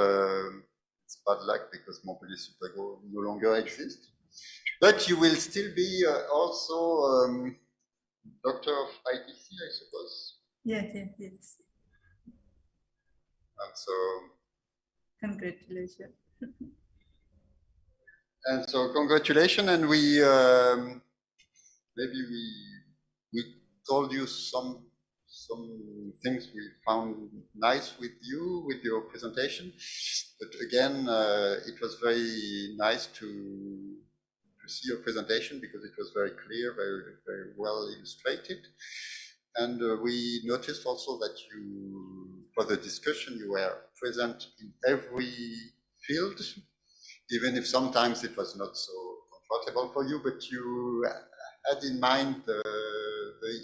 it's bad luck because Montpellier Supagro no longer exists. But you will still be also Doctor of ITC, I suppose. Yes, yes, yes. And so congratulations. And so congratulations, and we maybe we told you some things we found nice with you with your presentation, but again it was very nice to see your presentation because it was very clear, very well illustrated, and we noticed also that you, for the discussion, you were present in every field. Even if sometimes it was not so comfortable for you, but you had in mind the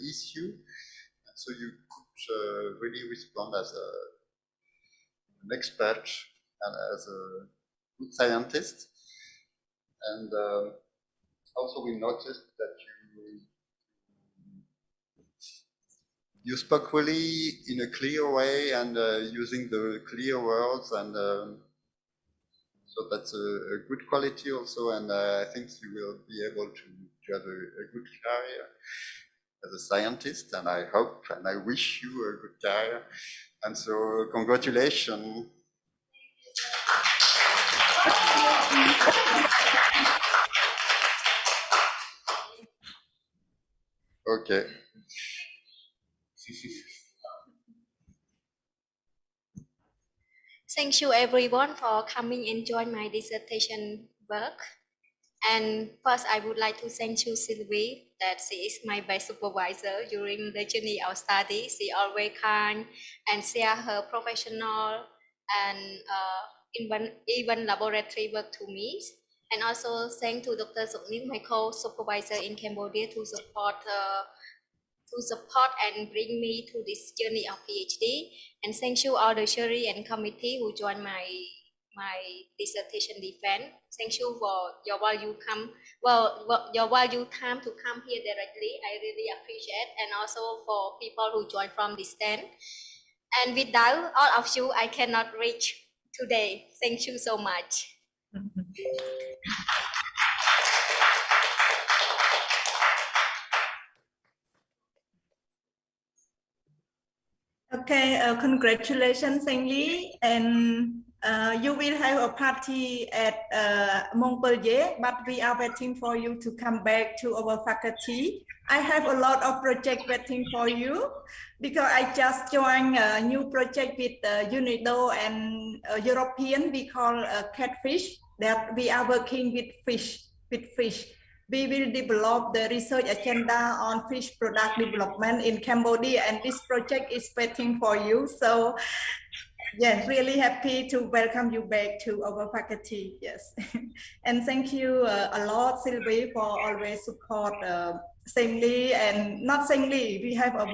issue, and so you could really respond as an expert and as a good scientist. And also we noticed that you spoke really in a clear way and using the clear words, and so that's a good quality also, and I think you will be able to have a good career as a scientist, and I hope and I wish you a good career. And so congratulations. Okay. Thank you everyone for coming and join my dissertation work. And first, I would like to thank you, Sylvie, that she is my best supervisor during the journey of study. She always kind and share her professional and even laboratory work to me. And also thank to Dr. Soutenance, my co-supervisor in Cambodia, to support and bring me to this journey of PhD. And thank you all the jury and committee who joined my dissertation defense. Thank you for your value time to come here directly. I really appreciate, and also for people who joined from distance. And without all of you, I cannot reach today. Thank you so much. Okay, congratulations, Sengly, and you will have a party at Montpellier, but we are waiting for you to come back to our faculty. I have a lot of projects waiting for you because I just joined a new project with UNIDO and European. We call catfish, that we are working with fish. We will develop the research agenda on fish product development in Cambodia, and this project is waiting for you. So yes, really happy to welcome you back to our faculty. Yes, and thank you a lot, Sylvie, for always support Sengly, and not Sengly. We have a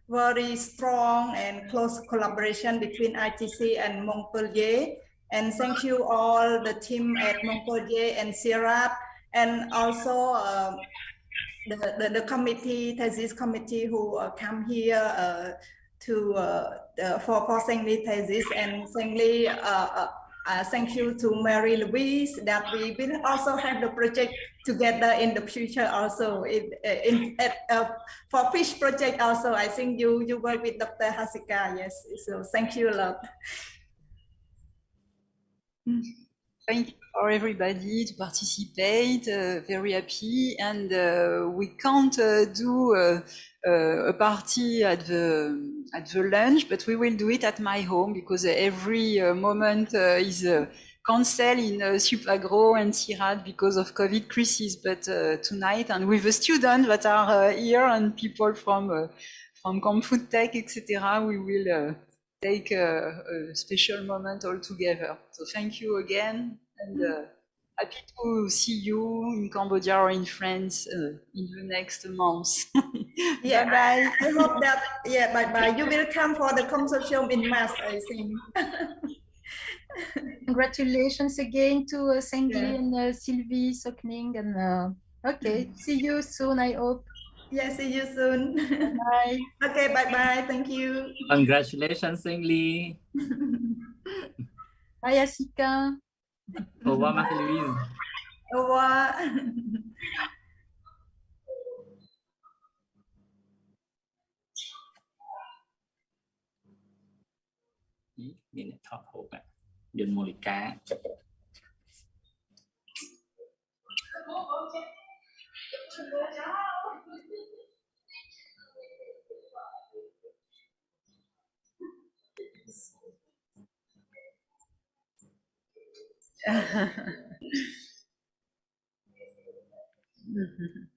very strong and close collaboration between ITC and Montpellier. And thank you all the team at Montpellier and CIRAT, and also the committee, thesis committee, who come here for Sengly thesis. And Sengly, thank you to Mary Louise that we will also have the project together in the future also for fish project also. I think you work with Dr. Hasika, yes. So thank you a lot. Thank you for everybody to participate. Very happy, and we can't do a party at the lunch, but we will do it at my home because every moment is cancelled in Supagro and Sirat because of COVID crisis. But tonight, and with the students that are here and people from Camp Food Tech, etc., we will take a special moment all together. So thank you again, and happy to see you in Cambodia or in France in the next months. Yeah, bye. I hope that, yeah, bye. You will come for the consortium in March, I think. Congratulations again to Sengly Yeah. and Sylvie Sokning, and okay, see you soon, I hope. Yeah, see you soon. Bye. Okay, bye. Thank you. Congratulations, Sengly. Bye, Asika. Au revoir, Marie-Louise. Au revoir. Nhìn thọ hộp ạ. Dừng một lịch cá. Mm-hmm.